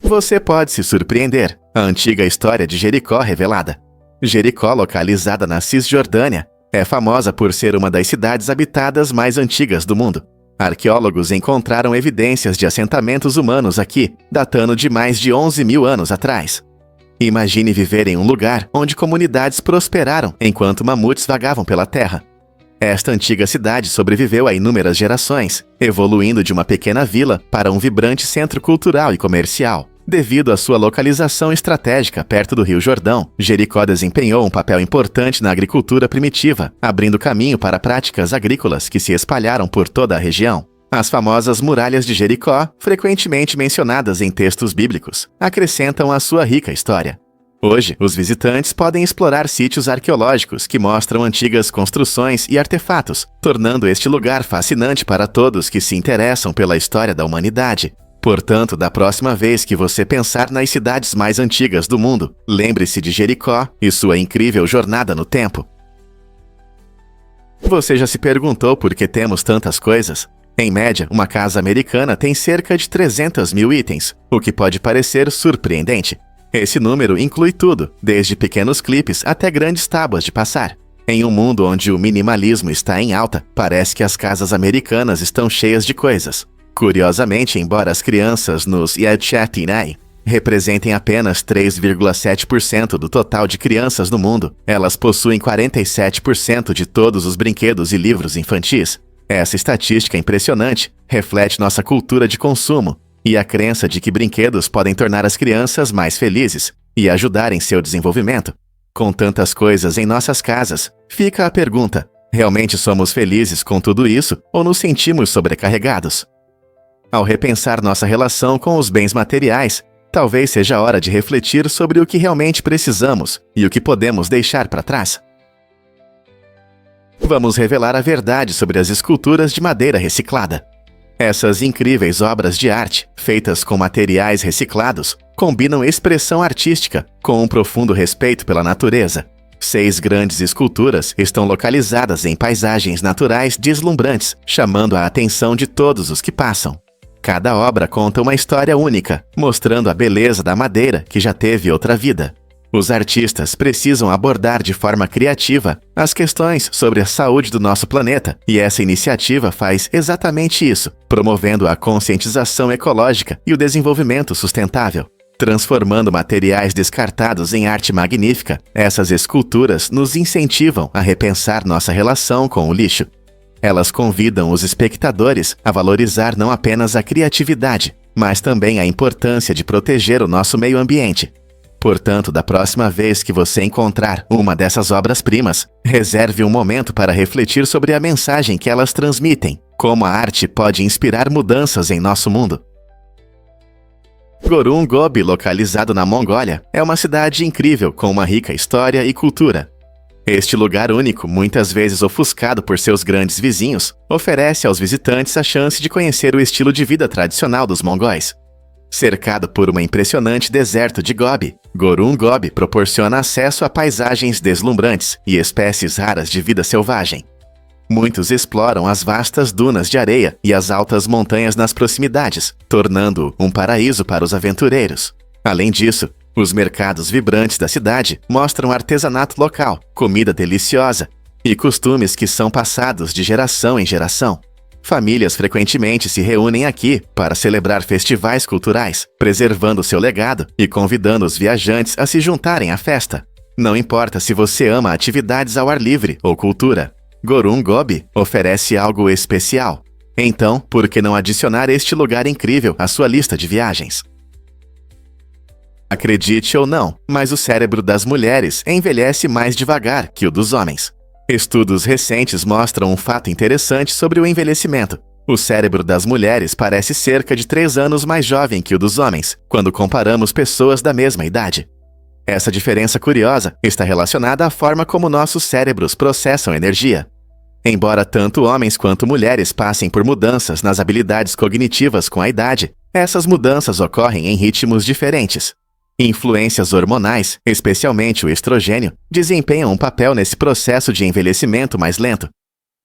Você pode se surpreender. A antiga história de Jericó revelada. Jericó, localizada na Cisjordânia, é famosa por ser uma das cidades habitadas mais antigas do mundo. Arqueólogos encontraram evidências de assentamentos humanos aqui, datando de mais de 11 mil anos atrás. Imagine viver em um lugar onde comunidades prosperaram enquanto mamutes vagavam pela terra. Esta antiga cidade sobreviveu a inúmeras gerações, evoluindo de uma pequena vila para um vibrante centro cultural e comercial. Devido à sua localização estratégica perto do Rio Jordão, Jericó desempenhou um papel importante na agricultura primitiva, abrindo caminho para práticas agrícolas que se espalharam por toda a região. As famosas muralhas de Jericó, frequentemente mencionadas em textos bíblicos, acrescentam a sua rica história. Hoje, os visitantes podem explorar sítios arqueológicos que mostram antigas construções e artefatos, tornando este lugar fascinante para todos que se interessam pela história da humanidade. Portanto, da próxima vez que você pensar nas cidades mais antigas do mundo, lembre-se de Jericó e sua incrível jornada no tempo. Você já se perguntou por que temos tantas coisas? Em média, uma casa americana tem cerca de 300 mil itens, o que pode parecer surpreendente. Esse número inclui tudo, desde pequenos clipes até grandes tábuas de passar. Em um mundo onde o minimalismo está em alta, parece que as casas americanas estão cheias de coisas. Curiosamente, embora as crianças nos Yadchatinai representem apenas 3,7% do total de crianças no mundo, elas possuem 47% de todos os brinquedos e livros infantis. Essa estatística impressionante reflete nossa cultura de consumo e a crença de que brinquedos podem tornar as crianças mais felizes e ajudar em seu desenvolvimento. Com tantas coisas em nossas casas, fica a pergunta: realmente somos felizes com tudo isso ou nos sentimos sobrecarregados? Ao repensar nossa relação com os bens materiais, talvez seja a hora de refletir sobre o que realmente precisamos e o que podemos deixar para trás. Vamos revelar a verdade sobre as esculturas de madeira reciclada. Essas incríveis obras de arte, feitas com materiais reciclados, combinam expressão artística com um profundo respeito pela natureza. 6 grandes esculturas estão localizadas em paisagens naturais deslumbrantes, chamando a atenção de todos os que passam. Cada obra conta uma história única, mostrando a beleza da madeira que já teve outra vida. Os artistas precisam abordar de forma criativa as questões sobre a saúde do nosso planeta, e essa iniciativa faz exatamente isso, promovendo a conscientização ecológica e o desenvolvimento sustentável. Transformando materiais descartados em arte magnífica, essas esculturas nos incentivam a repensar nossa relação com o lixo. Elas convidam os espectadores a valorizar não apenas a criatividade, mas também a importância de proteger o nosso meio ambiente. Portanto, da próxima vez que você encontrar uma dessas obras-primas, reserve um momento para refletir sobre a mensagem que elas transmitem, como a arte pode inspirar mudanças em nosso mundo. Gorung Gobi, localizado na Mongólia, é uma cidade incrível com uma rica história e cultura. Este lugar único, muitas vezes ofuscado por seus grandes vizinhos, oferece aos visitantes a chance de conhecer o estilo de vida tradicional dos mongóis. Cercado por um impressionante deserto de Gobi, Gorung Gobi proporciona acesso a paisagens deslumbrantes e espécies raras de vida selvagem. Muitos exploram as vastas dunas de areia e as altas montanhas nas proximidades, tornando-o um paraíso para os aventureiros. Além disso, os mercados vibrantes da cidade mostram artesanato local, comida deliciosa e costumes que são passados de geração em geração. Famílias frequentemente se reúnem aqui para celebrar festivais culturais, preservando seu legado e convidando os viajantes a se juntarem à festa. Não importa se você ama atividades ao ar livre ou cultura, Gorung Gobi oferece algo especial. Então, por que não adicionar este lugar incrível à sua lista de viagens? Acredite ou não, mas o cérebro das mulheres envelhece mais devagar que o dos homens. Estudos recentes mostram um fato interessante sobre o envelhecimento. O cérebro das mulheres parece cerca de 3 anos mais jovem que o dos homens, quando comparamos pessoas da mesma idade. Essa diferença curiosa está relacionada à forma como nossos cérebros processam energia. Embora tanto homens quanto mulheres passem por mudanças nas habilidades cognitivas com a idade, essas mudanças ocorrem em ritmos diferentes. Influências hormonais, especialmente o estrogênio, desempenham um papel nesse processo de envelhecimento mais lento.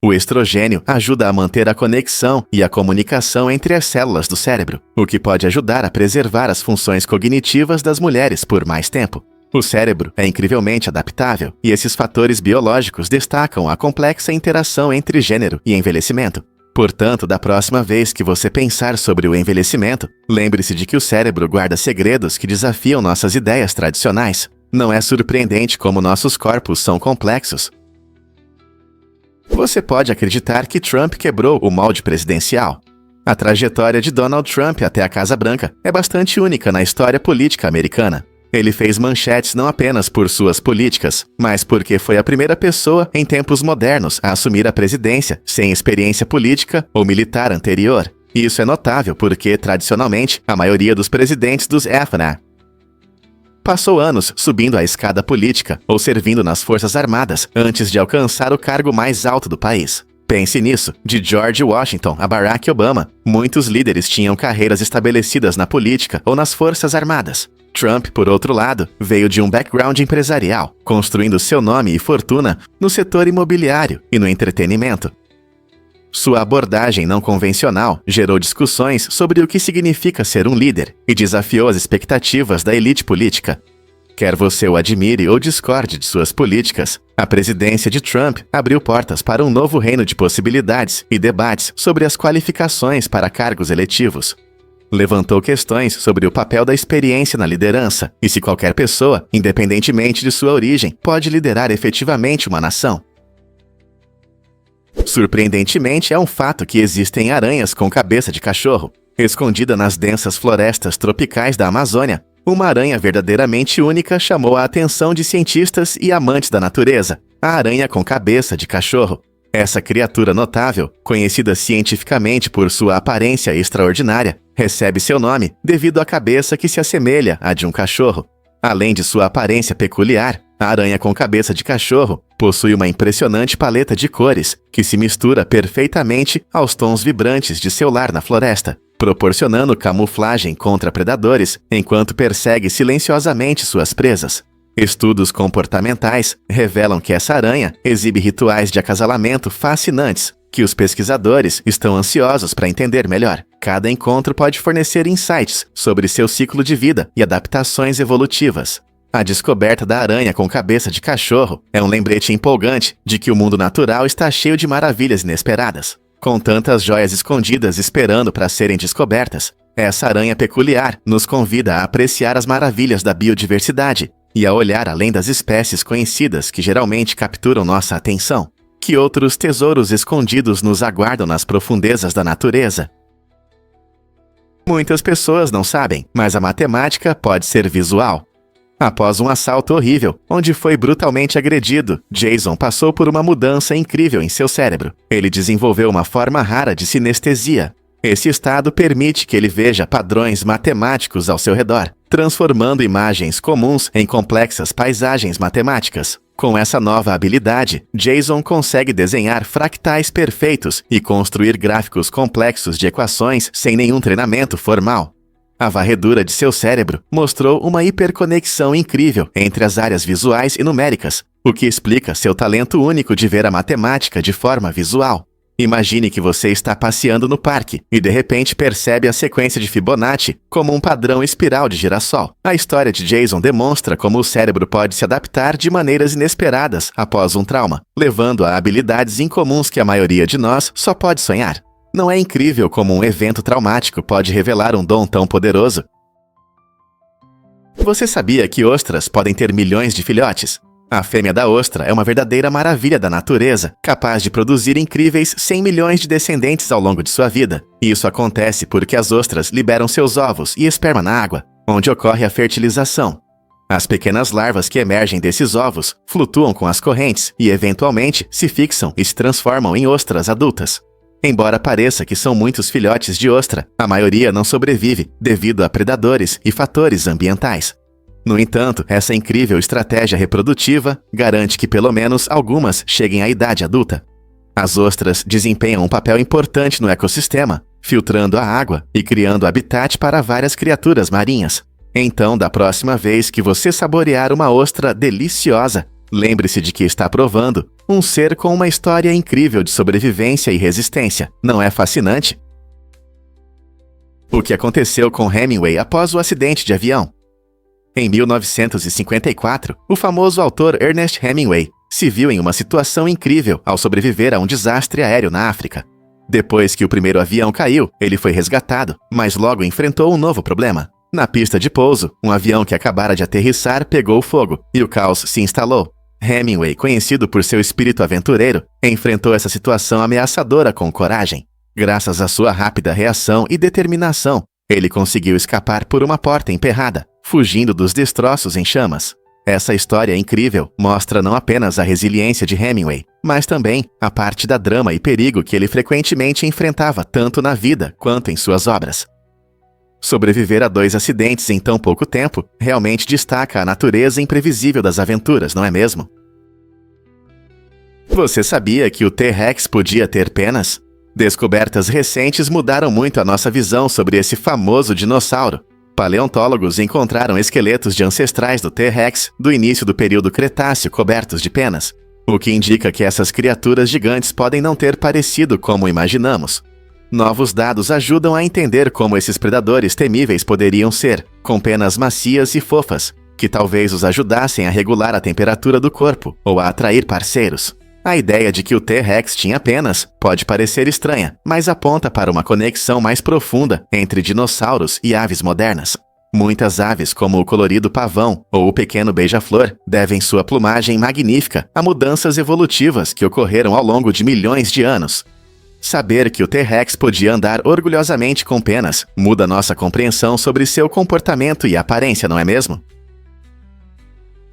O estrogênio ajuda a manter a conexão e a comunicação entre as células do cérebro, o que pode ajudar a preservar as funções cognitivas das mulheres por mais tempo. O cérebro é incrivelmente adaptável, e esses fatores biológicos destacam a complexa interação entre gênero e envelhecimento. Portanto, da próxima vez que você pensar sobre o envelhecimento, lembre-se de que o cérebro guarda segredos que desafiam nossas ideias tradicionais. Não é surpreendente como nossos corpos são complexos. Você pode acreditar que Trump quebrou o molde presidencial. A trajetória de Donald Trump até a Casa Branca é bastante única na história política americana. Ele fez manchetes não apenas por suas políticas, mas porque foi a primeira pessoa em tempos modernos a assumir a presidência sem experiência política ou militar anterior. Isso é notável porque, tradicionalmente, a maioria dos presidentes dos FNA passou anos subindo a escada política ou servindo nas Forças Armadas antes de alcançar o cargo mais alto do país. Pense nisso, de George Washington a Barack Obama, muitos líderes tinham carreiras estabelecidas na política ou nas Forças Armadas. Trump, por outro lado, veio de um background empresarial, construindo seu nome e fortuna no setor imobiliário e no entretenimento. Sua abordagem não convencional gerou discussões sobre o que significa ser um líder e desafiou as expectativas da elite política. Quer você o admire ou discorde de suas políticas, a presidência de Trump abriu portas para um novo reino de possibilidades e debates sobre as qualificações para cargos eletivos. Levantou questões sobre o papel da experiência na liderança e se qualquer pessoa, independentemente de sua origem, pode liderar efetivamente uma nação. Surpreendentemente, é um fato que existem aranhas com cabeça de cachorro. Escondida nas densas florestas tropicais da Amazônia, uma aranha verdadeiramente única chamou a atenção de cientistas e amantes da natureza, a aranha com cabeça de cachorro. Essa criatura notável, conhecida cientificamente por sua aparência extraordinária, recebe seu nome devido à cabeça que se assemelha à de um cachorro. Além de sua aparência peculiar, a aranha com cabeça de cachorro possui uma impressionante paleta de cores que se mistura perfeitamente aos tons vibrantes de seu lar na floresta, proporcionando camuflagem contra predadores enquanto persegue silenciosamente suas presas. Estudos comportamentais revelam que essa aranha exibe rituais de acasalamento fascinantes que os pesquisadores estão ansiosos para entender melhor. Cada encontro pode fornecer insights sobre seu ciclo de vida e adaptações evolutivas. A descoberta da aranha com cabeça de cachorro é um lembrete empolgante de que o mundo natural está cheio de maravilhas inesperadas. Com tantas joias escondidas esperando para serem descobertas, essa aranha peculiar nos convida a apreciar as maravilhas da biodiversidade e a olhar além das espécies conhecidas que geralmente capturam nossa atenção. Que outros tesouros escondidos nos aguardam nas profundezas da natureza? Muitas pessoas não sabem, mas a matemática pode ser visual. Após um assalto horrível, onde foi brutalmente agredido, Jason passou por uma mudança incrível em seu cérebro. Ele desenvolveu uma forma rara de sinestesia. Esse estado permite que ele veja padrões matemáticos ao seu redor, transformando imagens comuns em complexas paisagens matemáticas. Com essa nova habilidade, Jason consegue desenhar fractais perfeitos e construir gráficos complexos de equações sem nenhum treinamento formal. A varredura de seu cérebro mostrou uma hiperconexão incrível entre as áreas visuais e numéricas, o que explica seu talento único de ver a matemática de forma visual. Imagine que você está passeando no parque e de repente percebe a sequência de Fibonacci como um padrão espiral de girassol. A história de Jason demonstra como o cérebro pode se adaptar de maneiras inesperadas após um trauma, levando a habilidades incomuns que a maioria de nós só pode sonhar. Não é incrível como um evento traumático pode revelar um dom tão poderoso? Você sabia que ostras podem ter milhões de filhotes? A fêmea da ostra é uma verdadeira maravilha da natureza, capaz de produzir incríveis 100 milhões de descendentes ao longo de sua vida. Isso acontece porque as ostras liberam seus ovos e esperma na água, onde ocorre a fertilização. As pequenas larvas que emergem desses ovos flutuam com as correntes e, eventualmente, se fixam e se transformam em ostras adultas. Embora pareça que são muitos filhotes de ostra, a maioria não sobrevive devido a predadores e fatores ambientais. No entanto, essa incrível estratégia reprodutiva garante que pelo menos algumas cheguem à idade adulta. As ostras desempenham um papel importante no ecossistema, filtrando a água e criando habitat para várias criaturas marinhas. Então, da próxima vez que você saborear uma ostra deliciosa, lembre-se de que está provando Um ser com uma história incrível de sobrevivência e resistência. Não é fascinante? O que aconteceu com Hemingway após o acidente de avião? Em 1954, o famoso autor Ernest Hemingway se viu em uma situação incrível ao sobreviver a um desastre aéreo na África. Depois que o primeiro avião caiu, ele foi resgatado, mas logo enfrentou um novo problema. Na pista de pouso, um avião que acabara de aterrissar pegou fogo e o caos se instalou. Hemingway, conhecido por seu espírito aventureiro, enfrentou essa situação ameaçadora com coragem. Graças à sua rápida reação e determinação, ele conseguiu escapar por uma porta emperrada, fugindo dos destroços em chamas. Essa história incrível mostra não apenas a resiliência de Hemingway, mas também a parte da drama e perigo que ele frequentemente enfrentava tanto na vida quanto em suas obras. Sobreviver a 2 acidentes em tão pouco tempo realmente destaca a natureza imprevisível das aventuras, não é mesmo? Você sabia que o T-Rex podia ter penas? Descobertas recentes mudaram muito a nossa visão sobre esse famoso dinossauro. Paleontólogos encontraram esqueletos de ancestrais do T-Rex do início do período Cretáceo cobertos de penas, o que indica que essas criaturas gigantes podem não ter parecido como imaginamos. Novos dados ajudam a entender como esses predadores temíveis poderiam ser, com penas macias e fofas, que talvez os ajudassem a regular a temperatura do corpo ou a atrair parceiros. A ideia de que o T-Rex tinha penas pode parecer estranha, mas aponta para uma conexão mais profunda entre dinossauros e aves modernas. Muitas aves, como o colorido pavão ou o pequeno beija-flor, devem sua plumagem magnífica a mudanças evolutivas que ocorreram ao longo de milhões de anos. Saber que o T-Rex podia andar orgulhosamente com penas muda nossa compreensão sobre seu comportamento e aparência, não é mesmo?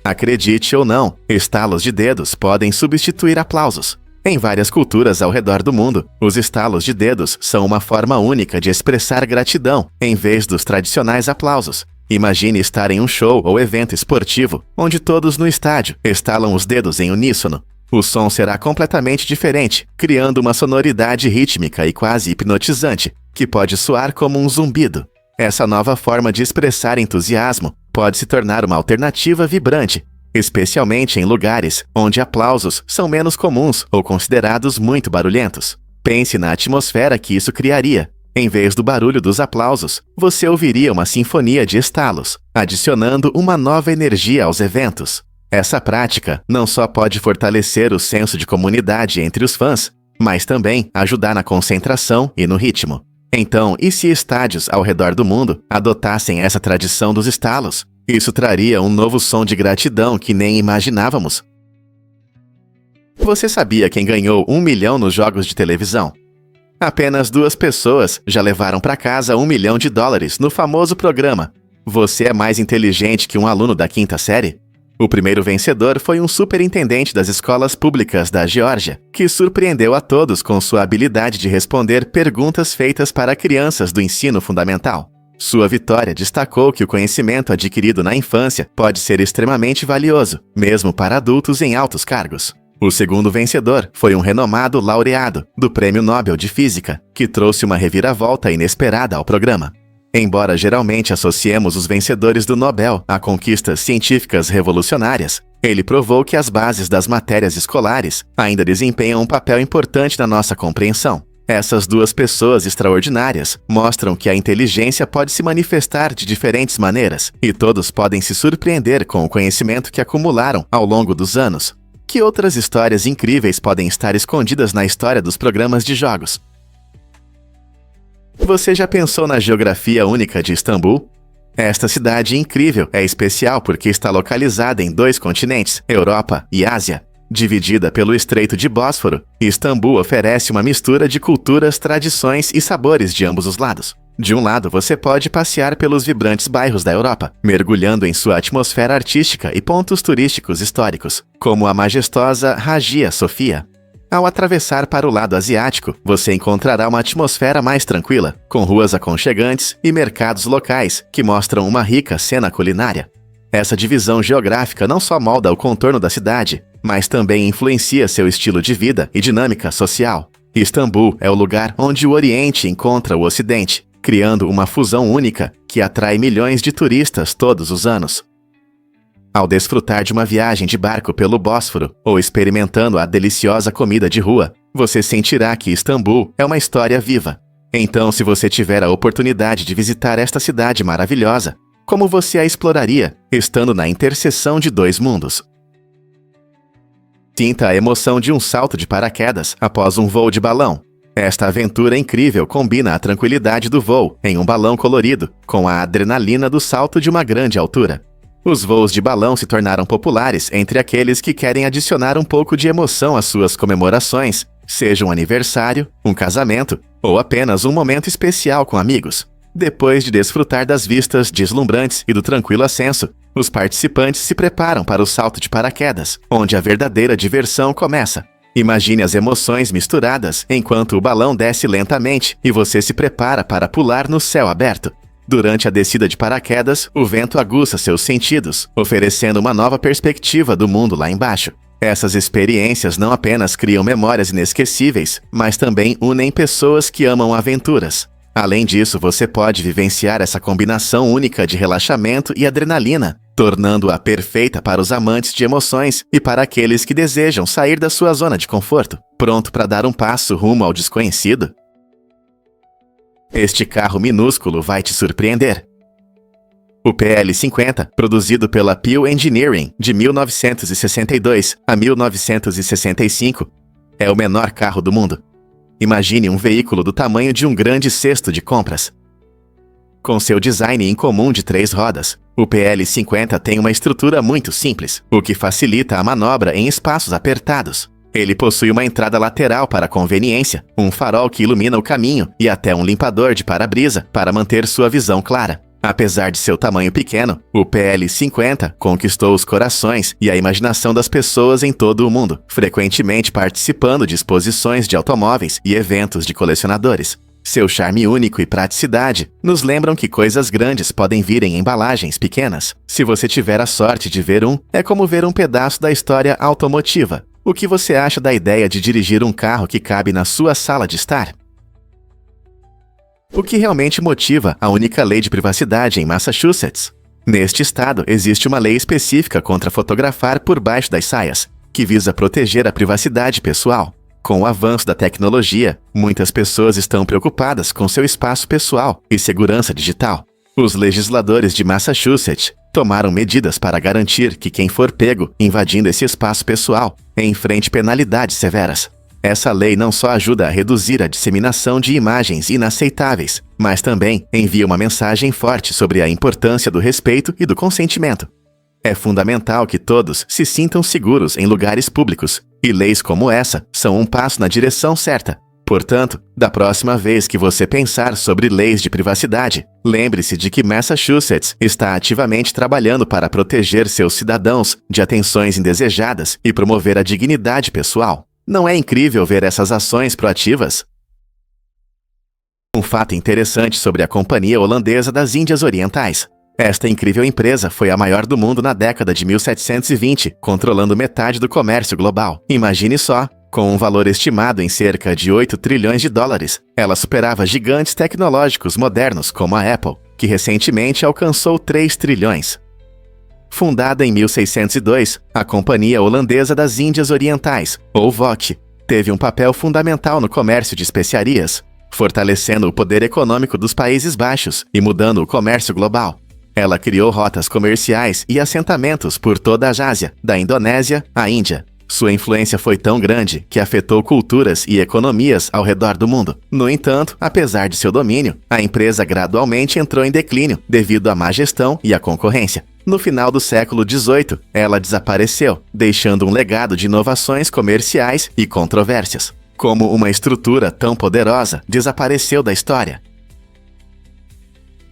Acredite ou não, estalos de dedos podem substituir aplausos. Em várias culturas ao redor do mundo, os estalos de dedos são uma forma única de expressar gratidão, em vez dos tradicionais aplausos. Imagine estar em um show ou evento esportivo, onde todos no estádio estalam os dedos em uníssono. O som será completamente diferente, criando uma sonoridade rítmica e quase hipnotizante, que pode soar como um zumbido. Essa nova forma de expressar entusiasmo pode se tornar uma alternativa vibrante, especialmente em lugares onde aplausos são menos comuns ou considerados muito barulhentos. Pense na atmosfera que isso criaria. Em vez do barulho dos aplausos, você ouviria uma sinfonia de estalos, adicionando uma nova energia aos eventos. Essa prática não só pode fortalecer o senso de comunidade entre os fãs, mas também ajudar na concentração e no ritmo. Então, e se estádios ao redor do mundo adotassem essa tradição dos estalos? Isso traria um novo som de gratidão que nem imaginávamos. Você sabia quem ganhou 1 milhão nos jogos de televisão? Apenas 2 pessoas já levaram para casa $1 milhão no famoso programa Você é Mais Inteligente que um Aluno da 5ª Série? O primeiro vencedor foi um superintendente das escolas públicas da Geórgia, que surpreendeu a todos com sua habilidade de responder perguntas feitas para crianças do ensino fundamental. Sua vitória destacou que o conhecimento adquirido na infância pode ser extremamente valioso, mesmo para adultos em altos cargos. O segundo vencedor foi um renomado laureado do Prêmio Nobel de Física, que trouxe uma reviravolta inesperada ao programa. Embora geralmente associemos os vencedores do Nobel a conquistas científicas revolucionárias, ele provou que as bases das matérias escolares ainda desempenham um papel importante na nossa compreensão. Essas 2 pessoas extraordinárias mostram que a inteligência pode se manifestar de diferentes maneiras, e todos podem se surpreender com o conhecimento que acumularam ao longo dos anos. Que outras histórias incríveis podem estar escondidas na história dos programas de jogos? Você já pensou na geografia única de Istambul? Esta cidade incrível é especial porque está localizada em 2 continentes, Europa e Ásia. Dividida pelo Estreito de Bósforo, Istambul oferece uma mistura de culturas, tradições e sabores de ambos os lados. De um lado, você pode passear pelos vibrantes bairros da Europa, mergulhando em sua atmosfera artística e pontos turísticos históricos, como a majestosa Hagia Sophia. Ao atravessar para o lado asiático, você encontrará uma atmosfera mais tranquila, com ruas aconchegantes e mercados locais que mostram uma rica cena culinária. Essa divisão geográfica não só molda o contorno da cidade, mas também influencia seu estilo de vida e dinâmica social. Istambul é o lugar onde o Oriente encontra o Ocidente, criando uma fusão única que atrai milhões de turistas todos os anos. Ao desfrutar de uma viagem de barco pelo Bósforo ou experimentando a deliciosa comida de rua, você sentirá que Istambul é uma história viva. Então, se você tiver a oportunidade de visitar esta cidade maravilhosa, como você a exploraria, estando na interseção de dois mundos? Sinta a emoção de um salto de paraquedas após um voo de balão. Esta aventura incrível combina a tranquilidade do voo em um balão colorido com a adrenalina do salto de uma grande altura. Os voos de balão se tornaram populares entre aqueles que querem adicionar um pouco de emoção às suas comemorações, seja um aniversário, um casamento ou apenas um momento especial com amigos. Depois de desfrutar das vistas deslumbrantes e do tranquilo ascenso, os participantes se preparam para o salto de paraquedas, onde a verdadeira diversão começa. Imagine as emoções misturadas enquanto o balão desce lentamente e você se prepara para pular no céu aberto. Durante a descida de paraquedas, o vento aguça seus sentidos, oferecendo uma nova perspectiva do mundo lá embaixo. Essas experiências não apenas criam memórias inesquecíveis, mas também unem pessoas que amam aventuras. Além disso, você pode vivenciar essa combinação única de relaxamento e adrenalina, tornando-a perfeita para os amantes de emoções e para aqueles que desejam sair da sua zona de conforto. Pronto para dar um passo rumo ao desconhecido? Este carro minúsculo vai te surpreender. O PL50, produzido pela Peel Engineering de 1962 a 1965, é o menor carro do mundo. Imagine um veículo do tamanho de um grande cesto de compras. Com seu design incomum de 3 rodas, o PL50 tem uma estrutura muito simples, o que facilita a manobra em espaços apertados. Ele possui uma entrada lateral para conveniência, um farol que ilumina o caminho e até um limpador de para-brisa para manter sua visão clara. Apesar de seu tamanho pequeno, o PL50 conquistou os corações e a imaginação das pessoas em todo o mundo, frequentemente participando de exposições de automóveis e eventos de colecionadores. Seu charme único e praticidade nos lembram que coisas grandes podem vir em embalagens pequenas. Se você tiver a sorte de ver um, é como ver um pedaço da história automotiva. O que você acha da ideia de dirigir um carro que cabe na sua sala de estar? O que realmente motiva a única lei de privacidade em Massachusetts? Neste estado, existe uma lei específica contra fotografar por baixo das saias, que visa proteger a privacidade pessoal. Com o avanço da tecnologia, muitas pessoas estão preocupadas com seu espaço pessoal e segurança digital. Os legisladores de Massachusetts tomaram medidas para garantir que quem for pego invadindo esse espaço pessoal enfrente penalidades severas. Essa lei não só ajuda a reduzir a disseminação de imagens inaceitáveis, mas também envia uma mensagem forte sobre a importância do respeito e do consentimento. É fundamental que todos se sintam seguros em lugares públicos, e leis como essa são um passo na direção certa. Portanto, da próxima vez que você pensar sobre leis de privacidade, lembre-se de que Massachusetts está ativamente trabalhando para proteger seus cidadãos de atenções indesejadas e promover a dignidade pessoal. Não é incrível ver essas ações proativas? Um fato interessante sobre a Companhia Holandesa das Índias Orientais. Esta incrível empresa foi a maior do mundo na década de 1720, controlando metade do comércio global. Imagine só, com um valor estimado em cerca de 8 trilhões de dólares, ela superava gigantes tecnológicos modernos como a Apple, que recentemente alcançou 3 trilhões. Fundada em 1602, a Companhia Holandesa das Índias Orientais, ou VOC, teve um papel fundamental no comércio de especiarias, fortalecendo o poder econômico dos Países Baixos e mudando o comércio global. Ela criou rotas comerciais e assentamentos por toda a Ásia, da Indonésia à Índia. Sua influência foi tão grande que afetou culturas e economias ao redor do mundo. No entanto, apesar de seu domínio, a empresa gradualmente entrou em declínio devido à má gestão e à concorrência. No final do século XVIII, ela desapareceu, deixando um legado de inovações comerciais e controvérsias. Como uma estrutura tão poderosa desapareceu da história?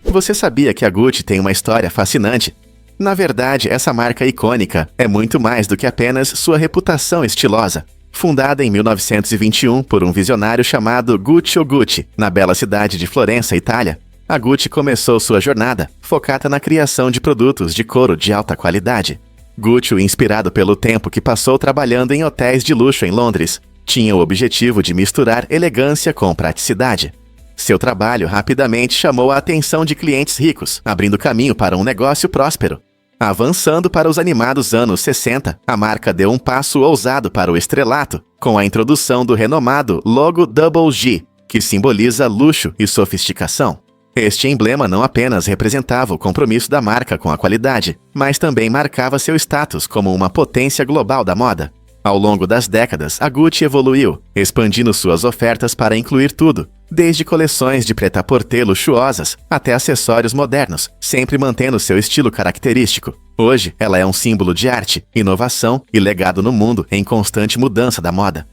Você sabia que a Gucci tem uma história fascinante? Na verdade, essa marca icônica é muito mais do que apenas sua reputação estilosa. Fundada em 1921 por um visionário chamado Guccio Gucci, na bela cidade de Florença, Itália, a Gucci começou sua jornada focada na criação de produtos de couro de alta qualidade. Gucci, inspirado pelo tempo que passou trabalhando em hotéis de luxo em Londres, tinha o objetivo de misturar elegância com praticidade. Seu trabalho rapidamente chamou a atenção de clientes ricos, abrindo caminho para um negócio próspero. Avançando para os animados anos 60, a marca deu um passo ousado para o estrelato, com a introdução do renomado logo Double G, que simboliza luxo e sofisticação. Este emblema não apenas representava o compromisso da marca com a qualidade, mas também marcava seu status como uma potência global da moda. Ao longo das décadas, a Gucci evoluiu, expandindo suas ofertas para incluir tudo, desde coleções de prêt-à-porter luxuosas até acessórios modernos, sempre mantendo seu estilo característico. Hoje, ela é um símbolo de arte, inovação e legado no mundo em constante mudança da moda.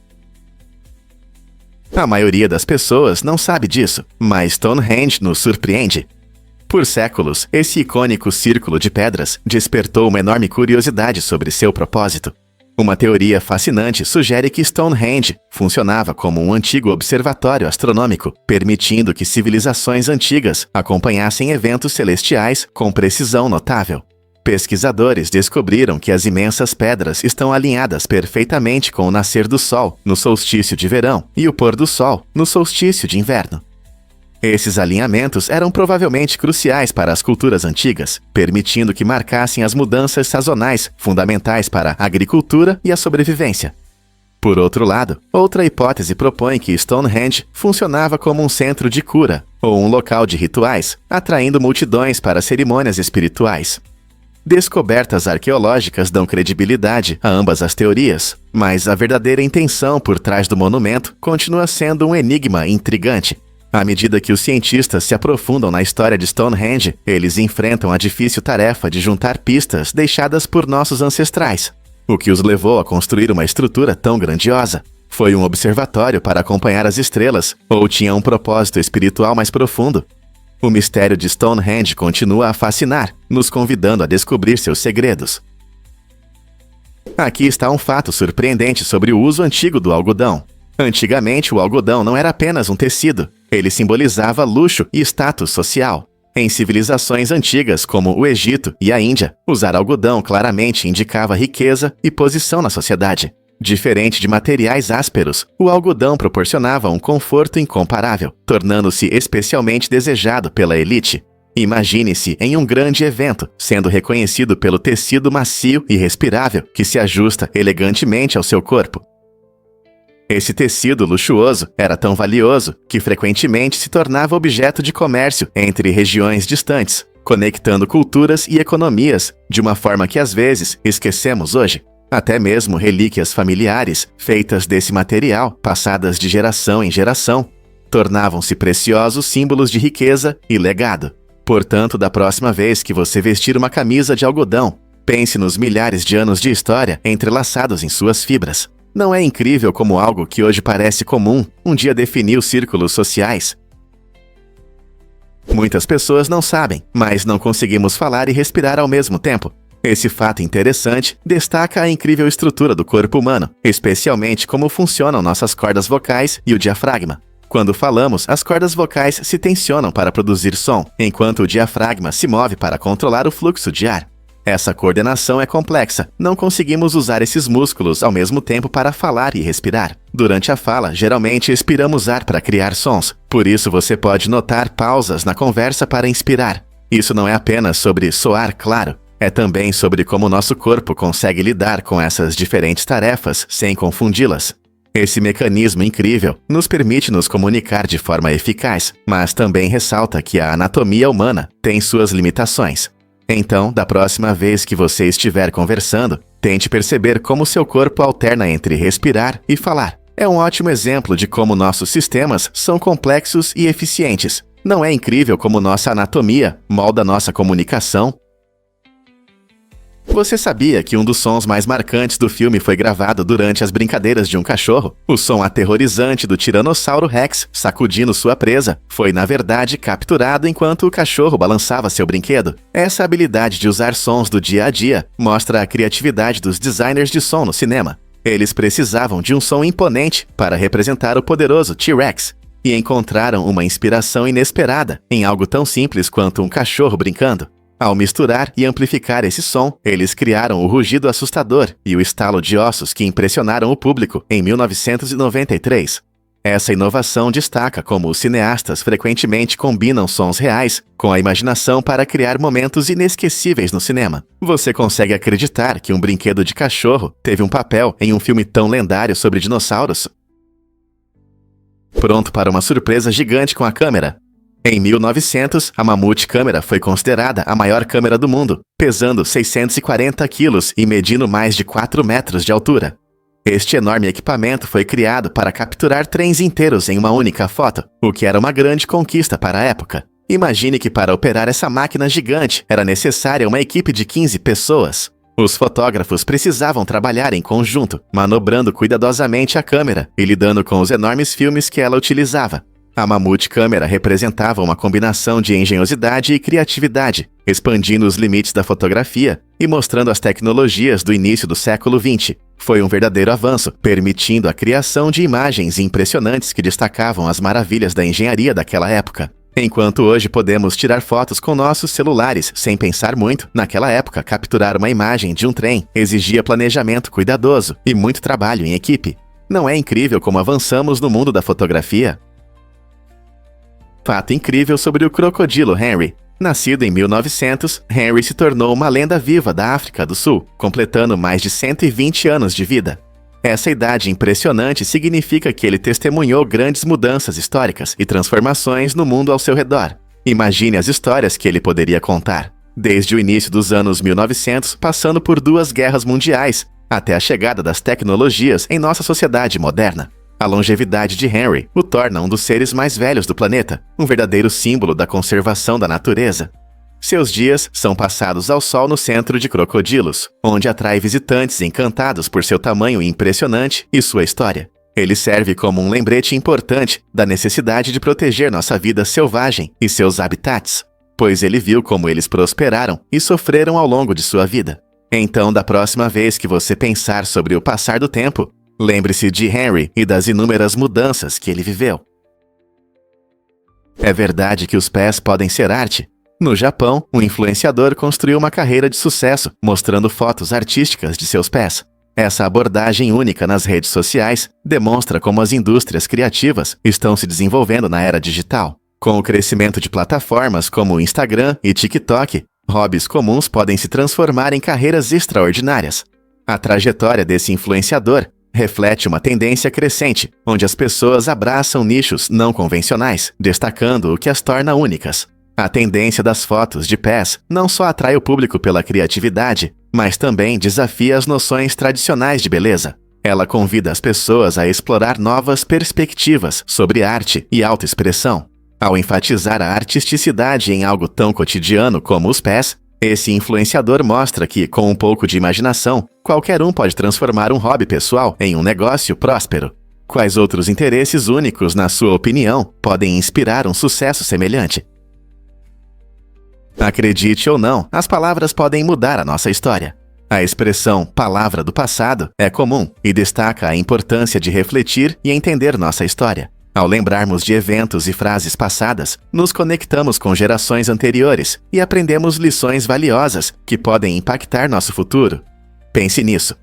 A maioria das pessoas não sabe disso, mas Stonehenge nos surpreende. Por séculos, esse icônico círculo de pedras despertou uma enorme curiosidade sobre seu propósito. Uma teoria fascinante sugere que Stonehenge funcionava como um antigo observatório astronômico, permitindo que civilizações antigas acompanhassem eventos celestiais com precisão notável. Pesquisadores descobriram que as imensas pedras estão alinhadas perfeitamente com o nascer do Sol no solstício de verão e o pôr do Sol no solstício de inverno. Esses alinhamentos eram provavelmente cruciais para as culturas antigas, permitindo que marcassem as mudanças sazonais fundamentais para a agricultura e a sobrevivência. Por outro lado, outra hipótese propõe que Stonehenge funcionava como um centro de cura ou um local de rituais, atraindo multidões para cerimônias espirituais. Descobertas arqueológicas dão credibilidade a ambas as teorias, mas a verdadeira intenção por trás do monumento continua sendo um enigma intrigante. À medida que os cientistas se aprofundam na história de Stonehenge, eles enfrentam a difícil tarefa de juntar pistas deixadas por nossos ancestrais. O que os levou a construir uma estrutura tão grandiosa? Foi um observatório para acompanhar as estrelas, ou tinha um propósito espiritual mais profundo? O mistério de Stonehenge continua a fascinar, nos convidando a descobrir seus segredos. Aqui está um fato surpreendente sobre o uso antigo do algodão. Antigamente, o algodão não era apenas um tecido, ele simbolizava luxo e status social. Em civilizações antigas como o Egito e a Índia, usar algodão claramente indicava riqueza e posição na sociedade. Diferente de materiais ásperos, o algodão proporcionava um conforto incomparável, tornando-se especialmente desejado pela elite. Imagine-se em um grande evento, sendo reconhecido pelo tecido macio e respirável que se ajusta elegantemente ao seu corpo. Esse tecido luxuoso era tão valioso que frequentemente se tornava objeto de comércio entre regiões distantes, conectando culturas e economias de uma forma que às vezes esquecemos hoje. Até mesmo relíquias familiares, feitas desse material, passadas de geração em geração, tornavam-se preciosos símbolos de riqueza e legado. Portanto, da próxima vez que você vestir uma camisa de algodão, pense nos milhares de anos de história entrelaçados em suas fibras. Não é incrível como algo que hoje parece comum um dia definiu círculos sociais? Muitas pessoas não sabem, mas não conseguimos falar e respirar ao mesmo tempo. Esse fato interessante destaca a incrível estrutura do corpo humano, especialmente como funcionam nossas cordas vocais e o diafragma. Quando falamos, as cordas vocais se tensionam para produzir som, enquanto o diafragma se move para controlar o fluxo de ar. Essa coordenação é complexa, não conseguimos usar esses músculos ao mesmo tempo para falar e respirar. Durante a fala, geralmente expiramos ar para criar sons, por isso você pode notar pausas na conversa para inspirar. Isso não é apenas sobre soar claro, é também sobre como nosso corpo consegue lidar com essas diferentes tarefas sem confundi-las. Esse mecanismo incrível nos permite nos comunicar de forma eficaz, mas também ressalta que a anatomia humana tem suas limitações. Então, da próxima vez que você estiver conversando, tente perceber como seu corpo alterna entre respirar e falar. É um ótimo exemplo de como nossos sistemas são complexos e eficientes. Não é incrível como nossa anatomia molda nossa comunicação? Você sabia que um dos sons mais marcantes do filme foi gravado durante as brincadeiras de um cachorro? O som aterrorizante do Tiranossauro Rex sacudindo sua presa foi, na verdade, capturado enquanto o cachorro balançava seu brinquedo. Essa habilidade de usar sons do dia a dia mostra a criatividade dos designers de som no cinema. Eles precisavam de um som imponente para representar o poderoso T-Rex e encontraram uma inspiração inesperada em algo tão simples quanto um cachorro brincando. Ao misturar e amplificar esse som, eles criaram o rugido assustador e o estalo de ossos que impressionaram o público em 1993. Essa inovação destaca como os cineastas frequentemente combinam sons reais com a imaginação para criar momentos inesquecíveis no cinema. Você consegue acreditar que um brinquedo de cachorro teve um papel em um filme tão lendário sobre dinossauros? Pronto para uma surpresa gigante com a câmera. Em 1900, a Mammoth câmera foi considerada a maior câmera do mundo, pesando 640 quilos e medindo mais de 4 metros de altura. Este enorme equipamento foi criado para capturar trens inteiros em uma única foto, o que era uma grande conquista para a época. Imagine que para operar essa máquina gigante era necessária uma equipe de 15 pessoas. Os fotógrafos precisavam trabalhar em conjunto, manobrando cuidadosamente a câmera e lidando com os enormes filmes que ela utilizava. A Mammoth câmera representava uma combinação de engenhosidade e criatividade, expandindo os limites da fotografia e mostrando as tecnologias do início do século XX. Foi um verdadeiro avanço, permitindo a criação de imagens impressionantes que destacavam as maravilhas da engenharia daquela época. Enquanto hoje podemos tirar fotos com nossos celulares sem pensar muito, naquela época capturar uma imagem de um trem exigia planejamento cuidadoso e muito trabalho em equipe. Não é incrível como avançamos no mundo da fotografia? Fato incrível sobre o crocodilo Henry. Nascido em 1900, Henry se tornou uma lenda viva da África do Sul, completando mais de 120 anos de vida. Essa idade impressionante significa que ele testemunhou grandes mudanças históricas e transformações no mundo ao seu redor. Imagine as histórias que ele poderia contar, desde o início dos anos 1900, passando por 2 guerras mundiais, até a chegada das tecnologias em nossa sociedade moderna. A longevidade de Henry o torna um dos seres mais velhos do planeta, um verdadeiro símbolo da conservação da natureza. Seus dias são passados ao sol no centro de Crocodilos, onde atrai visitantes encantados por seu tamanho impressionante e sua história. Ele serve como um lembrete importante da necessidade de proteger nossa vida selvagem e seus habitats, pois ele viu como eles prosperaram e sofreram ao longo de sua vida. Então, da próxima vez que você pensar sobre o passar do tempo, lembre-se de Henry e das inúmeras mudanças que ele viveu. É verdade que os pés podem ser arte? No Japão, um influenciador construiu uma carreira de sucesso, mostrando fotos artísticas de seus pés. Essa abordagem única nas redes sociais demonstra como as indústrias criativas estão se desenvolvendo na era digital. Com o crescimento de plataformas como o Instagram e TikTok, hobbies comuns podem se transformar em carreiras extraordinárias. A trajetória desse influenciador reflete uma tendência crescente, onde as pessoas abraçam nichos não convencionais, destacando o que as torna únicas. A tendência das fotos de pés não só atrai o público pela criatividade, mas também desafia as noções tradicionais de beleza. Ela convida as pessoas a explorar novas perspectivas sobre arte e autoexpressão. Ao enfatizar a artisticidade em algo tão cotidiano como os pés, esse influenciador mostra que, com um pouco de imaginação, qualquer um pode transformar um hobby pessoal em um negócio próspero. Quais outros interesses únicos, na sua opinião, podem inspirar um sucesso semelhante? Acredite ou não, as palavras podem mudar a nossa história. A expressão "palavra do passado" é comum e destaca a importância de refletir e entender nossa história. Ao lembrarmos de eventos e frases passadas, nos conectamos com gerações anteriores e aprendemos lições valiosas que podem impactar nosso futuro. Pense nisso.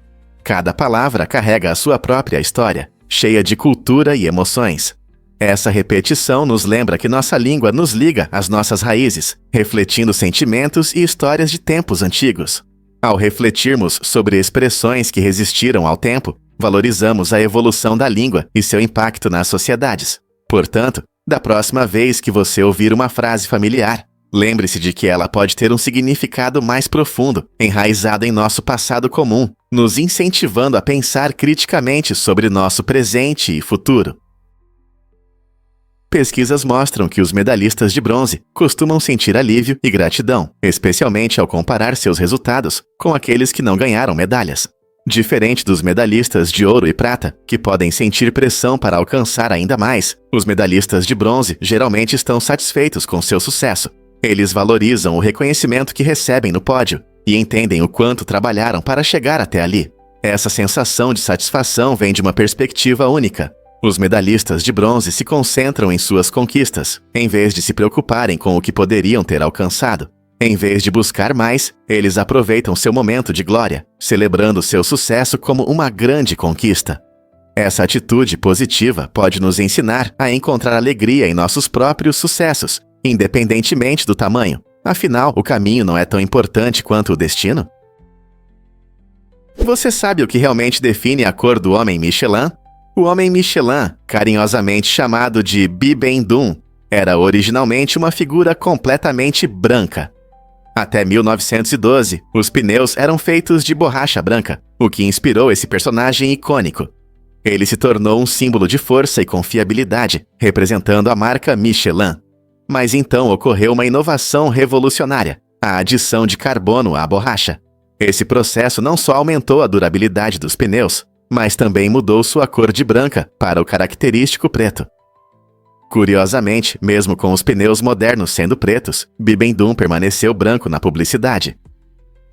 Cada palavra carrega a sua própria história, cheia de cultura e emoções. Essa repetição nos lembra que nossa língua nos liga às nossas raízes, refletindo sentimentos e histórias de tempos antigos. Ao refletirmos sobre expressões que resistiram ao tempo, valorizamos a evolução da língua e seu impacto nas sociedades. Portanto, da próxima vez que você ouvir uma frase familiar, lembre-se de que ela pode ter um significado mais profundo, enraizado em nosso passado comum, nos incentivando a pensar criticamente sobre nosso presente e futuro. Pesquisas mostram que os medalhistas de bronze costumam sentir alívio e gratidão, especialmente ao comparar seus resultados com aqueles que não ganharam medalhas. Diferente dos medalhistas de ouro e prata, que podem sentir pressão para alcançar ainda mais, os medalhistas de bronze geralmente estão satisfeitos com seu sucesso. Eles valorizam o reconhecimento que recebem no pódio e entendem o quanto trabalharam para chegar até ali. Essa sensação de satisfação vem de uma perspectiva única. Os medalhistas de bronze se concentram em suas conquistas, em vez de se preocuparem com o que poderiam ter alcançado. Em vez de buscar mais, eles aproveitam seu momento de glória, celebrando seu sucesso como uma grande conquista. Essa atitude positiva pode nos ensinar a encontrar alegria em nossos próprios sucessos, independentemente do tamanho. Afinal, o caminho não é tão importante quanto o destino. Você sabe o que realmente define a cor do homem Michelin? O homem Michelin, carinhosamente chamado de Bibendum, era originalmente uma figura completamente branca. Até 1912, os pneus eram feitos de borracha branca, o que inspirou esse personagem icônico. Ele se tornou um símbolo de força e confiabilidade, representando a marca Michelin. Mas então ocorreu uma inovação revolucionária, a adição de carbono à borracha. Esse processo não só aumentou a durabilidade dos pneus, mas também mudou sua cor de branca para o característico preto. Curiosamente, mesmo com os pneus modernos sendo pretos, Bibendum permaneceu branco na publicidade.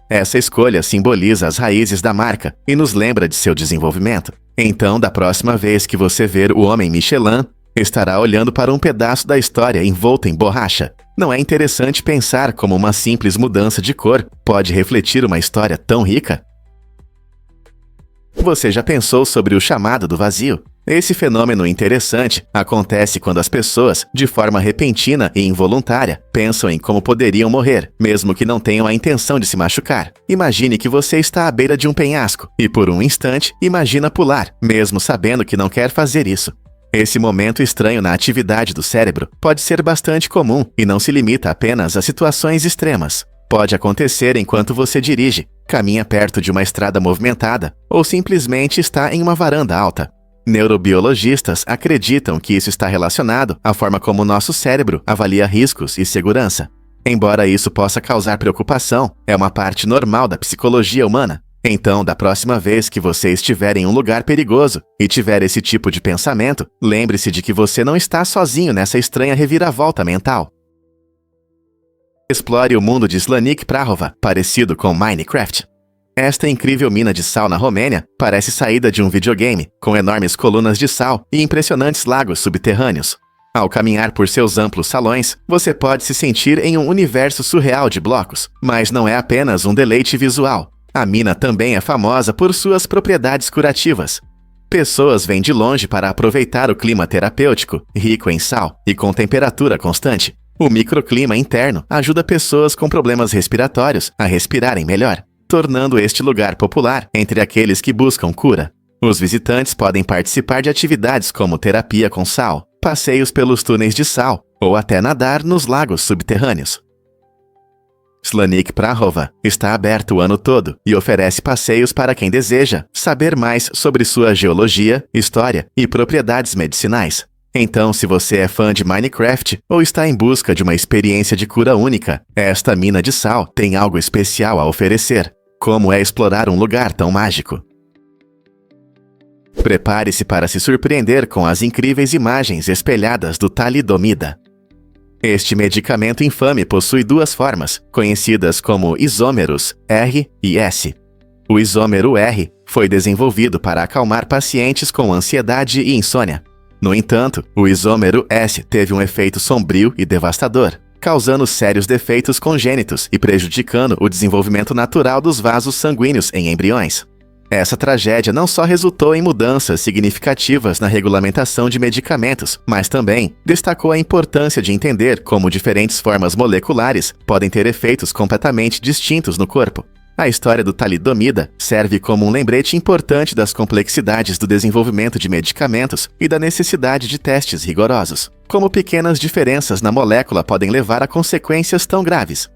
Essa escolha simboliza as raízes da marca e nos lembra de seu desenvolvimento. Então, da próxima vez que você ver o homem Michelin, estará olhando para um pedaço da história envolto em borracha. Não é interessante pensar como uma simples mudança de cor pode refletir uma história tão rica? Você já pensou sobre o chamado do vazio? Esse fenômeno interessante acontece quando as pessoas, de forma repentina e involuntária, pensam em como poderiam morrer, mesmo que não tenham a intenção de se machucar. Imagine que você está à beira de um penhasco e, por um instante, imagina pular, mesmo sabendo que não quer fazer isso. Esse momento estranho na atividade do cérebro pode ser bastante comum e não se limita apenas a situações extremas. Pode acontecer enquanto você dirige, caminha perto de uma estrada movimentada ou simplesmente está em uma varanda alta. Neurobiologistas acreditam que isso está relacionado à forma como o nosso cérebro avalia riscos e segurança. Embora isso possa causar preocupação, é uma parte normal da psicologia humana. Então, da próxima vez que você estiver em um lugar perigoso e tiver esse tipo de pensamento, lembre-se de que você não está sozinho nessa estranha reviravolta mental. Explore o mundo de Slanik Prahova, parecido com Minecraft. Esta incrível mina de sal na Romênia parece saída de um videogame, com enormes colunas de sal e impressionantes lagos subterrâneos. Ao caminhar por seus amplos salões, você pode se sentir em um universo surreal de blocos, mas não é apenas um deleite visual. A mina também é famosa por suas propriedades curativas. Pessoas vêm de longe para aproveitar o clima terapêutico, rico em sal e com temperatura constante. O microclima interno ajuda pessoas com problemas respiratórios a respirarem melhor, tornando este lugar popular entre aqueles que buscam cura. Os visitantes podem participar de atividades como terapia com sal, passeios pelos túneis de sal ou até nadar nos lagos subterrâneos. Slanik Prahova está aberto o ano todo e oferece passeios para quem deseja saber mais sobre sua geologia, história e propriedades medicinais. Então, se você é fã de Minecraft ou está em busca de uma experiência de cura única, esta mina de sal tem algo especial a oferecer. Como é explorar um lugar tão mágico? Prepare-se para se surpreender com as incríveis imagens espelhadas do talidomida. Este medicamento infame possui duas formas, conhecidas como isômeros R e S. O isômero R foi desenvolvido para acalmar pacientes com ansiedade e insônia. No entanto, o isômero S teve um efeito sombrio e devastador, causando sérios defeitos congênitos e prejudicando o desenvolvimento natural dos vasos sanguíneos em embriões. Essa tragédia não só resultou em mudanças significativas na regulamentação de medicamentos, mas também destacou a importância de entender como diferentes formas moleculares podem ter efeitos completamente distintos no corpo. A história do talidomida serve como um lembrete importante das complexidades do desenvolvimento de medicamentos e da necessidade de testes rigorosos. Como pequenas diferenças na molécula podem levar a consequências tão graves.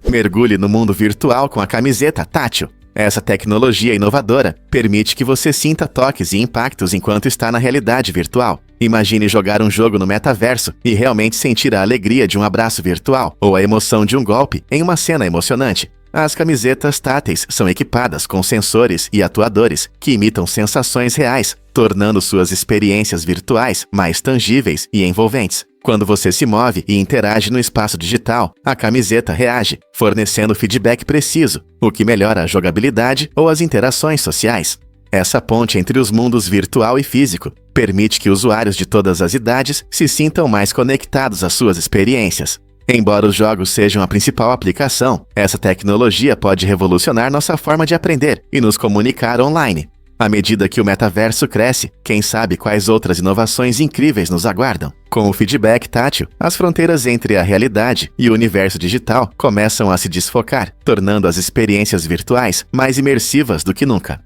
Mergulhe no mundo virtual com a camiseta tátil. Essa tecnologia inovadora permite que você sinta toques e impactos enquanto está na realidade virtual. Imagine jogar um jogo no metaverso e realmente sentir a alegria de um abraço virtual ou a emoção de um golpe em uma cena emocionante. As camisetas táteis são equipadas com sensores e atuadores que imitam sensações reais, tornando suas experiências virtuais mais tangíveis e envolventes. Quando você se move e interage no espaço digital, a camiseta reage, fornecendo feedback preciso, o que melhora a jogabilidade ou as interações sociais. Essa ponte entre os mundos virtual e físico permite que usuários de todas as idades se sintam mais conectados às suas experiências. Embora os jogos sejam a principal aplicação, essa tecnologia pode revolucionar nossa forma de aprender e nos comunicar online. À medida que o metaverso cresce, quem sabe quais outras inovações incríveis nos aguardam. Com o feedback tátil, as fronteiras entre a realidade e o universo digital começam a se desfocar, tornando as experiências virtuais mais imersivas do que nunca.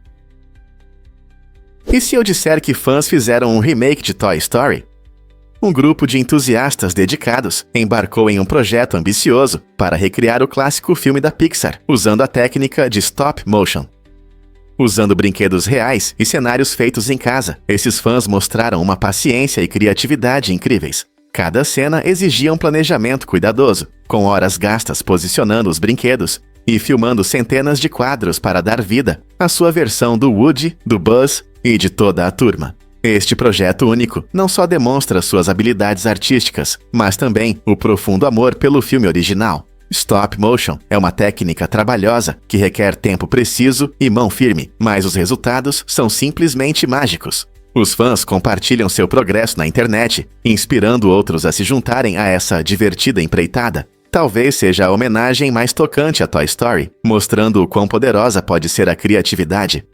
E se eu disser que fãs fizeram um remake de Toy Story? Um grupo de entusiastas dedicados embarcou em um projeto ambicioso para recriar o clássico filme da Pixar, usando a técnica de stop motion. Usando brinquedos reais e cenários feitos em casa, esses fãs mostraram uma paciência e criatividade incríveis. Cada cena exigia um planejamento cuidadoso, com horas gastas posicionando os brinquedos e filmando centenas de quadros para dar vida à sua versão do Woody, do Buzz e de toda a turma. Este projeto único não só demonstra suas habilidades artísticas, mas também o profundo amor pelo filme original. Stop motion é uma técnica trabalhosa que requer tempo preciso e mão firme, mas os resultados são simplesmente mágicos. Os fãs compartilham seu progresso na internet, inspirando outros a se juntarem a essa divertida empreitada. Talvez seja a homenagem mais tocante a Toy Story, mostrando o quão poderosa pode ser a criatividade.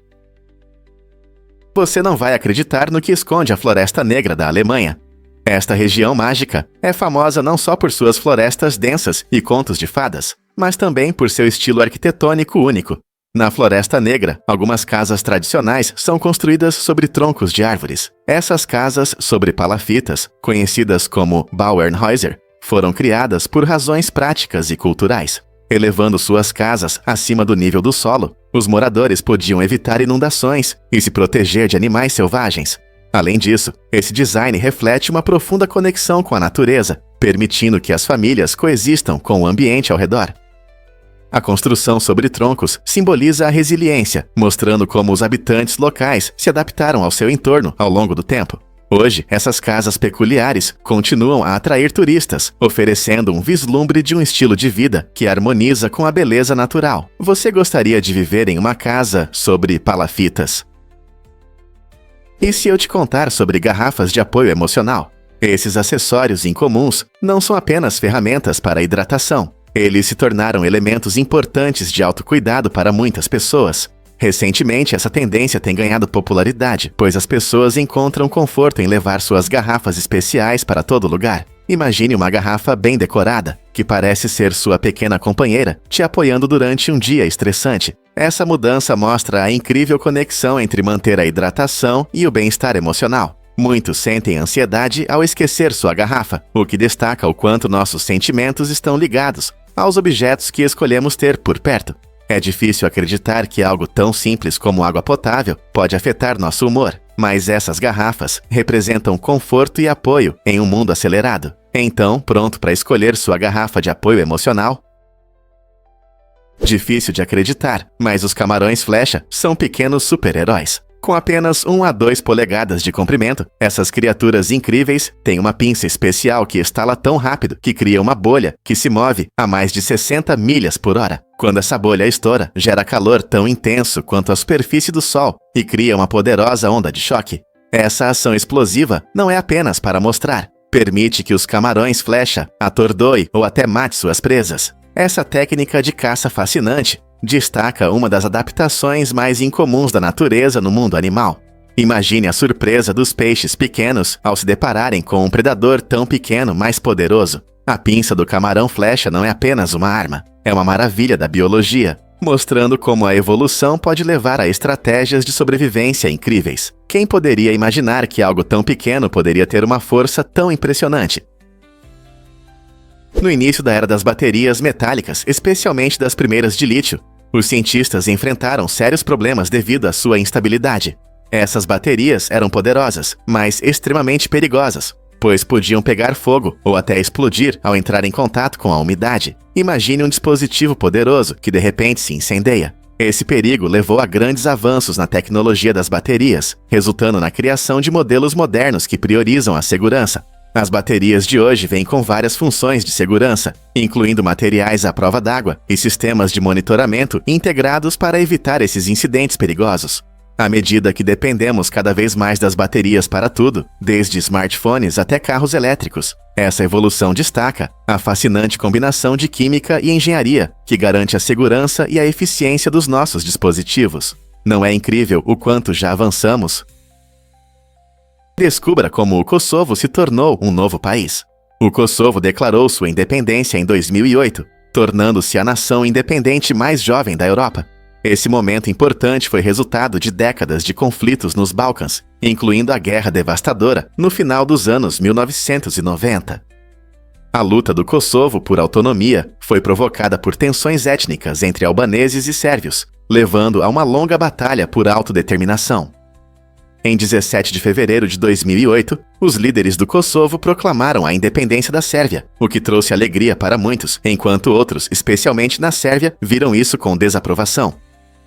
Você não vai acreditar no que esconde a Floresta Negra da Alemanha. Esta região mágica é famosa não só por suas florestas densas e contos de fadas, mas também por seu estilo arquitetônico único. Na Floresta Negra, algumas casas tradicionais são construídas sobre troncos de árvores. Essas casas sobre palafitas, conhecidas como Bauernhäuser, foram criadas por razões práticas e culturais. Elevando suas casas acima do nível do solo, os moradores podiam evitar inundações e se proteger de animais selvagens. Além disso, esse design reflete uma profunda conexão com a natureza, permitindo que as famílias coexistam com o ambiente ao redor. A construção sobre troncos simboliza a resiliência, mostrando como os habitantes locais se adaptaram ao seu entorno ao longo do tempo. Hoje, essas casas peculiares continuam a atrair turistas, oferecendo um vislumbre de um estilo de vida que harmoniza com a beleza natural. Você gostaria de viver em uma casa sobre palafitas? E se eu te contar sobre garrafas de apoio emocional? Esses acessórios incomuns não são apenas ferramentas para hidratação. Eles se tornaram elementos importantes de autocuidado para muitas pessoas. Recentemente, essa tendência tem ganhado popularidade, pois as pessoas encontram conforto em levar suas garrafas especiais para todo lugar. Imagine uma garrafa bem decorada, que parece ser sua pequena companheira, te apoiando durante um dia estressante. Essa mudança mostra a incrível conexão entre manter a hidratação e o bem-estar emocional. Muitos sentem ansiedade ao esquecer sua garrafa, o que destaca o quanto nossos sentimentos estão ligados aos objetos que escolhemos ter por perto. É difícil acreditar que algo tão simples como água potável pode afetar nosso humor, mas essas garrafas representam conforto e apoio em um mundo acelerado. Então, pronto para escolher sua garrafa de apoio emocional? Difícil de acreditar, mas os camarões flecha são pequenos super-heróis. Com apenas 1 a 2 polegadas de comprimento, essas criaturas incríveis têm uma pinça especial que estala tão rápido que cria uma bolha que se move a mais de 60 milhas por hora. Quando essa bolha estoura, gera calor tão intenso quanto a superfície do Sol e cria uma poderosa onda de choque. Essa ação explosiva não é apenas para mostrar. Permite que os camarões flecha atordoem ou até mate suas presas. Essa técnica de caça fascinante destaca uma das adaptações mais incomuns da natureza no mundo animal. Imagine a surpresa dos peixes pequenos ao se depararem com um predador tão pequeno, mas poderoso. A pinça do camarão flecha não é apenas uma arma, é uma maravilha da biologia, mostrando como a evolução pode levar a estratégias de sobrevivência incríveis. Quem poderia imaginar que algo tão pequeno poderia ter uma força tão impressionante? No início da era das baterias metálicas, especialmente das primeiras de lítio, os cientistas enfrentaram sérios problemas devido à sua instabilidade. Essas baterias eram poderosas, mas extremamente perigosas, pois podiam pegar fogo ou até explodir ao entrar em contato com a umidade. Imagine um dispositivo poderoso que de repente se incendeia. Esse perigo levou a grandes avanços na tecnologia das baterias, resultando na criação de modelos modernos que priorizam a segurança. As baterias de hoje vêm com várias funções de segurança, incluindo materiais à prova d'água e sistemas de monitoramento integrados para evitar esses incidentes perigosos. À medida que dependemos cada vez mais das baterias para tudo, desde smartphones até carros elétricos, essa evolução destaca a fascinante combinação de química e engenharia que garante a segurança e a eficiência dos nossos dispositivos. Não é incrível o quanto já avançamos? Descubra como o Kosovo se tornou um novo país. O Kosovo declarou sua independência em 2008, tornando-se a nação independente mais jovem da Europa. Esse momento importante foi resultado de décadas de conflitos nos Balcãs, incluindo a Guerra Devastadora no final dos anos 1990. A luta do Kosovo por autonomia foi provocada por tensões étnicas entre albaneses e sérvios, levando a uma longa batalha por autodeterminação. Em 17 de fevereiro de 2008, os líderes do Kosovo proclamaram a independência da Sérvia, o que trouxe alegria para muitos, enquanto outros, especialmente na Sérvia, viram isso com desaprovação.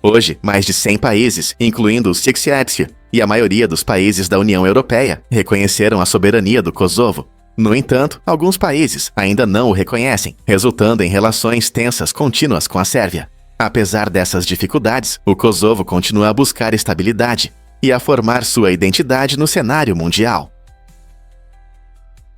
Hoje, mais de 100 países, incluindo o Sixtiétsia e a maioria dos países da União Europeia, reconheceram a soberania do Kosovo. No entanto, alguns países ainda não o reconhecem, resultando em relações tensas contínuas com a Sérvia. Apesar dessas dificuldades, o Kosovo continua a buscar estabilidade e a formar sua identidade no cenário mundial.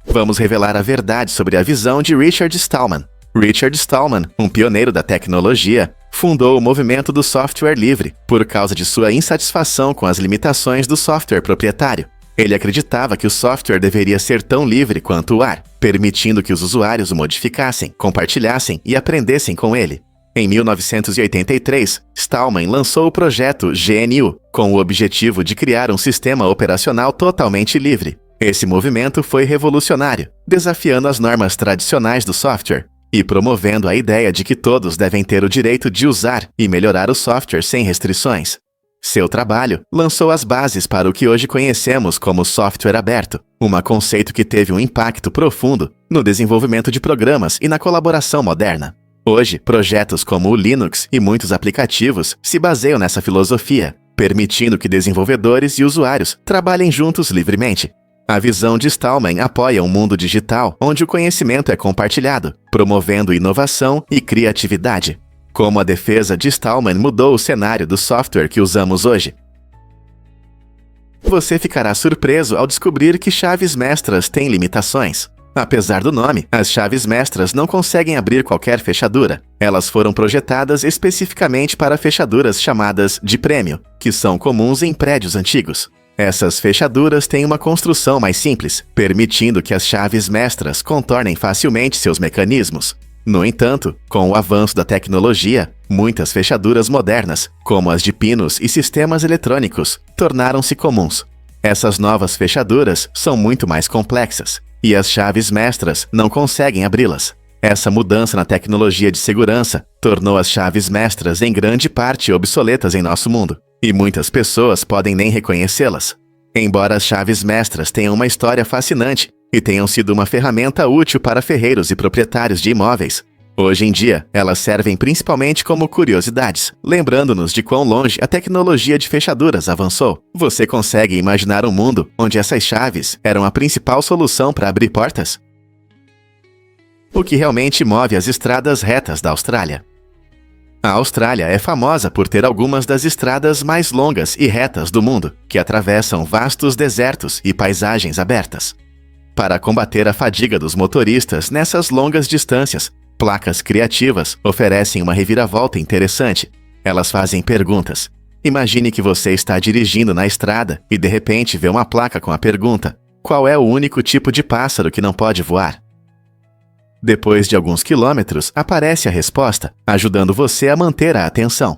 Vamos revelar a verdade sobre a visão de Richard Stallman. Richard Stallman, um pioneiro da tecnologia, fundou o movimento do software livre por causa de sua insatisfação com as limitações do software proprietário. Ele acreditava que o software deveria ser tão livre quanto o ar, permitindo que os usuários o modificassem, compartilhassem e aprendessem com ele. Em 1983, Stallman lançou o projeto GNU, com o objetivo de criar um sistema operacional totalmente livre. Esse movimento foi revolucionário, desafiando as normas tradicionais do software e promovendo a ideia de que todos devem ter o direito de usar e melhorar o software sem restrições. Seu trabalho lançou as bases para o que hoje conhecemos como software aberto, um conceito que teve um impacto profundo no desenvolvimento de programas e na colaboração moderna. Hoje, projetos como o Linux e muitos aplicativos se baseiam nessa filosofia, permitindo que desenvolvedores e usuários trabalhem juntos livremente. A visão de Stallman apoia um mundo digital onde o conhecimento é compartilhado, promovendo inovação e criatividade. Como a defesa de Stallman mudou o cenário do software que usamos hoje. Você ficará surpreso ao descobrir que chaves mestras têm limitações. Apesar do nome, as chaves mestras não conseguem abrir qualquer fechadura. Elas foram projetadas especificamente para fechaduras chamadas de prêmio, que são comuns em prédios antigos. Essas fechaduras têm uma construção mais simples, permitindo que as chaves mestras contornem facilmente seus mecanismos. No entanto, com o avanço da tecnologia, muitas fechaduras modernas, como as de pinos e sistemas eletrônicos, tornaram-se comuns. Essas novas fechaduras são muito mais complexas, e as chaves mestras não conseguem abri-las. Essa mudança na tecnologia de segurança tornou as chaves mestras em grande parte obsoletas em nosso mundo, e muitas pessoas podem nem reconhecê-las. Embora as chaves mestras tenham uma história fascinante e tenham sido uma ferramenta útil para ferreiros e proprietários de imóveis, hoje em dia elas servem principalmente como curiosidades, lembrando-nos de quão longe a tecnologia de fechaduras avançou. Você consegue imaginar um mundo onde essas chaves eram a principal solução para abrir portas? O que realmente move as estradas retas da Austrália? A Austrália é famosa por ter algumas das estradas mais longas e retas do mundo, que atravessam vastos desertos e paisagens abertas. Para combater a fadiga dos motoristas nessas longas distâncias, placas criativas oferecem uma reviravolta interessante. Elas fazem perguntas. Imagine que você está dirigindo na estrada e de repente vê uma placa com a pergunta: qual é o único tipo de pássaro que não pode voar? Depois de alguns quilômetros, aparece a resposta, ajudando você a manter a atenção.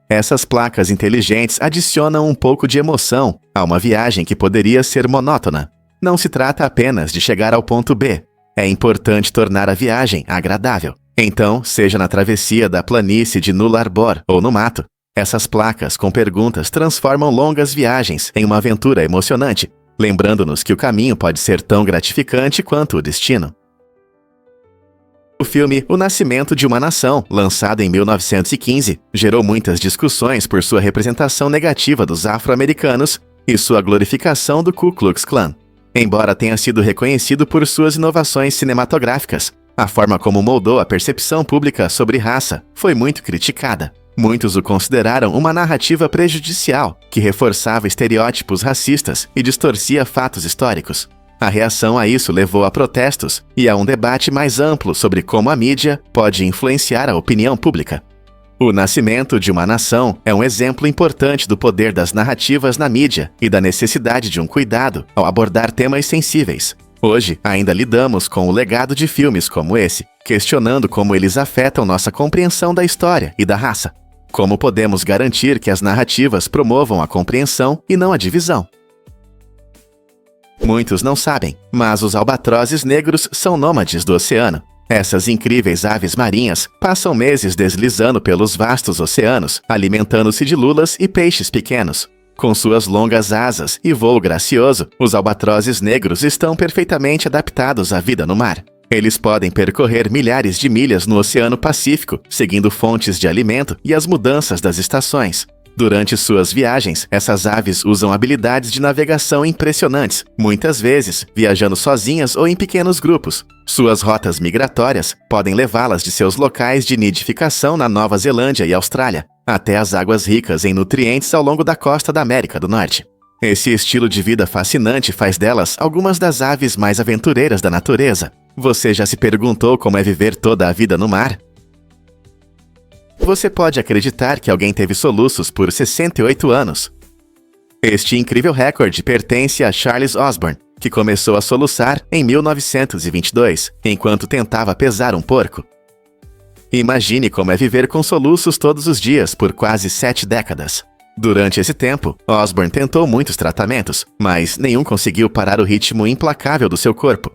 Essas placas inteligentes adicionam um pouco de emoção a uma viagem que poderia ser monótona. Não se trata apenas de chegar ao ponto B. É importante tornar a viagem agradável. Então, seja na travessia da planície de Nullarbor ou no mato, essas placas com perguntas transformam longas viagens em uma aventura emocionante, lembrando-nos que o caminho pode ser tão gratificante quanto o destino. O filme O Nascimento de uma Nação, lançado em 1915, gerou muitas discussões por sua representação negativa dos afro-americanos e sua glorificação do Ku Klux Klan. Embora tenha sido reconhecido por suas inovações cinematográficas, a forma como moldou a percepção pública sobre raça foi muito criticada. Muitos o consideraram uma narrativa prejudicial, que reforçava estereótipos racistas e distorcia fatos históricos. A reação a isso levou a protestos e a um debate mais amplo sobre como a mídia pode influenciar a opinião pública. O nascimento de uma nação é um exemplo importante do poder das narrativas na mídia e da necessidade de um cuidado ao abordar temas sensíveis. Hoje, ainda lidamos com o legado de filmes como esse, questionando como eles afetam nossa compreensão da história e da raça. Como podemos garantir que as narrativas promovam a compreensão e não a divisão? Muitos não sabem, mas os albatrozes negros são nômades do oceano. Essas incríveis aves marinhas passam meses deslizando pelos vastos oceanos, alimentando-se de lulas e peixes pequenos. Com suas longas asas e voo gracioso, os albatrozes negros estão perfeitamente adaptados à vida no mar. Eles podem percorrer milhares de milhas no Oceano Pacífico, seguindo fontes de alimento e as mudanças das estações. Durante suas viagens, essas aves usam habilidades de navegação impressionantes, muitas vezes viajando sozinhas ou em pequenos grupos. Suas rotas migratórias podem levá-las de seus locais de nidificação na Nova Zelândia e Austrália, até as águas ricas em nutrientes ao longo da costa da América do Norte. Esse estilo de vida fascinante faz delas algumas das aves mais aventureiras da natureza. Você já se perguntou como é viver toda a vida no mar? Você pode acreditar que alguém teve soluços por 68 anos. Este incrível recorde pertence a Charles Osborne, que começou a soluçar em 1922, enquanto tentava pesar um porco. Imagine como é viver com soluços todos os dias por quase 7 décadas. Durante esse tempo, Osborne tentou muitos tratamentos, mas nenhum conseguiu parar o ritmo implacável do seu corpo.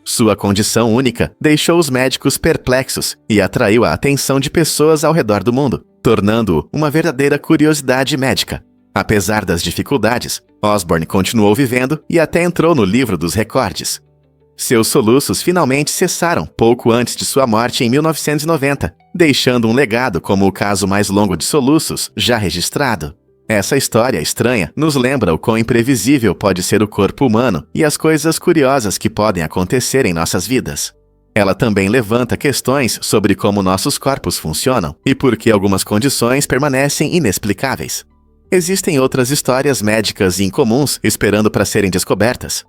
Sua condição única deixou os médicos perplexos e atraiu a atenção de pessoas ao redor do mundo, tornando-o uma verdadeira curiosidade médica. Apesar das dificuldades, Osborne continuou vivendo e até entrou no livro dos recordes. Seus soluços finalmente cessaram pouco antes de sua morte em 1990, deixando um legado como o caso mais longo de soluços já registrado. Essa história estranha nos lembra o quão imprevisível pode ser o corpo humano e as coisas curiosas que podem acontecer em nossas vidas. Ela também levanta questões sobre como nossos corpos funcionam e por que algumas condições permanecem inexplicáveis. Existem outras histórias médicas incomuns esperando para serem descobertas.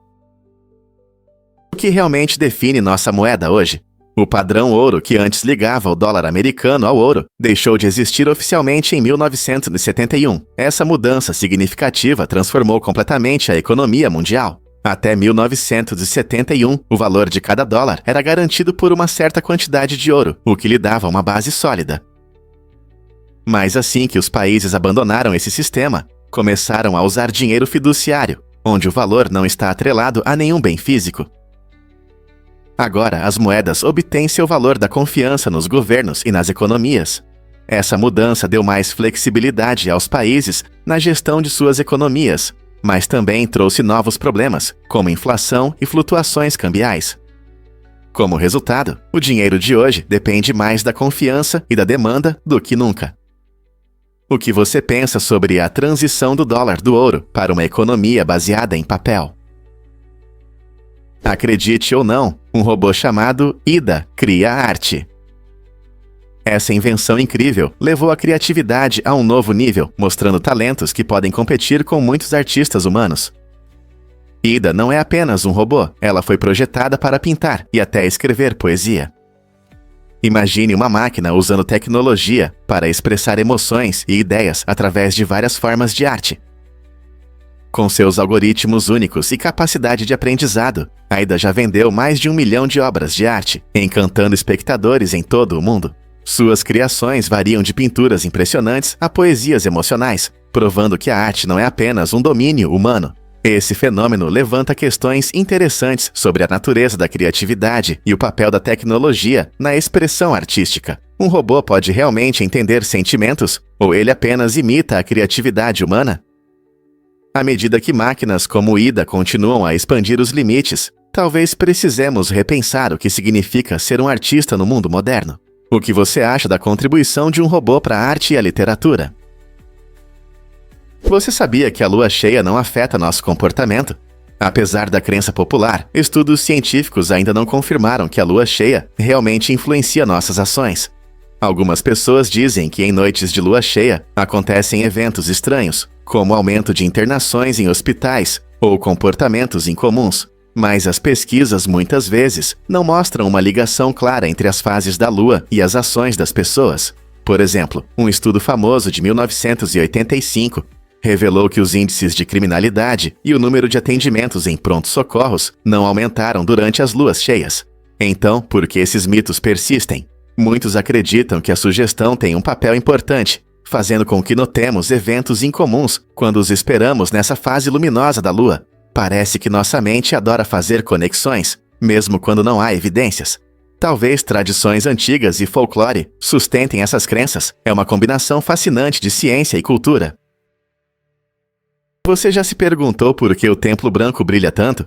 O que realmente define nossa moeda hoje? O padrão ouro, que antes ligava o dólar americano ao ouro, deixou de existir oficialmente em 1971. Essa mudança significativa transformou completamente a economia mundial. Até 1971, o valor de cada dólar era garantido por uma certa quantidade de ouro, o que lhe dava uma base sólida. Mas assim que os países abandonaram esse sistema, começaram a usar dinheiro fiduciário, onde o valor não está atrelado a nenhum bem físico. Agora, as moedas obtêm seu valor da confiança nos governos e nas economias. Essa mudança deu mais flexibilidade aos países na gestão de suas economias, mas também trouxe novos problemas, como inflação e flutuações cambiais. Como resultado, o dinheiro de hoje depende mais da confiança e da demanda do que nunca. O que você pensa sobre a transição do dólar do ouro para uma economia baseada em papel? Acredite ou não, um robô chamado Ida cria arte. Essa invenção incrível levou a criatividade a um novo nível, mostrando talentos que podem competir com muitos artistas humanos. Ida não é apenas um robô, ela foi projetada para pintar e até escrever poesia. Imagine uma máquina usando tecnologia para expressar emoções e ideias através de várias formas de arte. Com seus algoritmos únicos e capacidade de aprendizado, Ida já vendeu mais de 1 milhão de obras de arte, encantando espectadores em todo o mundo. Suas criações variam de pinturas impressionantes a poesias emocionais, provando que a arte não é apenas um domínio humano. Esse fenômeno levanta questões interessantes sobre a natureza da criatividade e o papel da tecnologia na expressão artística. Um robô pode realmente entender sentimentos, ou ele apenas imita a criatividade humana? À medida que máquinas como Ida continuam a expandir os limites, talvez precisemos repensar o que significa ser um artista no mundo moderno. O que você acha da contribuição de um robô para a arte e a literatura? Você sabia que a lua cheia não afeta nosso comportamento? Apesar da crença popular, estudos científicos ainda não confirmaram que a lua cheia realmente influencia nossas ações. Algumas pessoas dizem que em noites de lua cheia acontecem eventos estranhos, como aumento de internações em hospitais ou comportamentos incomuns. Mas as pesquisas muitas vezes não mostram uma ligação clara entre as fases da lua e as ações das pessoas. Por exemplo, um estudo famoso de 1985 revelou que os índices de criminalidade e o número de atendimentos em prontos-socorros não aumentaram durante as luas cheias. Então, por que esses mitos persistem? Muitos acreditam que a sugestão tem um papel importante, fazendo com que notemos eventos incomuns quando os esperamos nessa fase luminosa da lua. Parece que nossa mente adora fazer conexões, mesmo quando não há evidências. Talvez tradições antigas e folclore sustentem essas crenças. É uma combinação fascinante de ciência e cultura. Você já se perguntou por que o Templo Branco brilha tanto?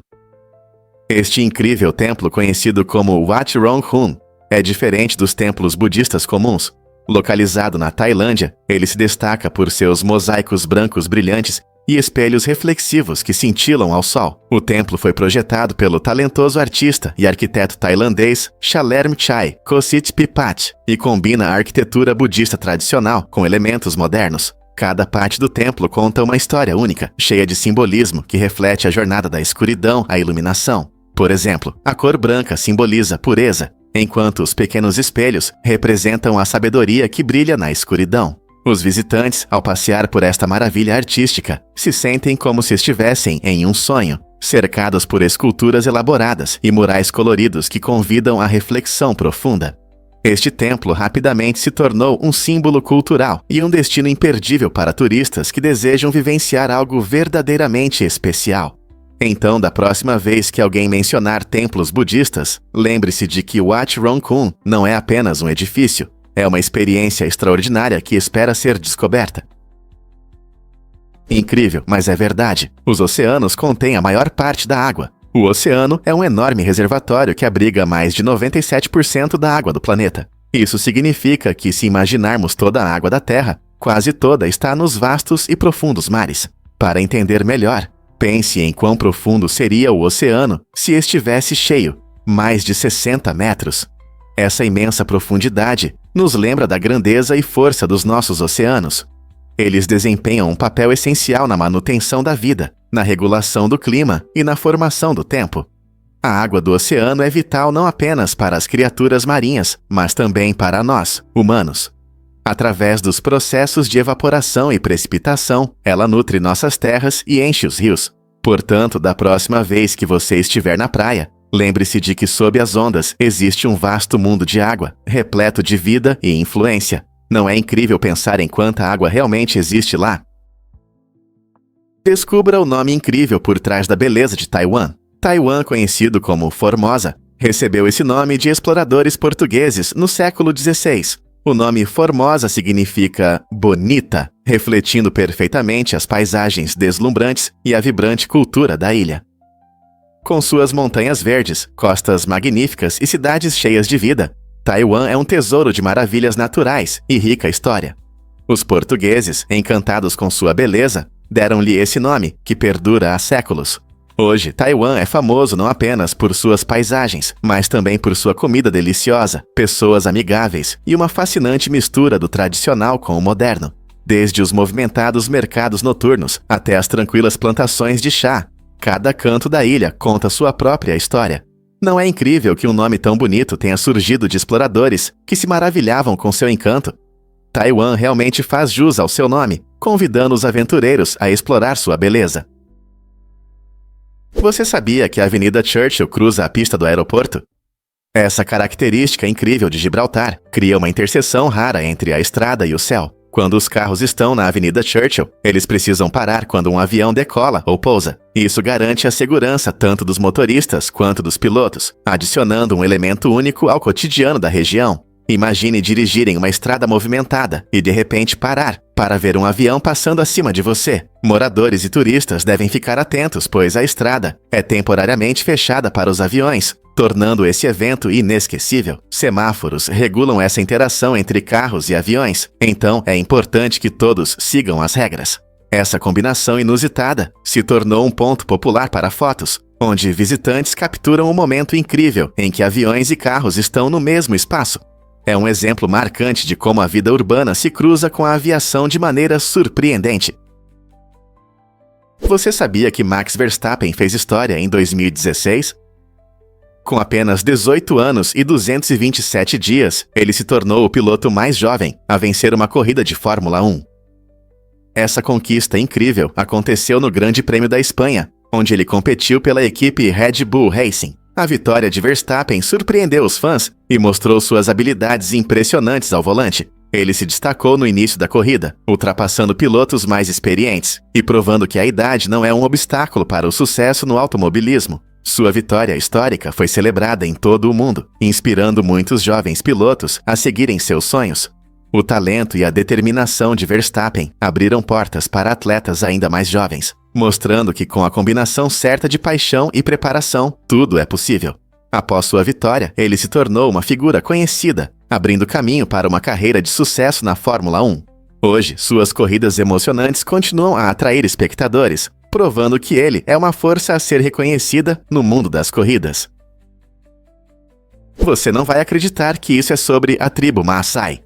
Este incrível templo, conhecido como Wat Rong Hun, é diferente dos templos budistas comuns. Localizado na Tailândia, ele se destaca por seus mosaicos brancos brilhantes e espelhos reflexivos que cintilam ao sol. O templo foi projetado pelo talentoso artista e arquiteto tailandês Chalerm Chai Kositpipat e combina a arquitetura budista tradicional com elementos modernos. Cada parte do templo conta uma história única, cheia de simbolismo que reflete a jornada da escuridão à iluminação. Por exemplo, a cor branca simboliza pureza, enquanto os pequenos espelhos representam a sabedoria que brilha na escuridão. Os visitantes, ao passear por esta maravilha artística, se sentem como se estivessem em um sonho, cercados por esculturas elaboradas e murais coloridos que convidam à reflexão profunda. Este templo rapidamente se tornou um símbolo cultural e um destino imperdível para turistas que desejam vivenciar algo verdadeiramente especial. Então, da próxima vez que alguém mencionar templos budistas, lembre-se de que Wat Rong Kun não é apenas um edifício, é uma experiência extraordinária que espera ser descoberta. Incrível, mas é verdade. Os oceanos contêm a maior parte da água. O oceano é um enorme reservatório que abriga mais de 97% da água do planeta. Isso significa que, se imaginarmos toda a água da Terra, quase toda está nos vastos e profundos mares. Para entender melhor, pense em quão profundo seria o oceano se estivesse cheio, mais de 60 metros. Essa imensa profundidade nos lembra da grandeza e força dos nossos oceanos. Eles desempenham um papel essencial na manutenção da vida, na regulação do clima e na formação do tempo. A água do oceano é vital não apenas para as criaturas marinhas, mas também para nós, humanos. Através dos processos de evaporação e precipitação, ela nutre nossas terras e enche os rios. Portanto, da próxima vez que você estiver na praia, lembre-se de que sob as ondas existe um vasto mundo de água, repleto de vida e influência. Não é incrível pensar em quanta água realmente existe lá? Descubra o nome incrível por trás da beleza de Taiwan. Taiwan, conhecido como Formosa, recebeu esse nome de exploradores portugueses no século XVI. O nome Formosa significa bonita, refletindo perfeitamente as paisagens deslumbrantes e a vibrante cultura da ilha. Com suas montanhas verdes, costas magníficas e cidades cheias de vida, Taiwan é um tesouro de maravilhas naturais e rica história. Os portugueses, encantados com sua beleza, deram-lhe esse nome, que perdura há séculos. Hoje, Taiwan é famoso não apenas por suas paisagens, mas também por sua comida deliciosa, pessoas amigáveis e uma fascinante mistura do tradicional com o moderno. Desde os movimentados mercados noturnos até as tranquilas plantações de chá, cada canto da ilha conta sua própria história. Não é incrível que um nome tão bonito tenha surgido de exploradores que se maravilhavam com seu encanto? Taiwan realmente faz jus ao seu nome, convidando os aventureiros a explorar sua beleza. Você sabia que a Avenida Churchill cruza a pista do aeroporto? Essa característica incrível de Gibraltar cria uma interseção rara entre a estrada e o céu. Quando os carros estão na Avenida Churchill, eles precisam parar quando um avião decola ou pousa. Isso garante a segurança tanto dos motoristas quanto dos pilotos, adicionando um elemento único ao cotidiano da região. Imagine dirigir em uma estrada movimentada e de repente parar para ver um avião passando acima de você. Moradores e turistas devem ficar atentos, pois a estrada é temporariamente fechada para os aviões, tornando esse evento inesquecível. Semáforos regulam essa interação entre carros e aviões, então é importante que todos sigam as regras. Essa combinação inusitada se tornou um ponto popular para fotos, onde visitantes capturam um momento incrível em que aviões e carros estão no mesmo espaço. É um exemplo marcante de como a vida urbana se cruza com a aviação de maneira surpreendente. Você sabia que Max Verstappen fez história em 2016? Com apenas 18 anos e 227 dias, ele se tornou o piloto mais jovem a vencer uma corrida de Fórmula 1. Essa conquista incrível aconteceu no Grande Prêmio da Espanha, onde ele competiu pela equipe Red Bull Racing. A vitória de Verstappen surpreendeu os fãs e mostrou suas habilidades impressionantes ao volante. Ele se destacou no início da corrida, ultrapassando pilotos mais experientes e provando que a idade não é um obstáculo para o sucesso no automobilismo. Sua vitória histórica foi celebrada em todo o mundo, inspirando muitos jovens pilotos a seguirem seus sonhos. O talento e a determinação de Verstappen abriram portas para atletas ainda mais jovens, mostrando que com a combinação certa de paixão e preparação, tudo é possível. Após sua vitória, ele se tornou uma figura conhecida, abrindo caminho para uma carreira de sucesso na Fórmula 1. Hoje, suas corridas emocionantes continuam a atrair espectadores, provando que ele é uma força a ser reconhecida no mundo das corridas. Você não vai acreditar que isso é sobre a tribo Maasai.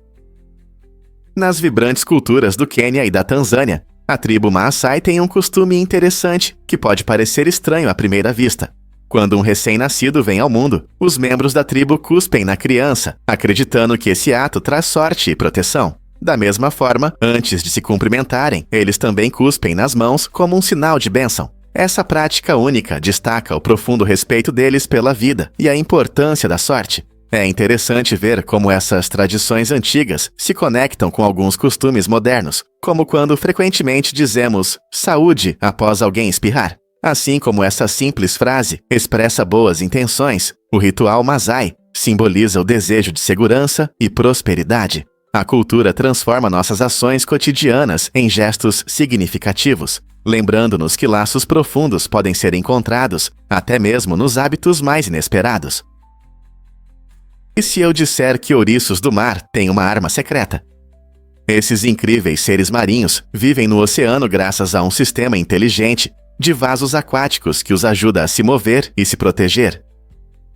Nas vibrantes culturas do Quênia e da Tanzânia, a tribo Maasai tem um costume interessante que pode parecer estranho à primeira vista. Quando um recém-nascido vem ao mundo, os membros da tribo cuspem na criança, acreditando que esse ato traz sorte e proteção. Da mesma forma, antes de se cumprimentarem, eles também cuspem nas mãos como um sinal de bênção. Essa prática única destaca o profundo respeito deles pela vida e a importância da sorte. É interessante ver como essas tradições antigas se conectam com alguns costumes modernos, como quando frequentemente dizemos saúde após alguém espirrar. Assim como essa simples frase expressa boas intenções, o ritual Maasai simboliza o desejo de segurança e prosperidade. A cultura transforma nossas ações cotidianas em gestos significativos, lembrando-nos que laços profundos podem ser encontrados até mesmo nos hábitos mais inesperados. E se eu disser que ouriços do mar têm uma arma secreta? Esses incríveis seres marinhos vivem no oceano graças a um sistema inteligente de vasos aquáticos que os ajuda a se mover e se proteger.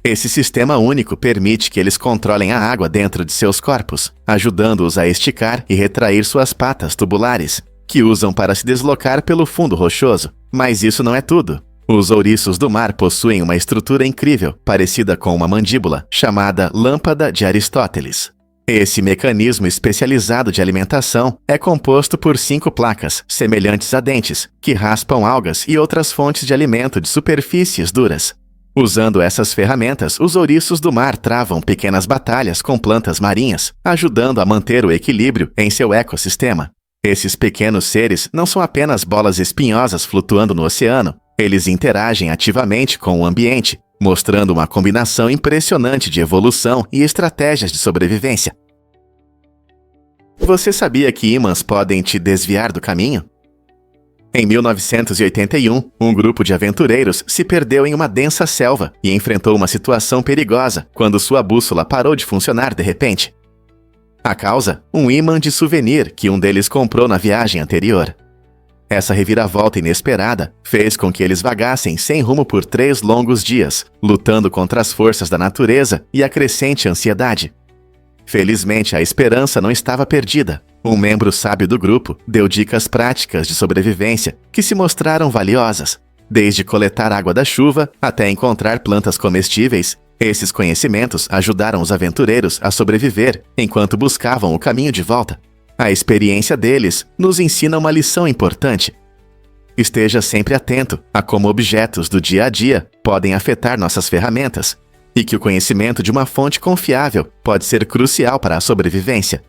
Esse sistema único permite que eles controlem a água dentro de seus corpos, ajudando-os a esticar e retrair suas patas tubulares, que usam para se deslocar pelo fundo rochoso. Mas isso não é tudo. Os ouriços do mar possuem uma estrutura incrível, parecida com uma mandíbula, chamada lâmpada de Aristóteles. Esse mecanismo especializado de alimentação é composto por 5 placas, semelhantes a dentes, que raspam algas e outras fontes de alimento de superfícies duras. Usando essas ferramentas, os ouriços do mar travam pequenas batalhas com plantas marinhas, ajudando a manter o equilíbrio em seu ecossistema. Esses pequenos seres não são apenas bolas espinhosas flutuando no oceano, eles interagem ativamente com o ambiente, mostrando uma combinação impressionante de evolução e estratégias de sobrevivência. Você sabia que ímãs podem te desviar do caminho? Em 1981, um grupo de aventureiros se perdeu em uma densa selva e enfrentou uma situação perigosa quando sua bússola parou de funcionar de repente. A causa? Um ímã de souvenir que um deles comprou na viagem anterior. Essa reviravolta inesperada fez com que eles vagassem sem rumo por 3 longos dias, lutando contra as forças da natureza e a crescente ansiedade. Felizmente, a esperança não estava perdida. Um membro sábio do grupo deu dicas práticas de sobrevivência que se mostraram valiosas. Desde coletar água da chuva até encontrar plantas comestíveis, esses conhecimentos ajudaram os aventureiros a sobreviver enquanto buscavam o caminho de volta. A experiência deles nos ensina uma lição importante. Esteja sempre atento a como objetos do dia a dia podem afetar nossas ferramentas e que o conhecimento de uma fonte confiável pode ser crucial para a sobrevivência.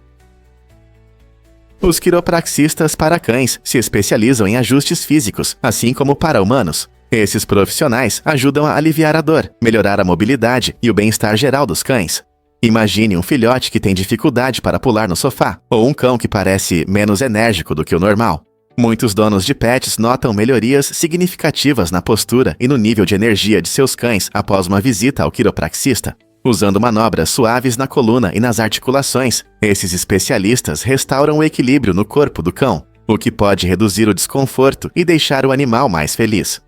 Os quiropraxistas para cães se especializam em ajustes físicos, assim como para humanos. Esses profissionais ajudam a aliviar a dor, melhorar a mobilidade e o bem-estar geral dos cães. Imagine um filhote que tem dificuldade para pular no sofá, ou um cão que parece menos enérgico do que o normal. Muitos donos de pets notam melhorias significativas na postura e no nível de energia de seus cães após uma visita ao quiropraxista. Usando manobras suaves na coluna e nas articulações, esses especialistas restauram o equilíbrio no corpo do cão, o que pode reduzir o desconforto e deixar o animal mais feliz.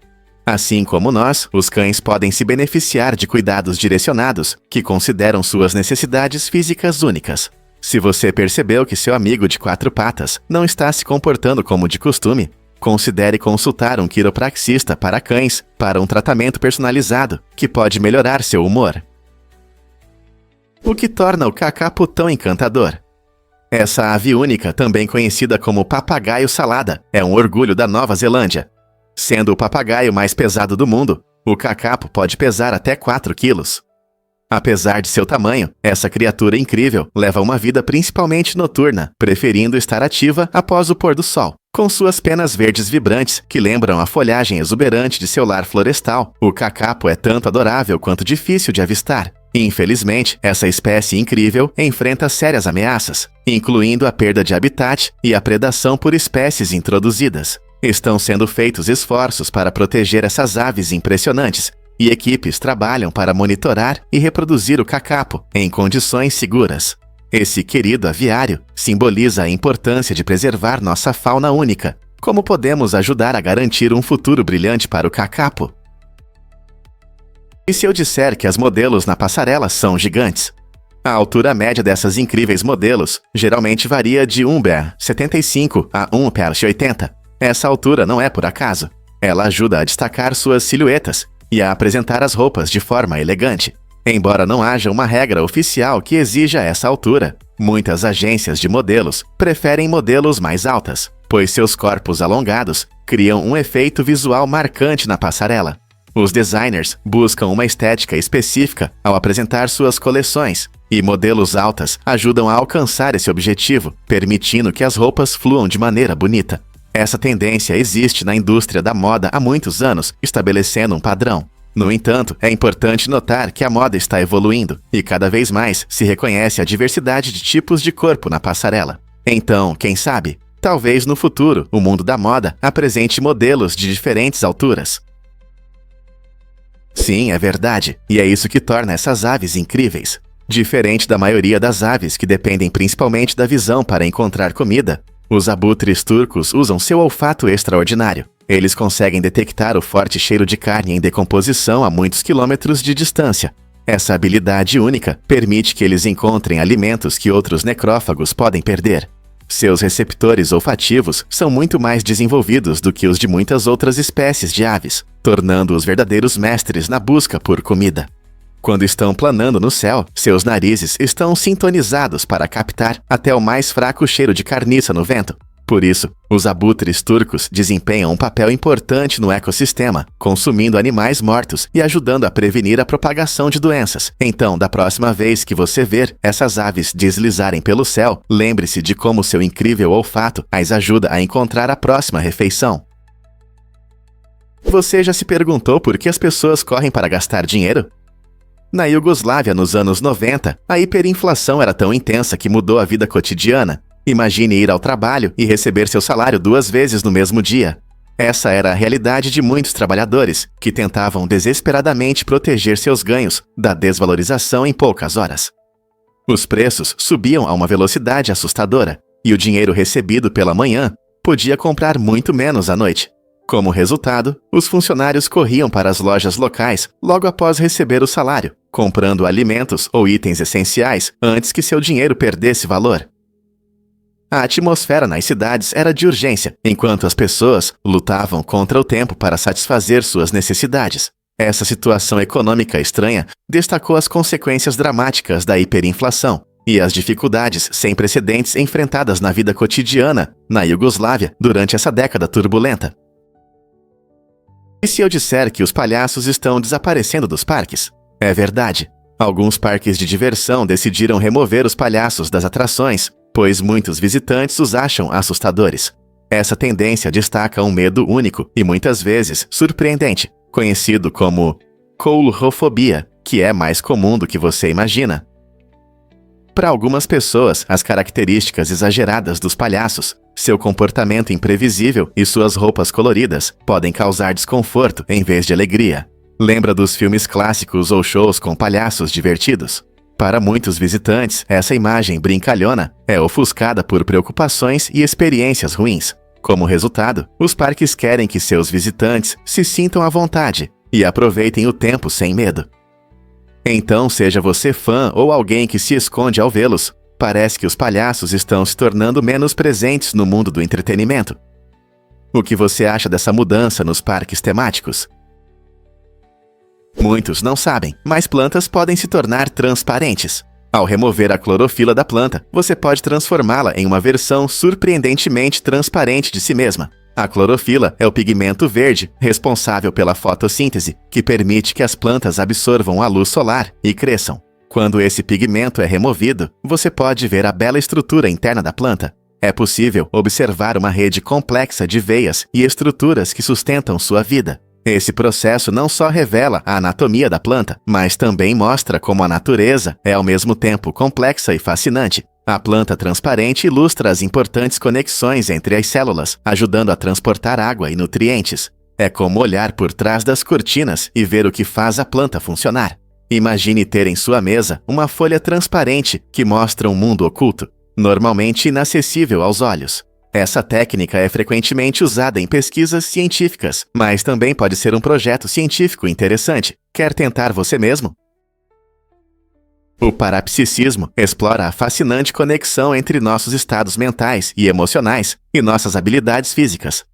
Assim como nós, os cães podem se beneficiar de cuidados direcionados, que consideram suas necessidades físicas únicas. Se você percebeu que seu amigo de 4 patas não está se comportando como de costume, considere consultar um quiropraxista para cães para um tratamento personalizado que pode melhorar seu humor. O que torna o kakapo tão encantador? Essa ave única, também conhecida como papagaio salada, é um orgulho da Nova Zelândia. Sendo o papagaio mais pesado do mundo, o kakapo pode pesar até 4 quilos. Apesar de seu tamanho, essa criatura incrível leva uma vida principalmente noturna, preferindo estar ativa após o pôr do sol. Com suas penas verdes vibrantes, que lembram a folhagem exuberante de seu lar florestal, o kakapo é tanto adorável quanto difícil de avistar. Infelizmente, essa espécie incrível enfrenta sérias ameaças, incluindo a perda de habitat e a predação por espécies introduzidas. Estão sendo feitos esforços para proteger essas aves impressionantes, e equipes trabalham para monitorar e reproduzir o kakapo em condições seguras. Esse querido aviário simboliza a importância de preservar nossa fauna única. Como podemos ajudar a garantir um futuro brilhante para o kakapo? E se eu disser que as modelos na passarela são gigantes? A altura média dessas incríveis modelos geralmente varia de 1,75 m a 1,80 m. Essa altura não é por acaso. Ela ajuda a destacar suas silhuetas e a apresentar as roupas de forma elegante. Embora não haja uma regra oficial que exija essa altura, muitas agências de modelos preferem modelos mais altas, pois seus corpos alongados criam um efeito visual marcante na passarela. Os designers buscam uma estética específica ao apresentar suas coleções, e modelos altas ajudam a alcançar esse objetivo, permitindo que as roupas fluam de maneira bonita. Essa tendência existe na indústria da moda há muitos anos, estabelecendo um padrão. No entanto, é importante notar que a moda está evoluindo, e cada vez mais se reconhece a diversidade de tipos de corpo na passarela. Então, quem sabe, talvez no futuro o mundo da moda apresente modelos de diferentes alturas. Sim, é verdade, e é isso que torna essas aves incríveis. Diferente da maioria das aves que dependem principalmente da visão para encontrar comida, os abutres turcos usam seu olfato extraordinário. Eles conseguem detectar o forte cheiro de carne em decomposição a muitos quilômetros de distância. Essa habilidade única permite que eles encontrem alimentos que outros necrófagos podem perder. Seus receptores olfativos são muito mais desenvolvidos do que os de muitas outras espécies de aves, tornando-os verdadeiros mestres na busca por comida. Quando estão planando no céu, seus narizes estão sintonizados para captar até o mais fraco cheiro de carniça no vento. Por isso, os abutres turcos desempenham um papel importante no ecossistema, consumindo animais mortos e ajudando a prevenir a propagação de doenças. Então, da próxima vez que você ver essas aves deslizarem pelo céu, lembre-se de como seu incrível olfato as ajuda a encontrar a próxima refeição. Você já se perguntou por que as pessoas correm para gastar dinheiro? Na Iugoslávia, nos anos 90, a hiperinflação era tão intensa que mudou a vida cotidiana. Imagine ir ao trabalho e receber seu salário 2 vezes no mesmo dia. Essa era a realidade de muitos trabalhadores, que tentavam desesperadamente proteger seus ganhos da desvalorização em poucas horas. Os preços subiam a uma velocidade assustadora, e o dinheiro recebido pela manhã podia comprar muito menos à noite. Como resultado, os funcionários corriam para as lojas locais logo após receber o salário, comprando alimentos ou itens essenciais antes que seu dinheiro perdesse valor. A atmosfera nas cidades era de urgência, enquanto as pessoas lutavam contra o tempo para satisfazer suas necessidades. Essa situação econômica estranha destacou as consequências dramáticas da hiperinflação e as dificuldades sem precedentes enfrentadas na vida cotidiana na Iugoslávia durante essa década turbulenta. E se eu disser que os palhaços estão desaparecendo dos parques? É verdade. Alguns parques de diversão decidiram remover os palhaços das atrações, pois muitos visitantes os acham assustadores. Essa tendência destaca um medo único e muitas vezes surpreendente, conhecido como coulrofobia, que é mais comum do que você imagina. Para algumas pessoas, as características exageradas dos palhaços, seu comportamento imprevisível e suas roupas coloridas podem causar desconforto em vez de alegria. Lembra dos filmes clássicos ou shows com palhaços divertidos? Para muitos visitantes, essa imagem brincalhona é ofuscada por preocupações e experiências ruins. Como resultado, os parques querem que seus visitantes se sintam à vontade e aproveitem o tempo sem medo. Então, seja você fã ou alguém que se esconde ao vê-los, parece que os palhaços estão se tornando menos presentes no mundo do entretenimento. O que você acha dessa mudança nos parques temáticos? Muitos não sabem, mas plantas podem se tornar transparentes. Ao remover a clorofila da planta, você pode transformá-la em uma versão surpreendentemente transparente de si mesma. A clorofila é o pigmento verde responsável pela fotossíntese, que permite que as plantas absorvam a luz solar e cresçam. Quando esse pigmento é removido, você pode ver a bela estrutura interna da planta. É possível observar uma rede complexa de veias e estruturas que sustentam sua vida. Esse processo não só revela a anatomia da planta, mas também mostra como a natureza é ao mesmo tempo complexa e fascinante. A planta transparente ilustra as importantes conexões entre as células, ajudando a transportar água e nutrientes. É como olhar por trás das cortinas e ver o que faz a planta funcionar. Imagine ter em sua mesa uma folha transparente que mostra um mundo oculto, normalmente inacessível aos olhos. Essa técnica é frequentemente usada em pesquisas científicas, mas também pode ser um projeto científico interessante. Quer tentar você mesmo? O parapsiquismo explora a fascinante conexão entre nossos estados mentais e emocionais e nossas habilidades físicas.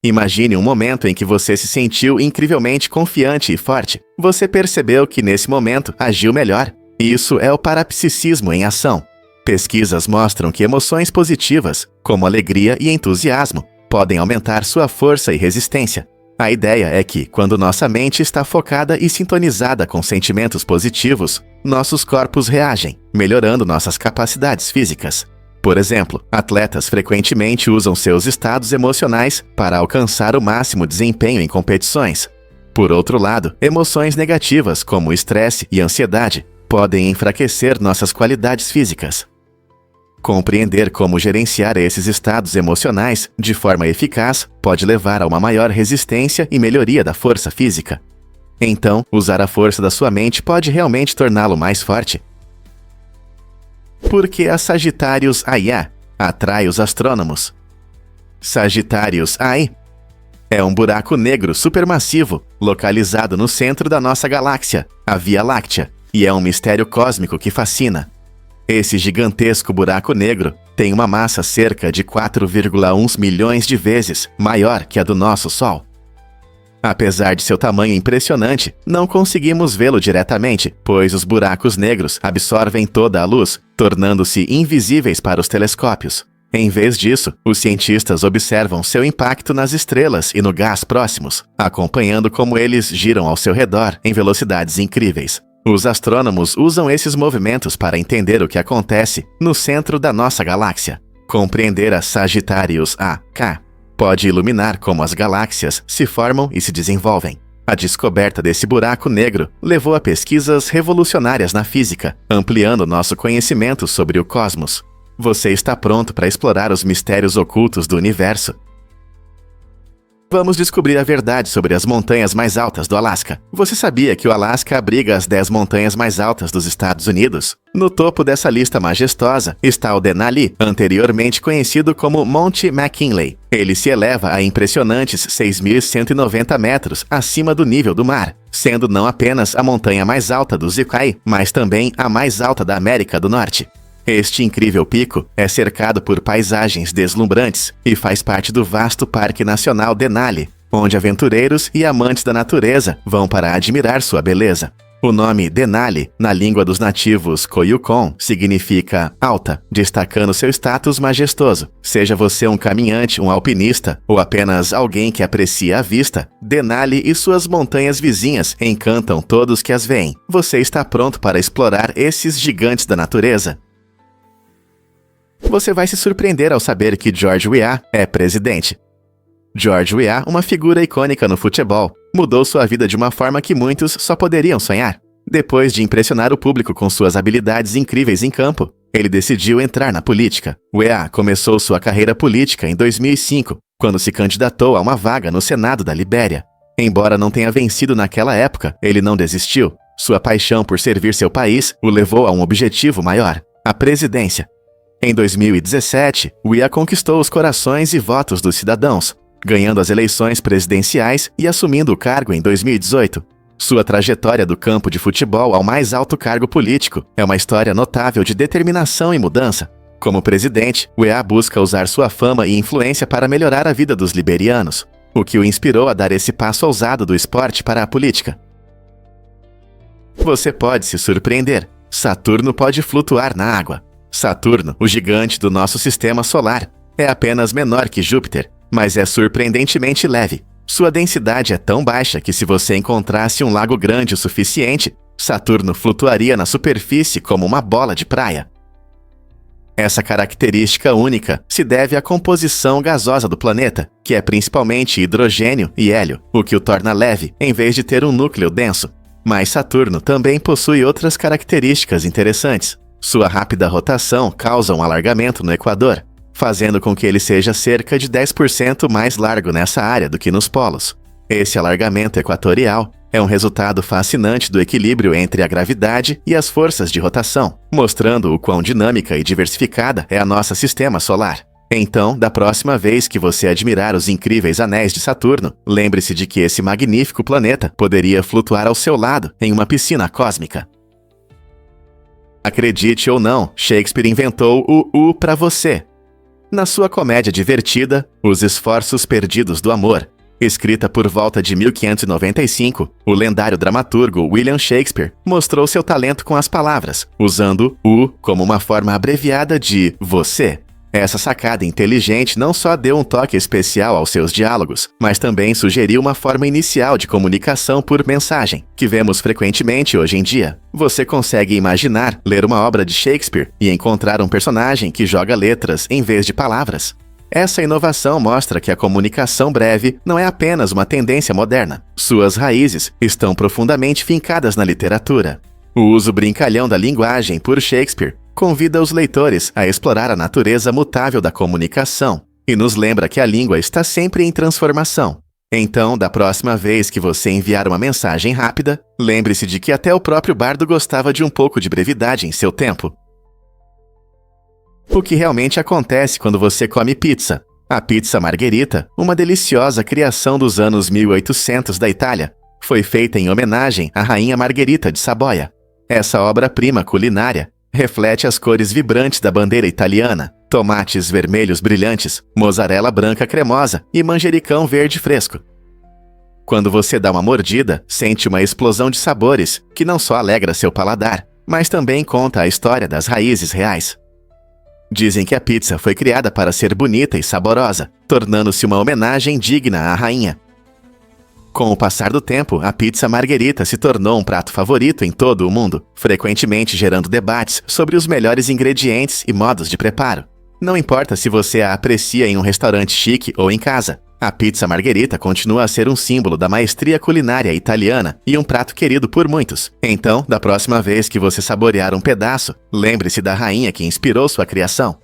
Imagine um momento em que você se sentiu incrivelmente confiante e forte. Você percebeu que nesse momento agiu melhor. Isso é o parapsiquismo em ação. Pesquisas mostram que emoções positivas, como alegria e entusiasmo, podem aumentar sua força e resistência. A ideia é que, quando nossa mente está focada e sintonizada com sentimentos positivos, nossos corpos reagem, melhorando nossas capacidades físicas. Por exemplo, atletas frequentemente usam seus estados emocionais para alcançar o máximo desempenho em competições. Por outro lado, emoções negativas, como estresse e ansiedade, podem enfraquecer nossas qualidades físicas. Compreender como gerenciar esses estados emocionais de forma eficaz pode levar a uma maior resistência e melhoria da força física. Então, usar a força da sua mente pode realmente torná-lo mais forte. Por que a Sagitários A atrai os astrônomos? Sagitários A é um buraco negro supermassivo localizado no centro da nossa galáxia, a Via Láctea, e é um mistério cósmico que fascina. Esse gigantesco buraco negro tem uma massa cerca de 4,1 milhões de vezes maior que a do nosso Sol. Apesar de seu tamanho impressionante, não conseguimos vê-lo diretamente, pois os buracos negros absorvem toda a luz, tornando-se invisíveis para os telescópios. Em vez disso, os cientistas observam seu impacto nas estrelas e no gás próximos, acompanhando como eles giram ao seu redor em velocidades incríveis. Os astrônomos usam esses movimentos para entender o que acontece no centro da nossa galáxia. Compreender a Sagitários A pode iluminar como as galáxias se formam e se desenvolvem. A descoberta desse buraco negro levou a pesquisas revolucionárias na física, ampliando nosso conhecimento sobre o cosmos. Você está pronto para explorar os mistérios ocultos do universo? Vamos descobrir a verdade sobre as montanhas mais altas do Alasca. Você sabia que o Alasca abriga as 10 montanhas mais altas dos Estados Unidos? No topo dessa lista majestosa está o Denali, anteriormente conhecido como Monte McKinley. Ele se eleva a impressionantes 6.190 metros acima do nível do mar, sendo não apenas a montanha mais alta do Zikai, mas também a mais alta da América do Norte. Este incrível pico é cercado por paisagens deslumbrantes e faz parte do vasto Parque Nacional Denali, onde aventureiros e amantes da natureza vão para admirar sua beleza. O nome Denali, na língua dos nativos Koyukon, significa alta, destacando seu status majestoso. Seja você um caminhante, um alpinista ou apenas alguém que aprecia a vista, Denali e suas montanhas vizinhas encantam todos que as veem. Você está pronto para explorar esses gigantes da natureza? Você vai se surpreender ao saber que George Weah é presidente. George Weah, uma figura icônica no futebol, mudou sua vida de uma forma que muitos só poderiam sonhar. Depois de impressionar o público com suas habilidades incríveis em campo, ele decidiu entrar na política. Weah começou sua carreira política em 2005, quando se candidatou a uma vaga no Senado da Libéria. Embora não tenha vencido naquela época, ele não desistiu. Sua paixão por servir seu país o levou a um objetivo maior: a presidência. Em 2017, Weah conquistou os corações e votos dos cidadãos, ganhando as eleições presidenciais e assumindo o cargo em 2018. Sua trajetória do campo de futebol ao mais alto cargo político é uma história notável de determinação e mudança. Como presidente, Weah busca usar sua fama e influência para melhorar a vida dos liberianos, o que o inspirou a dar esse passo ousado do esporte para a política. Você pode se surpreender. Saturno pode flutuar na água. Saturno, o gigante do nosso sistema solar, é apenas menor que Júpiter, mas é surpreendentemente leve. Sua densidade é tão baixa que se você encontrasse um lago grande o suficiente, Saturno flutuaria na superfície como uma bola de praia. Essa característica única se deve à composição gasosa do planeta, que é principalmente hidrogênio e hélio, o que o torna leve, em vez de ter um núcleo denso. Mas Saturno também possui outras características interessantes. Sua rápida rotação causa um alargamento no Equador, fazendo com que ele seja cerca de 10% mais largo nessa área do que nos polos. Esse alargamento equatorial é um resultado fascinante do equilíbrio entre a gravidade e as forças de rotação, mostrando o quão dinâmica e diversificada é a nossa sistema solar. Então, da próxima vez que você admirar os incríveis anéis de Saturno, lembre-se de que esse magnífico planeta poderia flutuar ao seu lado em uma piscina cósmica. Acredite ou não, Shakespeare inventou o U para você. Na sua comédia divertida, Os Esforços Perdidos do Amor, escrita por volta de 1595, o lendário dramaturgo William Shakespeare mostrou seu talento com as palavras, usando U como uma forma abreviada de você. Essa sacada inteligente não só deu um toque especial aos seus diálogos, mas também sugeriu uma forma inicial de comunicação por mensagem, que vemos frequentemente hoje em dia. Você consegue imaginar ler uma obra de Shakespeare e encontrar um personagem que joga letras em vez de palavras? Essa inovação mostra que a comunicação breve não é apenas uma tendência moderna. Suas raízes estão profundamente fincadas na literatura. O uso brincalhão da linguagem por Shakespeare convida os leitores a explorar a natureza mutável da comunicação e nos lembra que a língua está sempre em transformação. Então, da próxima vez que você enviar uma mensagem rápida, lembre-se de que até o próprio bardo gostava de um pouco de brevidade em seu tempo. O que realmente acontece quando você come pizza? A pizza margherita, uma deliciosa criação dos anos 1800 da Itália, foi feita em homenagem à rainha Margherita de Saboia. Essa obra-prima culinária reflete as cores vibrantes da bandeira italiana, tomates vermelhos brilhantes, mozzarella branca cremosa e manjericão verde fresco. Quando você dá uma mordida, sente uma explosão de sabores que não só alegra seu paladar, mas também conta a história das raízes reais. Dizem que a pizza foi criada para ser bonita e saborosa, tornando-se uma homenagem digna à rainha. Com o passar do tempo, a pizza margherita se tornou um prato favorito em todo o mundo, frequentemente gerando debates sobre os melhores ingredientes e modos de preparo. Não importa se você a aprecia em um restaurante chique ou em casa, a pizza margherita continua a ser um símbolo da maestria culinária italiana e um prato querido por muitos. Então, da próxima vez que você saborear um pedaço, lembre-se da rainha que inspirou sua criação.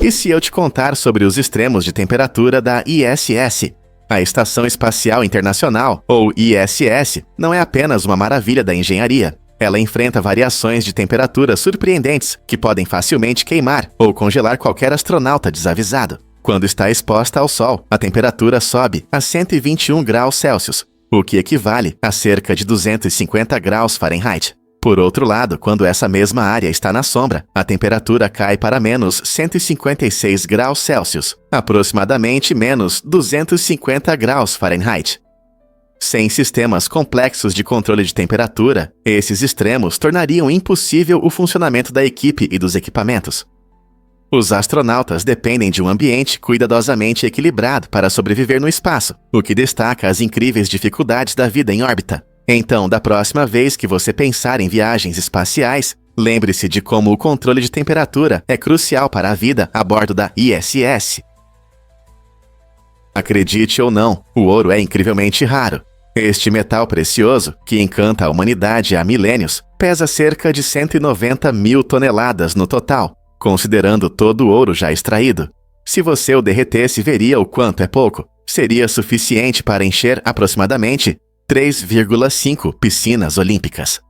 E se eu te contar sobre os extremos de temperatura da ISS? A Estação Espacial Internacional, ou ISS, não é apenas uma maravilha da engenharia. Ela enfrenta variações de temperatura surpreendentes que podem facilmente queimar ou congelar qualquer astronauta desavisado. Quando está exposta ao Sol, a temperatura sobe a 121 graus Celsius, o que equivale a cerca de 250 graus Fahrenheit. Por outro lado, quando essa mesma área está na sombra, a temperatura cai para menos 156 graus Celsius, aproximadamente menos 250 graus Fahrenheit. Sem sistemas complexos de controle de temperatura, esses extremos tornariam impossível o funcionamento da equipe e dos equipamentos. Os astronautas dependem de um ambiente cuidadosamente equilibrado para sobreviver no espaço, o que destaca as incríveis dificuldades da vida em órbita. Então, da próxima vez que você pensar em viagens espaciais, lembre-se de como o controle de temperatura é crucial para a vida a bordo da ISS. Acredite ou não, o ouro é incrivelmente raro. Este metal precioso, que encanta a humanidade há milênios, pesa cerca de 190 mil toneladas no total, considerando todo o ouro já extraído. Se você o derretesse, veria o quanto é pouco. Seria suficiente para encher aproximadamente 3,5 piscinas olímpicas.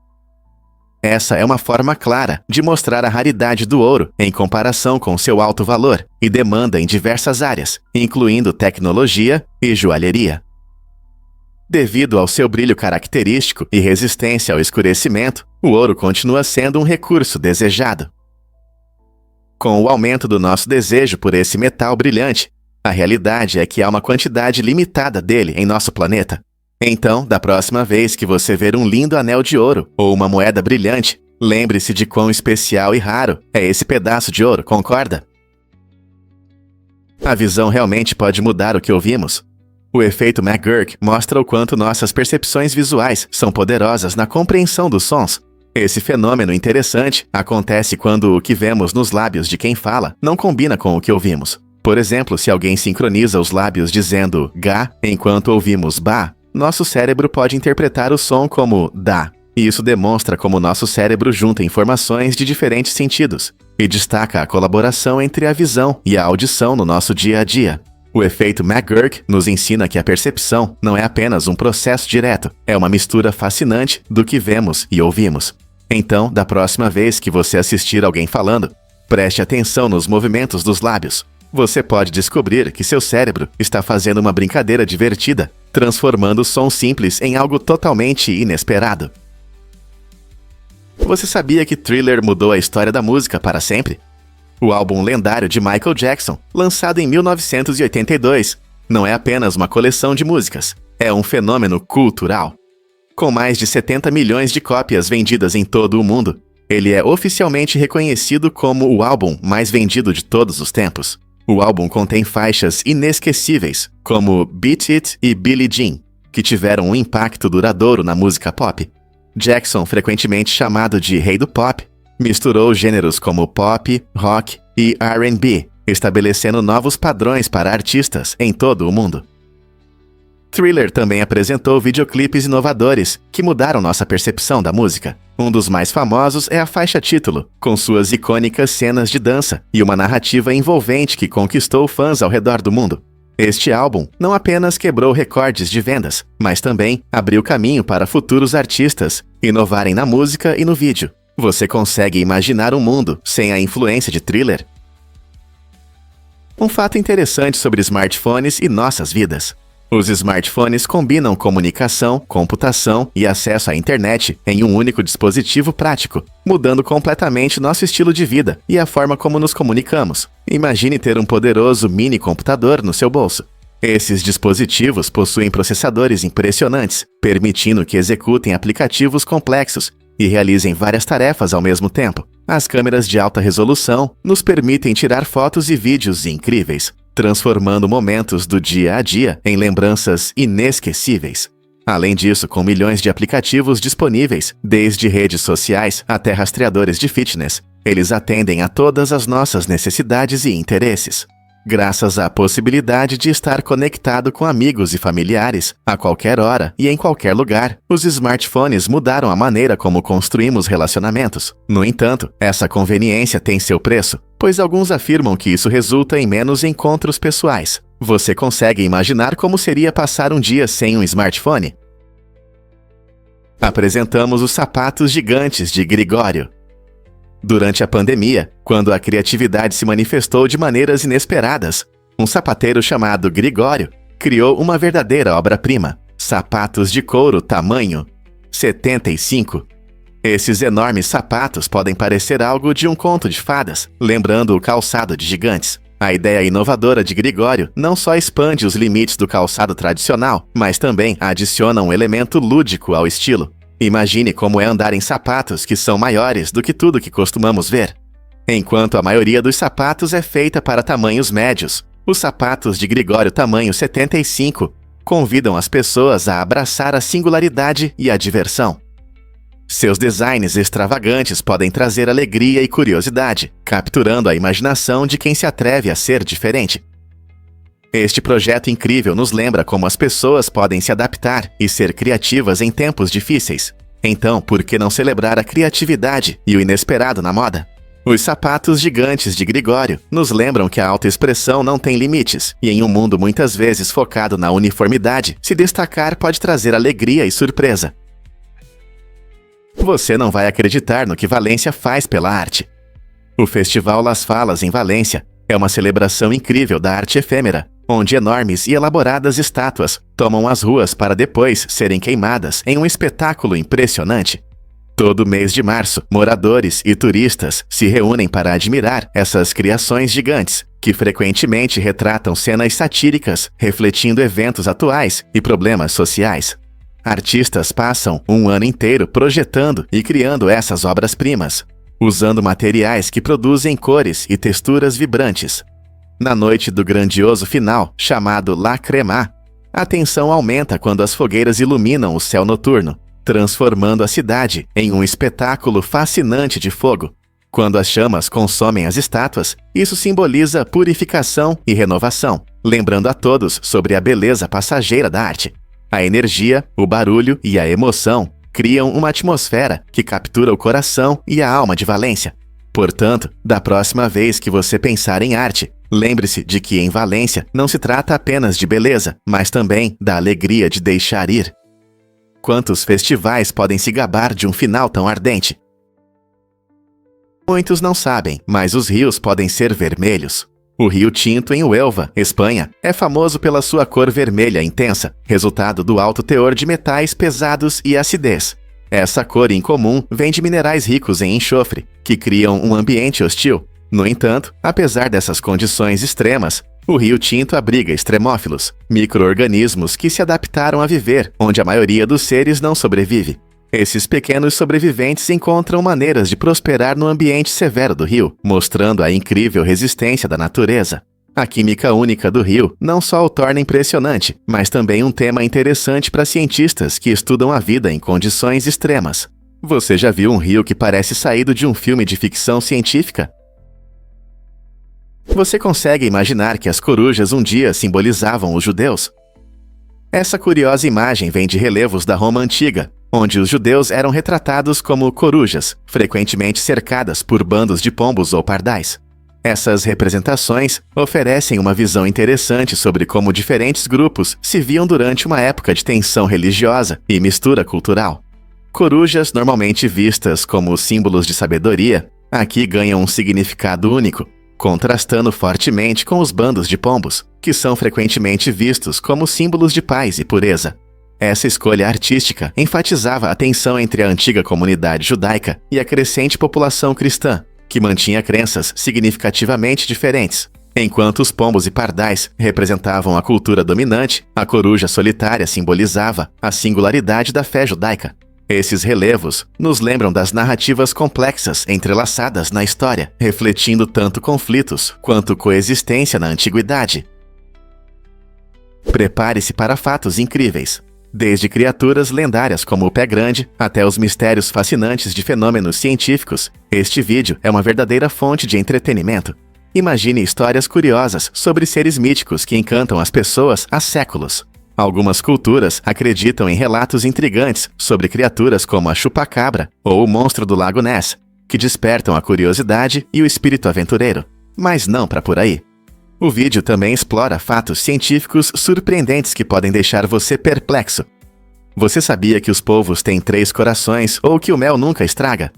Essa é uma forma clara de mostrar a raridade do ouro em comparação com seu alto valor e demanda em diversas áreas, incluindo tecnologia e joalheria. Devido ao seu brilho característico e resistência ao escurecimento, o ouro continua sendo um recurso desejado. Com o aumento do nosso desejo por esse metal brilhante, a realidade é que há uma quantidade limitada dele em nosso planeta. Então, da próxima vez que você ver um lindo anel de ouro ou uma moeda brilhante, lembre-se de quão especial e raro é esse pedaço de ouro, concorda? A visão realmente pode mudar o que ouvimos. O efeito McGurk mostra o quanto nossas percepções visuais são poderosas na compreensão dos sons. Esse fenômeno interessante acontece quando o que vemos nos lábios de quem fala não combina com o que ouvimos. Por exemplo, se alguém sincroniza os lábios dizendo "ga" enquanto ouvimos "ba", nosso cérebro pode interpretar o som como "da". E isso demonstra como nosso cérebro junta informações de diferentes sentidos e destaca a colaboração entre a visão e a audição no nosso dia a dia. O efeito McGurk nos ensina que a percepção não é apenas um processo direto, é uma mistura fascinante do que vemos e ouvimos. Então, da próxima vez que você assistir alguém falando, preste atenção nos movimentos dos lábios. Você pode descobrir que seu cérebro está fazendo uma brincadeira divertida, transformando o som simples em algo totalmente inesperado. Você sabia que Thriller mudou a história da música para sempre? O álbum lendário de Michael Jackson, lançado em 1982, não é apenas uma coleção de músicas, é um fenômeno cultural. Com mais de 70 milhões de cópias vendidas em todo o mundo, ele é oficialmente reconhecido como o álbum mais vendido de todos os tempos. O álbum contém faixas inesquecíveis, como Beat It e Billie Jean, que tiveram um impacto duradouro na música pop. Jackson, frequentemente chamado de Rei do Pop, misturou gêneros como pop, rock e R&B, estabelecendo novos padrões para artistas em todo o mundo. Thriller também apresentou videoclipes inovadores que mudaram nossa percepção da música. Um dos mais famosos é a faixa título, com suas icônicas cenas de dança e uma narrativa envolvente que conquistou fãs ao redor do mundo. Este álbum não apenas quebrou recordes de vendas, mas também abriu caminho para futuros artistas inovarem na música e no vídeo. Você consegue imaginar um mundo sem a influência de Thriller? Um fato interessante sobre smartphones e nossas vidas. Os smartphones combinam comunicação, computação e acesso à internet em um único dispositivo prático, mudando completamente nosso estilo de vida e a forma como nos comunicamos. Imagine ter um poderoso mini-computador no seu bolso. Esses dispositivos possuem processadores impressionantes, permitindo que executem aplicativos complexos e realizem várias tarefas ao mesmo tempo. As câmeras de alta resolução nos permitem tirar fotos e vídeos incríveis, transformando momentos do dia a dia em lembranças inesquecíveis. Além disso, com milhões de aplicativos disponíveis, desde redes sociais até rastreadores de fitness, eles atendem a todas as nossas necessidades e interesses. Graças à possibilidade de estar conectado com amigos e familiares a qualquer hora e em qualquer lugar, os smartphones mudaram a maneira como construímos relacionamentos. No entanto, essa conveniência tem seu preço, pois alguns afirmam que isso resulta em menos encontros pessoais. Você consegue imaginar como seria passar um dia sem um smartphone? Apresentamos os sapatos gigantes de Gregório. Durante a pandemia, quando a criatividade se manifestou de maneiras inesperadas, um sapateiro chamado Gregório criou uma verdadeira obra-prima: sapatos de couro tamanho 75. Esses enormes sapatos podem parecer algo de um conto de fadas, lembrando o calçado de gigantes. A ideia inovadora de Gregório não só expande os limites do calçado tradicional, mas também adiciona um elemento lúdico ao estilo. Imagine como é andar em sapatos que são maiores do que tudo que costumamos ver. Enquanto a maioria dos sapatos é feita para tamanhos médios, os sapatos de Gregório tamanho 75 convidam as pessoas a abraçar a singularidade e a diversão. Seus designs extravagantes podem trazer alegria e curiosidade, capturando a imaginação de quem se atreve a ser diferente. Este projeto incrível nos lembra como as pessoas podem se adaptar e ser criativas em tempos difíceis. Então, por que não celebrar a criatividade e o inesperado na moda? Os sapatos gigantes de Gregório nos lembram que a autoexpressão não tem limites, e em um mundo muitas vezes focado na uniformidade, se destacar pode trazer alegria e surpresa. Você não vai acreditar no que Valência faz pela arte. O Festival Las Falas em Valência é uma celebração incrível da arte efêmera, onde enormes e elaboradas estátuas tomam as ruas para depois serem queimadas em um espetáculo impressionante. Todo mês de março, moradores e turistas se reúnem para admirar essas criações gigantes, que frequentemente retratam cenas satíricas, refletindo eventos atuais e problemas sociais. Artistas passam um ano inteiro projetando e criando essas obras-primas, usando materiais que produzem cores e texturas vibrantes. Na noite do grandioso final, chamado La Crema, a tensão aumenta quando as fogueiras iluminam o céu noturno, transformando a cidade em um espetáculo fascinante de fogo. Quando as chamas consomem as estátuas, isso simboliza purificação e renovação, lembrando a todos sobre a beleza passageira da arte. A energia, o barulho e a emoção criam uma atmosfera que captura o coração e a alma de Valência. Portanto, da próxima vez que você pensar em arte, lembre-se de que em Valência não se trata apenas de beleza, mas também da alegria de deixar ir. Quantos festivais podem se gabar de um final tão ardente? Muitos não sabem, mas os rios podem ser vermelhos. O Rio Tinto em Huelva, Espanha, é famoso pela sua cor vermelha intensa, resultado do alto teor de metais pesados e acidez. Essa cor incomum vem de minerais ricos em enxofre, que criam um ambiente hostil. No entanto, apesar dessas condições extremas, o Rio Tinto abriga extremófilos, micro-organismos que se adaptaram a viver onde a maioria dos seres não sobrevive. Esses pequenos sobreviventes encontram maneiras de prosperar no ambiente severo do rio, mostrando a incrível resistência da natureza. A química única do rio não só o torna impressionante, mas também um tema interessante para cientistas que estudam a vida em condições extremas. Você já viu um rio que parece saído de um filme de ficção científica? Você consegue imaginar que as corujas um dia simbolizavam os judeus? Essa curiosa imagem vem de relevos da Roma Antiga, onde os judeus eram retratados como corujas, frequentemente cercadas por bandos de pombos ou pardais. Essas representações oferecem uma visão interessante sobre como diferentes grupos se viam durante uma época de tensão religiosa e mistura cultural. Corujas, normalmente vistas como símbolos de sabedoria, aqui ganham um significado único, contrastando fortemente com os bandos de pombos, que são frequentemente vistos como símbolos de paz e pureza. Essa escolha artística enfatizava a tensão entre a antiga comunidade judaica e a crescente população cristã, que mantinha crenças significativamente diferentes. Enquanto os pombos e pardais representavam a cultura dominante, a coruja solitária simbolizava a singularidade da fé judaica. Esses relevos nos lembram das narrativas complexas entrelaçadas na história, refletindo tanto conflitos quanto coexistência na antiguidade. Prepare-se para fatos incríveis. Desde criaturas lendárias como o Pé Grande até os mistérios fascinantes de fenômenos científicos, este vídeo é uma verdadeira fonte de entretenimento. Imagine histórias curiosas sobre seres míticos que encantam as pessoas há séculos. Algumas culturas acreditam em relatos intrigantes sobre criaturas como a chupacabra ou o monstro do Lago Ness, que despertam a curiosidade e o espírito aventureiro. Mas não para por aí. O vídeo também explora fatos científicos surpreendentes que podem deixar você perplexo. Você sabia que os polvos têm 3 corações ou que o mel nunca estraga?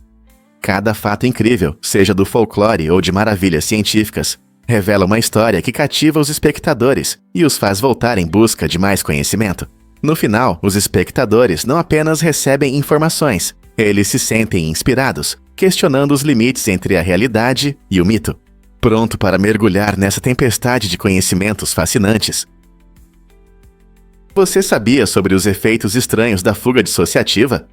Cada fato incrível, seja do folclore ou de maravilhas científicas, revela uma história que cativa os espectadores e os faz voltar em busca de mais conhecimento. No final, os espectadores não apenas recebem informações, eles se sentem inspirados, questionando os limites entre a realidade e o mito. Pronto para mergulhar nessa tempestade de conhecimentos fascinantes? Você sabia sobre os efeitos estranhos da fuga dissociativa?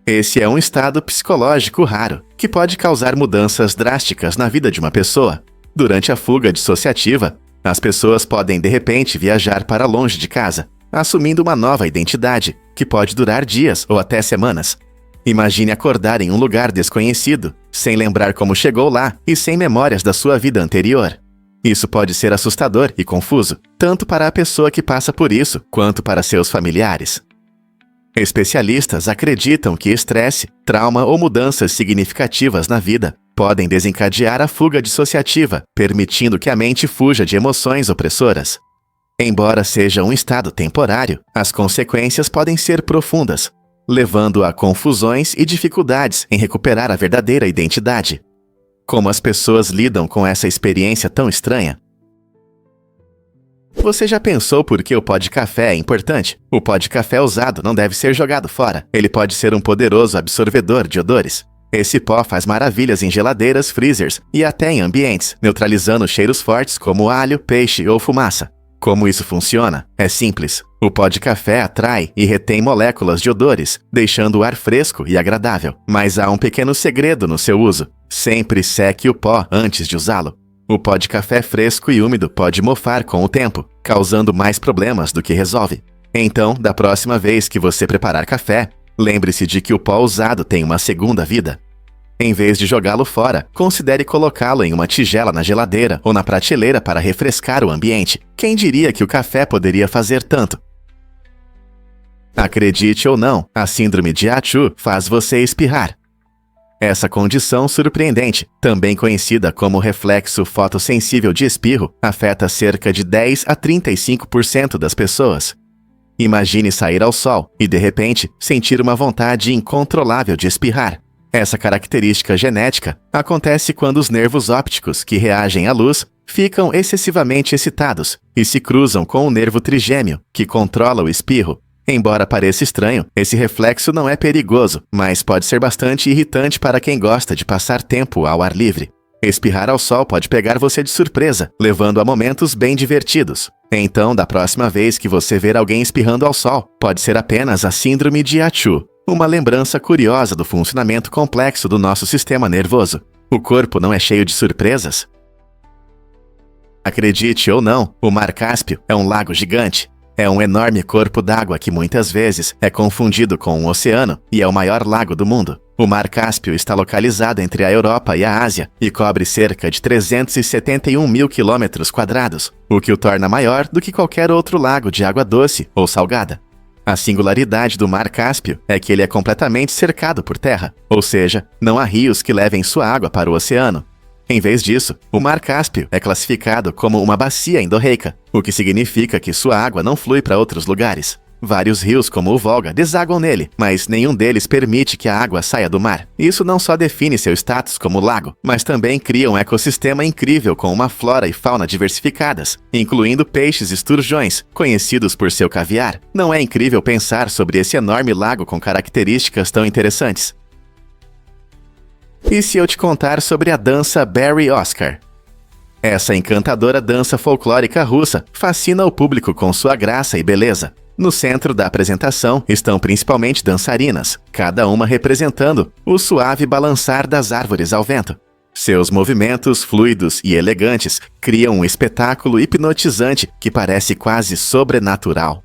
Esse é um estado psicológico raro, que pode causar mudanças drásticas na vida de uma pessoa. Durante a fuga dissociativa, as pessoas podem de repente viajar para longe de casa, assumindo uma nova identidade, que pode durar dias ou até semanas. Imagine acordar em um lugar desconhecido, sem lembrar como chegou lá e sem memórias da sua vida anterior. Isso pode ser assustador e confuso, tanto para a pessoa que passa por isso, quanto para seus familiares. Especialistas acreditam que estresse, trauma ou mudanças significativas na vida podem desencadear a fuga dissociativa, permitindo que a mente fuja de emoções opressoras. Embora seja um estado temporário, as consequências podem ser profundas, levando a confusões e dificuldades em recuperar a verdadeira identidade. Como as pessoas lidam com essa experiência tão estranha? Você já pensou por que o pó de café é importante? O pó de café usado não deve ser jogado fora. Ele pode ser um poderoso absorvedor de odores. Esse pó faz maravilhas em geladeiras, freezers e até em ambientes, neutralizando cheiros fortes como alho, peixe ou fumaça. Como isso funciona? É simples. O pó de café atrai e retém moléculas de odores, deixando o ar fresco e agradável. Mas há um pequeno segredo no seu uso. Sempre seque o pó antes de usá-lo. O pó de café fresco e úmido pode mofar com o tempo, causando mais problemas do que resolve. Então, da próxima vez que você preparar café, lembre-se de que o pó usado tem uma segunda vida. Em vez de jogá-lo fora, considere colocá-lo em uma tigela na geladeira ou na prateleira para refrescar o ambiente. Quem diria que o café poderia fazer tanto? Acredite ou não, a síndrome de Achu faz você espirrar. Essa condição surpreendente, também conhecida como reflexo fotossensível de espirro, afeta cerca de 10 a 35% das pessoas. Imagine sair ao sol e, de repente, sentir uma vontade incontrolável de espirrar. Essa característica genética acontece quando os nervos ópticos que reagem à luz ficam excessivamente excitados e se cruzam com o nervo trigêmeo, que controla o espirro. Embora pareça estranho, esse reflexo não é perigoso, mas pode ser bastante irritante para quem gosta de passar tempo ao ar livre. Espirrar ao sol pode pegar você de surpresa, levando a momentos bem divertidos. Então, da próxima vez que você ver alguém espirrando ao sol, pode ser apenas a síndrome de Achu. Uma lembrança curiosa do funcionamento complexo do nosso sistema nervoso. O corpo não é cheio de surpresas? Acredite ou não, o Mar Cáspio é um lago gigante. É um enorme corpo d'água que muitas vezes é confundido com um oceano e é o maior lago do mundo. O Mar Cáspio está localizado entre a Europa e a Ásia e cobre cerca de 371 mil quilômetros quadrados, o que o torna maior do que qualquer outro lago de água doce ou salgada. A singularidade do Mar Cáspio é que ele é completamente cercado por terra, ou seja, não há rios que levem sua água para o oceano. Em vez disso, o Mar Cáspio é classificado como uma bacia endorreica, o que significa que sua água não flui para outros lugares. Vários rios, como o Volga, desaguam nele, mas nenhum deles permite que a água saia do mar. Isso não só define seu status como lago, mas também cria um ecossistema incrível com uma flora e fauna diversificadas, incluindo peixes esturjões, conhecidos por seu caviar. Não é incrível pensar sobre esse enorme lago com características tão interessantes? E se eu te contar sobre a dança Barry-Oscar? Essa encantadora dança folclórica russa fascina o público com sua graça e beleza. No centro da apresentação estão principalmente dançarinas, cada uma representando o suave balançar das árvores ao vento. Seus movimentos fluidos e elegantes criam um espetáculo hipnotizante que parece quase sobrenatural.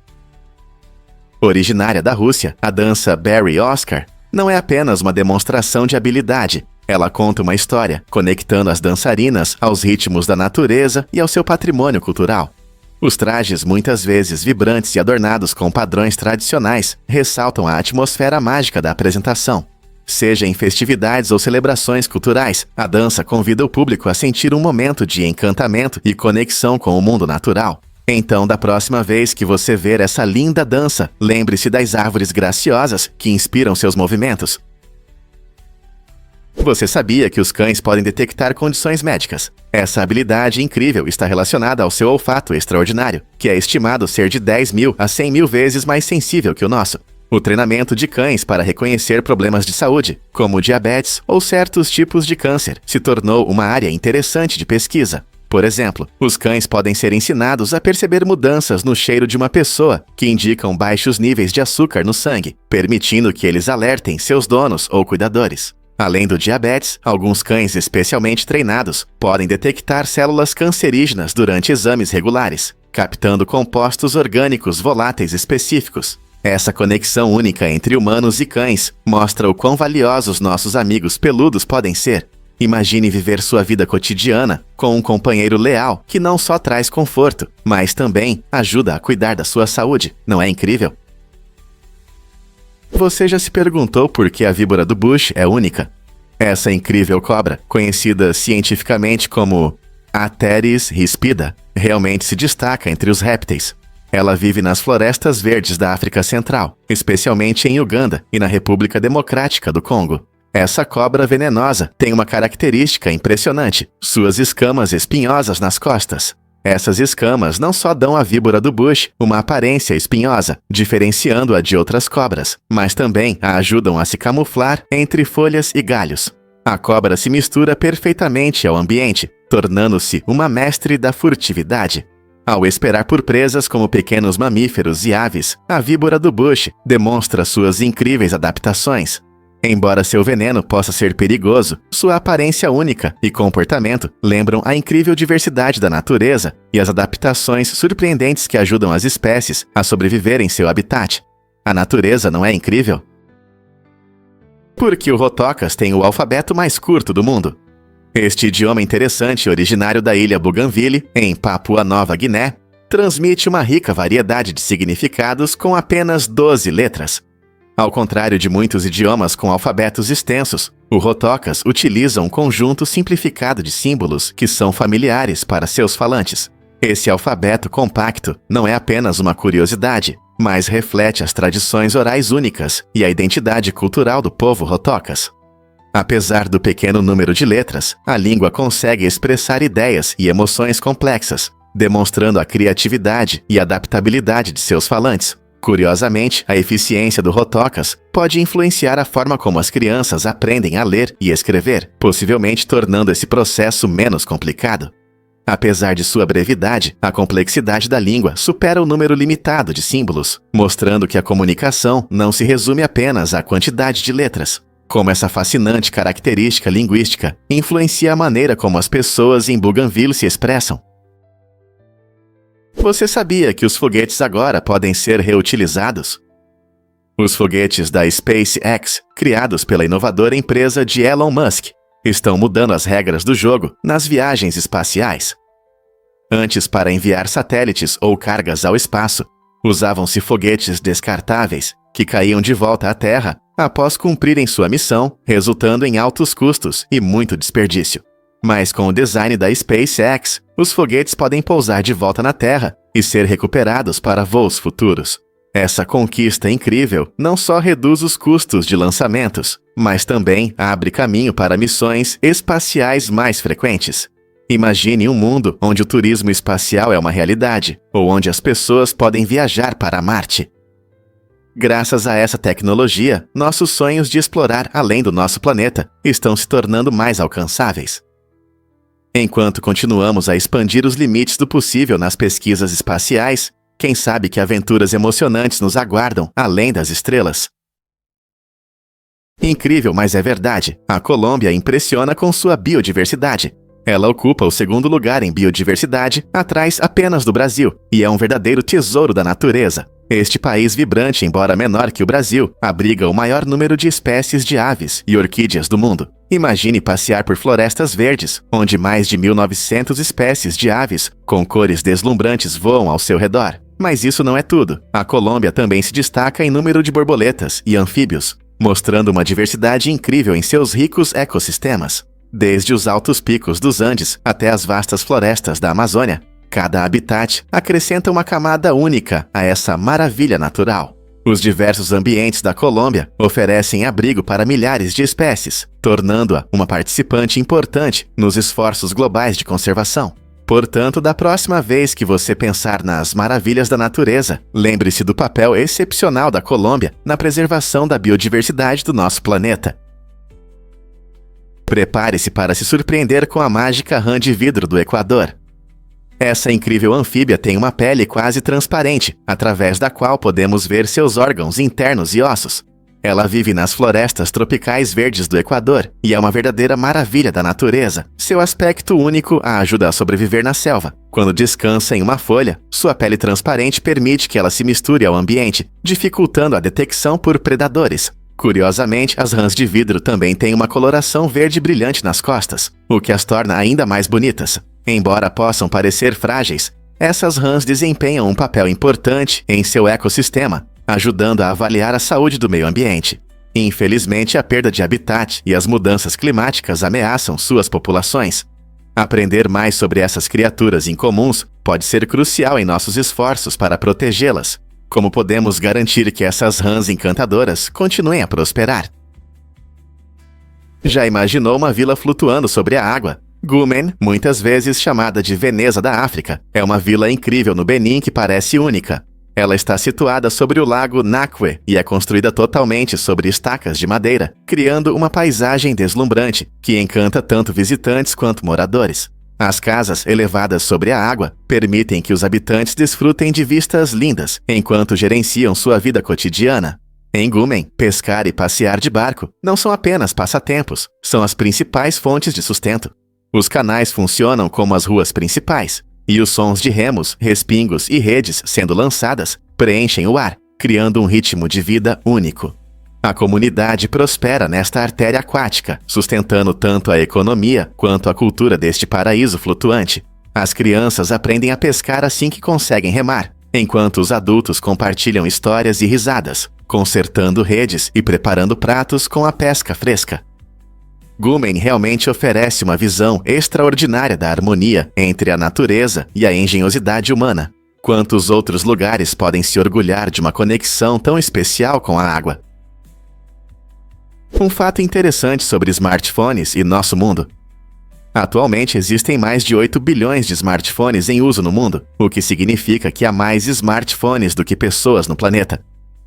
Originária da Rússia, a dança Barry-Oscar não é apenas uma demonstração de habilidade. Ela conta uma história, conectando as dançarinas aos ritmos da natureza e ao seu patrimônio cultural. Os trajes, muitas vezes vibrantes e adornados com padrões tradicionais, ressaltam a atmosfera mágica da apresentação. Seja em festividades ou celebrações culturais, a dança convida o público a sentir um momento de encantamento e conexão com o mundo natural. Então, da próxima vez que você ver essa linda dança, lembre-se das árvores graciosas que inspiram seus movimentos. Você sabia que os cães podem detectar condições médicas? Essa habilidade incrível está relacionada ao seu olfato extraordinário, que é estimado ser de 10 mil a 100 mil vezes mais sensível que o nosso. O treinamento de cães para reconhecer problemas de saúde, como diabetes ou certos tipos de câncer, se tornou uma área interessante de pesquisa. Por exemplo, os cães podem ser ensinados a perceber mudanças no cheiro de uma pessoa que indicam baixos níveis de açúcar no sangue, permitindo que eles alertem seus donos ou cuidadores. Além do diabetes, alguns cães especialmente treinados podem detectar células cancerígenas durante exames regulares, captando compostos orgânicos voláteis específicos. Essa conexão única entre humanos e cães mostra o quão valiosos nossos amigos peludos podem ser. Imagine viver sua vida cotidiana com um companheiro leal que não só traz conforto, mas também ajuda a cuidar da sua saúde. Não é incrível? Você já se perguntou por que a víbora do Bush é única? Essa incrível cobra, conhecida cientificamente como Ateris rispida, realmente se destaca entre os répteis. Ela vive nas florestas verdes da África Central, especialmente em Uganda e na República Democrática do Congo. Essa cobra venenosa tem uma característica impressionante: suas escamas espinhosas nas costas. Essas escamas não só dão à víbora do bush uma aparência espinhosa, diferenciando-a de outras cobras, mas também a ajudam a se camuflar entre folhas e galhos. A cobra se mistura perfeitamente ao ambiente, tornando-se uma mestre da furtividade. Ao esperar por presas como pequenos mamíferos e aves, a víbora do bush demonstra suas incríveis adaptações. Embora seu veneno possa ser perigoso, sua aparência única e comportamento lembram a incrível diversidade da natureza e as adaptações surpreendentes que ajudam as espécies a sobreviver em seu habitat. A natureza não é incrível? Porque o Rotocas tem o alfabeto mais curto do mundo. Este idioma interessante, originário da ilha Bougainville, em Papua Nova Guiné, transmite uma rica variedade de significados com apenas 12 letras. Ao contrário de muitos idiomas com alfabetos extensos, o Rotocas utiliza um conjunto simplificado de símbolos que são familiares para seus falantes. Esse alfabeto compacto não é apenas uma curiosidade, mas reflete as tradições orais únicas e a identidade cultural do povo Rotocas. Apesar do pequeno número de letras, a língua consegue expressar ideias e emoções complexas, demonstrando a criatividade e adaptabilidade de seus falantes. Curiosamente, a eficiência do Rotocas pode influenciar a forma como as crianças aprendem a ler e escrever, possivelmente tornando esse processo menos complicado. Apesar de sua brevidade, a complexidade da língua supera o número limitado de símbolos, mostrando que a comunicação não se resume apenas à quantidade de letras. Como essa fascinante característica linguística influencia a maneira como as pessoas em Bougainville se expressam. Você sabia que os foguetes agora podem ser reutilizados? Os foguetes da SpaceX, criados pela inovadora empresa de Elon Musk, estão mudando as regras do jogo nas viagens espaciais. Antes, para enviar satélites ou cargas ao espaço, usavam-se foguetes descartáveis que caíam de volta à Terra após cumprirem sua missão, resultando em altos custos e muito desperdício. Mas com o design da SpaceX, os foguetes podem pousar de volta na Terra e ser recuperados para voos futuros. Essa conquista incrível não só reduz os custos de lançamentos, mas também abre caminho para missões espaciais mais frequentes. Imagine um mundo onde o turismo espacial é uma realidade, ou onde as pessoas podem viajar para Marte. Graças a essa tecnologia, nossos sonhos de explorar além do nosso planeta estão se tornando mais alcançáveis. Enquanto continuamos a expandir os limites do possível nas pesquisas espaciais, quem sabe que aventuras emocionantes nos aguardam além das estrelas. Incrível, mas é verdade. A Colômbia impressiona com sua biodiversidade. Ela ocupa o segundo lugar em biodiversidade, atrás apenas do Brasil, e é um verdadeiro tesouro da natureza. Este país vibrante, embora menor que o Brasil, abriga o maior número de espécies de aves e orquídeas do mundo. Imagine passear por florestas verdes, onde mais de 1.900 espécies de aves com cores deslumbrantes voam ao seu redor. Mas isso não é tudo. A Colômbia também se destaca em número de borboletas e anfíbios, mostrando uma diversidade incrível em seus ricos ecossistemas. Desde os altos picos dos Andes até as vastas florestas da Amazônia, cada habitat acrescenta uma camada única a essa maravilha natural. Os diversos ambientes da Colômbia oferecem abrigo para milhares de espécies, tornando-a uma participante importante nos esforços globais de conservação. Portanto, da próxima vez que você pensar nas maravilhas da natureza, lembre-se do papel excepcional da Colômbia na preservação da biodiversidade do nosso planeta. Prepare-se para se surpreender com a mágica rã de vidro do Equador. Essa incrível anfíbia tem uma pele quase transparente, através da qual podemos ver seus órgãos internos e ossos. Ela vive nas florestas tropicais verdes do Equador e é uma verdadeira maravilha da natureza. Seu aspecto único a ajuda a sobreviver na selva. Quando descansa em uma folha, sua pele transparente permite que ela se misture ao ambiente, dificultando a detecção por predadores. Curiosamente, as rãs de vidro também têm uma coloração verde brilhante nas costas, o que as torna ainda mais bonitas. Embora possam parecer frágeis, essas rãs desempenham um papel importante em seu ecossistema, ajudando a avaliar a saúde do meio ambiente. Infelizmente, a perda de habitat e as mudanças climáticas ameaçam suas populações. Aprender mais sobre essas criaturas incomuns pode ser crucial em nossos esforços para protegê-las. Como podemos garantir que essas rãs encantadoras continuem a prosperar? Já imaginou uma vila flutuando sobre a água? Gumen, muitas vezes chamada de Veneza da África, é uma vila incrível no Benin que parece única. Ela está situada sobre o lago Nakwe e é construída totalmente sobre estacas de madeira, criando uma paisagem deslumbrante que encanta tanto visitantes quanto moradores. As casas elevadas sobre a água permitem que os habitantes desfrutem de vistas lindas enquanto gerenciam sua vida cotidiana. Em Gumen, pescar e passear de barco não são apenas passatempos, são as principais fontes de sustento. Os canais funcionam como as ruas principais, e os sons de remos, respingos e redes sendo lançadas preenchem o ar, criando um ritmo de vida único. A comunidade prospera nesta artéria aquática, sustentando tanto a economia quanto a cultura deste paraíso flutuante. As crianças aprendem a pescar assim que conseguem remar, enquanto os adultos compartilham histórias e risadas, consertando redes e preparando pratos com a pesca fresca. Gumen realmente oferece uma visão extraordinária da harmonia entre a natureza e a engenhosidade humana. Quantos outros lugares podem se orgulhar de uma conexão tão especial com a água? Um fato interessante sobre smartphones e nosso mundo. Atualmente existem mais de 8 bilhões de smartphones em uso no mundo, o que significa que há mais smartphones do que pessoas no planeta.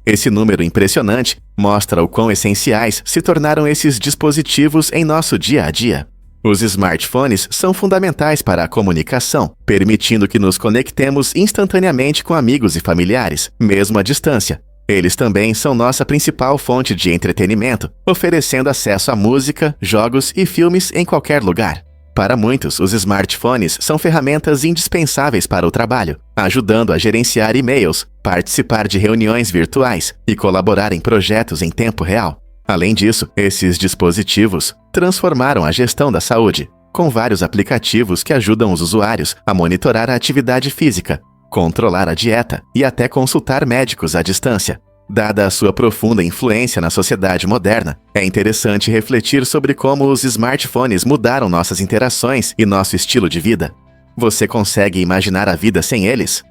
Esse número impressionante mostra o quão essenciais se tornaram esses dispositivos em nosso dia a dia. Os smartphones são fundamentais para a comunicação, permitindo que nos conectemos instantaneamente com amigos e familiares, mesmo à distância. Eles também são nossa principal fonte de entretenimento, oferecendo acesso a música, jogos e filmes em qualquer lugar. Para muitos, os smartphones são ferramentas indispensáveis para o trabalho, ajudando a gerenciar e-mails, participar de reuniões virtuais e colaborar em projetos em tempo real. Além disso, esses dispositivos transformaram a gestão da saúde, com vários aplicativos que ajudam os usuários a monitorar a atividade física, controlar a dieta e até consultar médicos à distância. Dada a sua profunda influência na sociedade moderna, é interessante refletir sobre como os smartphones mudaram nossas interações e nosso estilo de vida. Você consegue imaginar a vida sem eles?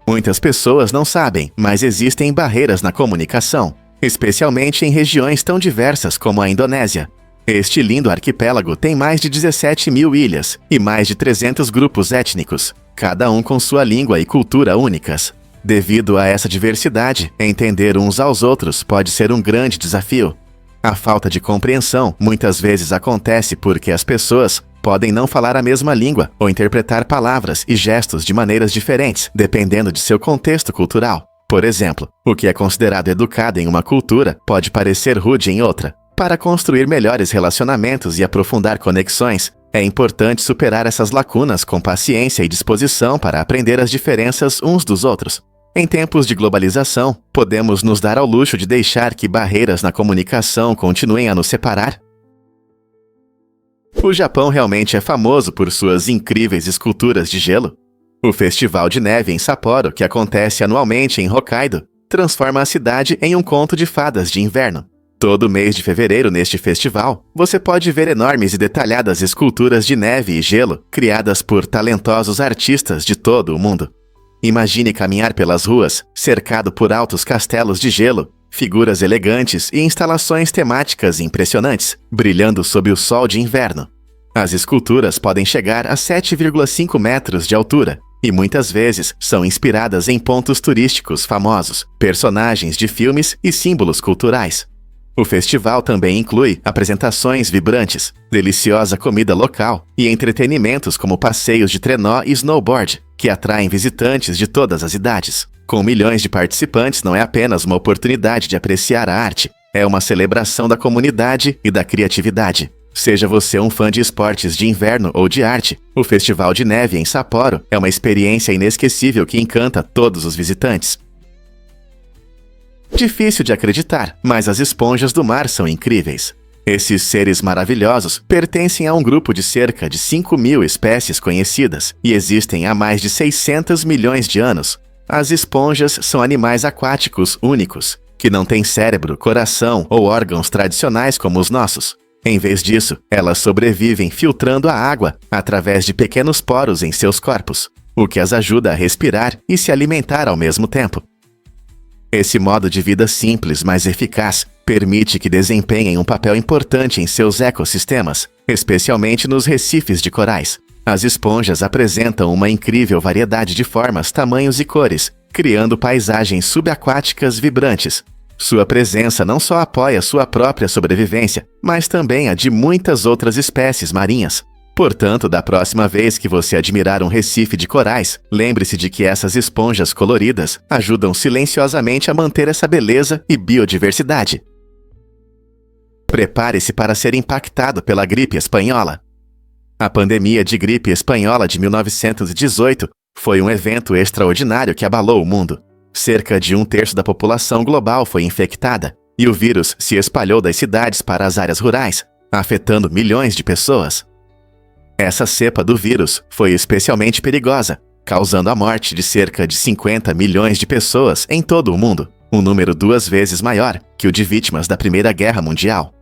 Muitas pessoas não sabem, mas existem barreiras na comunicação, especialmente em regiões tão diversas como a Indonésia. Este lindo arquipélago tem mais de 17 mil ilhas e mais de 300 grupos étnicos, cada um com sua língua e cultura únicas. Devido a essa diversidade, entender uns aos outros pode ser um grande desafio. A falta de compreensão muitas vezes acontece porque as pessoas podem não falar a mesma língua ou interpretar palavras e gestos de maneiras diferentes, dependendo de seu contexto cultural. Por exemplo, o que é considerado educado em uma cultura pode parecer rude em outra. Para construir melhores relacionamentos e aprofundar conexões, é importante superar essas lacunas com paciência e disposição para aprender as diferenças uns dos outros. Em tempos de globalização, podemos nos dar ao luxo de deixar que barreiras na comunicação continuem a nos separar? O Japão realmente é famoso por suas incríveis esculturas de gelo. O Festival de Neve em Sapporo, que acontece anualmente em Hokkaido, transforma a cidade em um conto de fadas de inverno. Todo mês de fevereiro neste festival, você pode ver enormes e detalhadas esculturas de neve e gelo criadas por talentosos artistas de todo o mundo. Imagine caminhar pelas ruas, cercado por altos castelos de gelo, figuras elegantes e instalações temáticas impressionantes, brilhando sob o sol de inverno. As esculturas podem chegar a 7,5 metros de altura e muitas vezes são inspiradas em pontos turísticos famosos, personagens de filmes e símbolos culturais. O festival também inclui apresentações vibrantes, deliciosa comida local e entretenimentos como passeios de trenó e snowboard, que atraem visitantes de todas as idades. Com milhões de participantes, não é apenas uma oportunidade de apreciar a arte, é uma celebração da comunidade e da criatividade. Seja você um fã de esportes de inverno ou de arte, o Festival de Neve em Sapporo é uma experiência inesquecível que encanta todos os visitantes. Difícil de acreditar, mas as esponjas do mar são incríveis. Esses seres maravilhosos pertencem a um grupo de cerca de 5.000 espécies conhecidas e existem há mais de 600 milhões de anos. As esponjas são animais aquáticos únicos, que não têm cérebro, coração ou órgãos tradicionais como os nossos. Em vez disso, elas sobrevivem filtrando a água através de pequenos poros em seus corpos, o que as ajuda a respirar e se alimentar ao mesmo tempo. Esse modo de vida simples, mas eficaz, permite que desempenhem um papel importante em seus ecossistemas, especialmente nos recifes de corais. As esponjas apresentam uma incrível variedade de formas, tamanhos e cores, criando paisagens subaquáticas vibrantes. Sua presença não só apoia sua própria sobrevivência, mas também a de muitas outras espécies marinhas. Portanto, da próxima vez que você admirar um recife de corais, lembre-se de que essas esponjas coloridas ajudam silenciosamente a manter essa beleza e biodiversidade. Prepare-se para ser impactado pela gripe espanhola. A pandemia de gripe espanhola de 1918 foi um evento extraordinário que abalou o mundo. Cerca de 1/3 da população global foi infectada, e o vírus se espalhou das cidades para as áreas rurais, afetando milhões de pessoas. Essa cepa do vírus foi especialmente perigosa, causando a morte de cerca de 50 milhões de pessoas em todo o mundo, um número 2 vezes maior que o de vítimas da Primeira Guerra Mundial.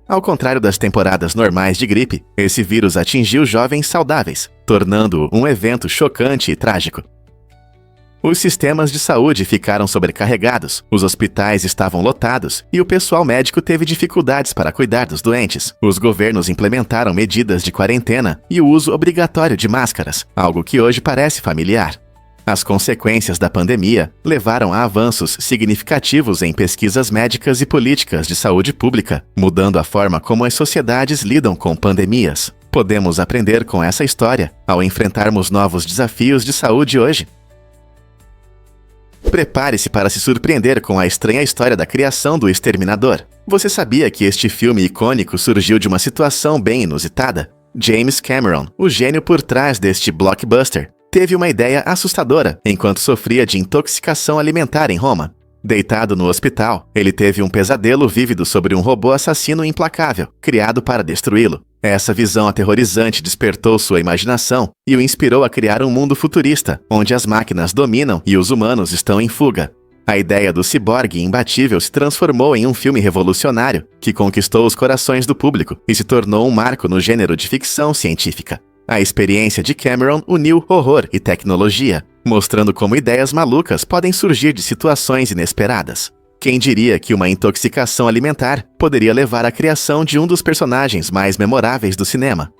Ao contrário das temporadas normais de gripe, esse vírus atingiu jovens saudáveis, tornando-o um evento chocante e trágico. Os sistemas de saúde ficaram sobrecarregados, os hospitais estavam lotados e o pessoal médico teve dificuldades para cuidar dos doentes. Os governos implementaram medidas de quarentena e o uso obrigatório de máscaras, algo que hoje parece familiar. As consequências da pandemia levaram a avanços significativos em pesquisas médicas e políticas de saúde pública, mudando a forma como as sociedades lidam com pandemias. Podemos aprender com essa história ao enfrentarmos novos desafios de saúde hoje. Prepare-se para se surpreender com a estranha história da criação do Exterminador. Você sabia que este filme icônico surgiu de uma situação bem inusitada? James Cameron, o gênio por trás deste blockbuster, teve uma ideia assustadora enquanto sofria de intoxicação alimentar em Roma. Deitado no hospital, ele teve um pesadelo vívido sobre um robô assassino implacável, criado para destruí-lo. Essa visão aterrorizante despertou sua imaginação e o inspirou a criar um mundo futurista, onde as máquinas dominam e os humanos estão em fuga. A ideia do ciborgue imbatível se transformou em um filme revolucionário que conquistou os corações do público e se tornou um marco no gênero de ficção científica. A experiência de Cameron uniu horror e tecnologia, mostrando como ideias malucas podem surgir de situações inesperadas. Quem diria que uma intoxicação alimentar poderia levar à criação de um dos personagens mais memoráveis do cinema?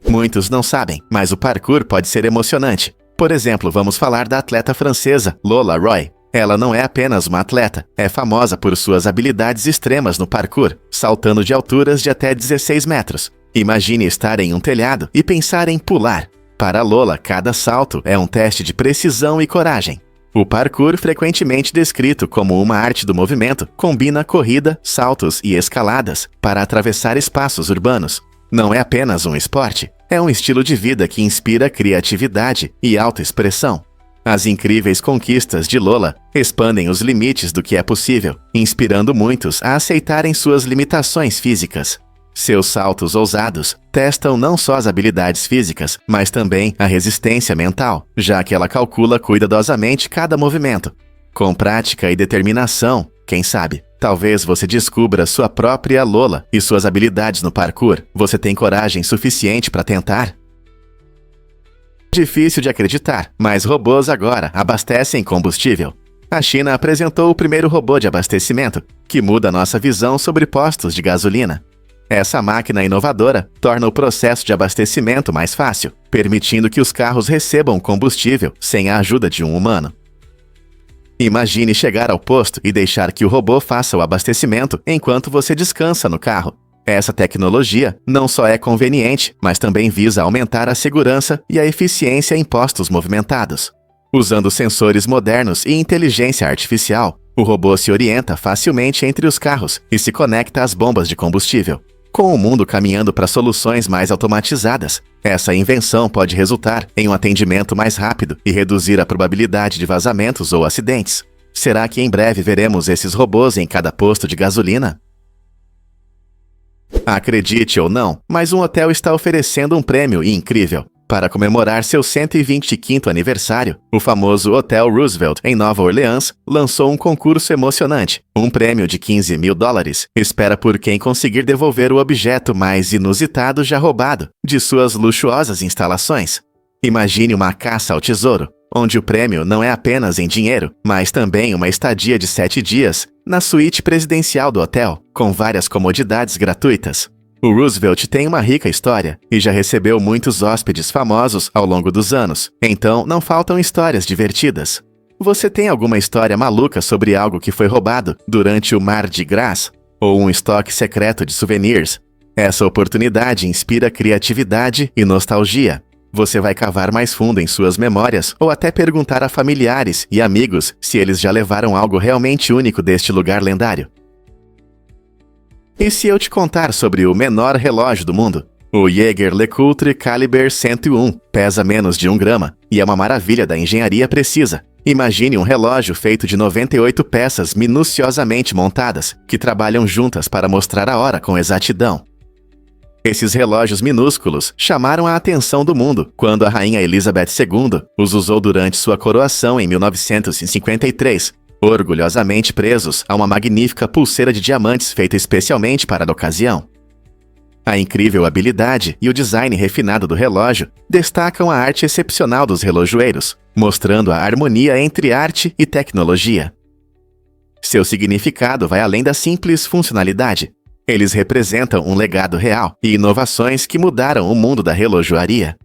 Muitos não sabem, mas o parkour pode ser emocionante. Por exemplo, vamos falar da atleta francesa Lola Roy. Ela não é apenas uma atleta, é famosa por suas habilidades extremas no parkour, saltando de alturas de até 16 metros. Imagine estar em um telhado e pensar em pular. Para Lola, cada salto é um teste de precisão e coragem. O parkour, frequentemente descrito como uma arte do movimento, combina corrida, saltos e escaladas para atravessar espaços urbanos. Não é apenas um esporte, é um estilo de vida que inspira criatividade e autoexpressão. As incríveis conquistas de Lola expandem os limites do que é possível, inspirando muitos a aceitarem suas limitações físicas. Seus saltos ousados testam não só as habilidades físicas, mas também a resistência mental, já que ela calcula cuidadosamente cada movimento. Com prática e determinação, quem sabe, talvez você descubra sua própria Lola e suas habilidades no parkour. Você tem coragem suficiente para tentar? Difícil de acreditar, mas robôs agora abastecem combustível. A China apresentou o primeiro robô de abastecimento, que muda nossa visão sobre postos de gasolina. Essa máquina inovadora torna o processo de abastecimento mais fácil, permitindo que os carros recebam combustível sem a ajuda de um humano. Imagine chegar ao posto e deixar que o robô faça o abastecimento enquanto você descansa no carro. Essa tecnologia não só é conveniente, mas também visa aumentar a segurança e a eficiência em postos movimentados. Usando sensores modernos e inteligência artificial, o robô se orienta facilmente entre os carros e se conecta às bombas de combustível. Com o mundo caminhando para soluções mais automatizadas, essa invenção pode resultar em um atendimento mais rápido e reduzir a probabilidade de vazamentos ou acidentes. Será que em breve veremos esses robôs em cada posto de gasolina? Acredite ou não, mas um hotel está oferecendo um prêmio incrível. Para comemorar seu 125º aniversário, o famoso Hotel Roosevelt, em Nova Orleans, lançou um concurso emocionante. Um prêmio de $15 mil espera por quem conseguir devolver o objeto mais inusitado já roubado de suas luxuosas instalações. Imagine uma caça ao tesouro, onde o prêmio não é apenas em dinheiro, mas também uma estadia de 7 dias na suíte presidencial do hotel, com várias comodidades gratuitas. O Roosevelt tem uma rica história e já recebeu muitos hóspedes famosos ao longo dos anos, então não faltam histórias divertidas. Você tem alguma história maluca sobre algo que foi roubado durante o Mardi Gras? Ou um estoque secreto de souvenirs? Essa oportunidade inspira criatividade e nostalgia. Você vai cavar mais fundo em suas memórias ou até perguntar a familiares e amigos se eles já levaram algo realmente único deste lugar lendário. E se eu te contar sobre o menor relógio do mundo? O Jaeger-LeCoultre Caliber 101 pesa menos de 1 grama e é uma maravilha da engenharia precisa. Imagine um relógio feito de 98 peças minuciosamente montadas, que trabalham juntas para mostrar a hora com exatidão. Esses relógios minúsculos chamaram a atenção do mundo quando a rainha Elizabeth II os usou durante sua coroação em 1953, orgulhosamente presos a uma magnífica pulseira de diamantes feita especialmente para a ocasião. A incrível habilidade e o design refinado do relógio destacam a arte excepcional dos relojoeiros, mostrando a harmonia entre arte e tecnologia. Seu significado vai além da simples funcionalidade. Eles representam um legado real e inovações que mudaram o mundo da relojoaria.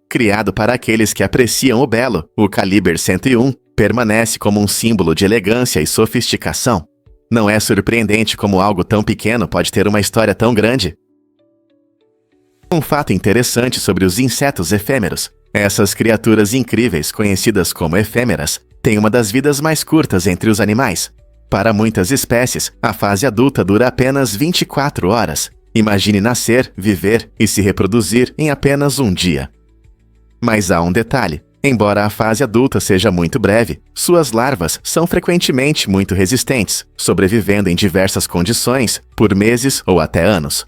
Criado para aqueles que apreciam o belo, o Caliber 101 permanece como um símbolo de elegância e sofisticação. Não é surpreendente como algo tão pequeno pode ter uma história tão grande. Um fato interessante sobre os insetos efêmeros. Essas criaturas incríveis, conhecidas como efêmeras, têm uma das vidas mais curtas entre os animais. Para muitas espécies, a fase adulta dura apenas 24 horas. Imagine nascer, viver e se reproduzir em apenas um dia. Mas há um detalhe. Embora a fase adulta seja muito breve, suas larvas são frequentemente muito resistentes, sobrevivendo em diversas condições por meses ou até anos.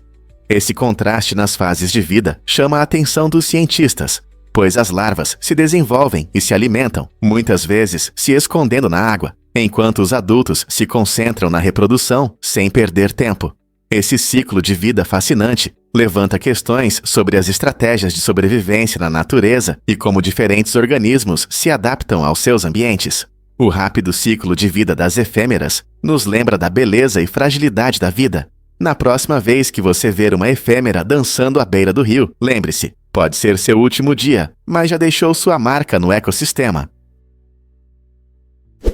Esse contraste nas fases de vida chama a atenção dos cientistas, pois as larvas se desenvolvem e se alimentam, muitas vezes se escondendo na água, enquanto os adultos se concentram na reprodução sem perder tempo. Esse ciclo de vida fascinante levanta questões sobre as estratégias de sobrevivência na natureza e como diferentes organismos se adaptam aos seus ambientes. O rápido ciclo de vida das efêmeras nos lembra da beleza e fragilidade da vida. Na próxima vez que você ver uma efêmera dançando à beira do rio, lembre-se, pode ser seu último dia, mas já deixou sua marca no ecossistema.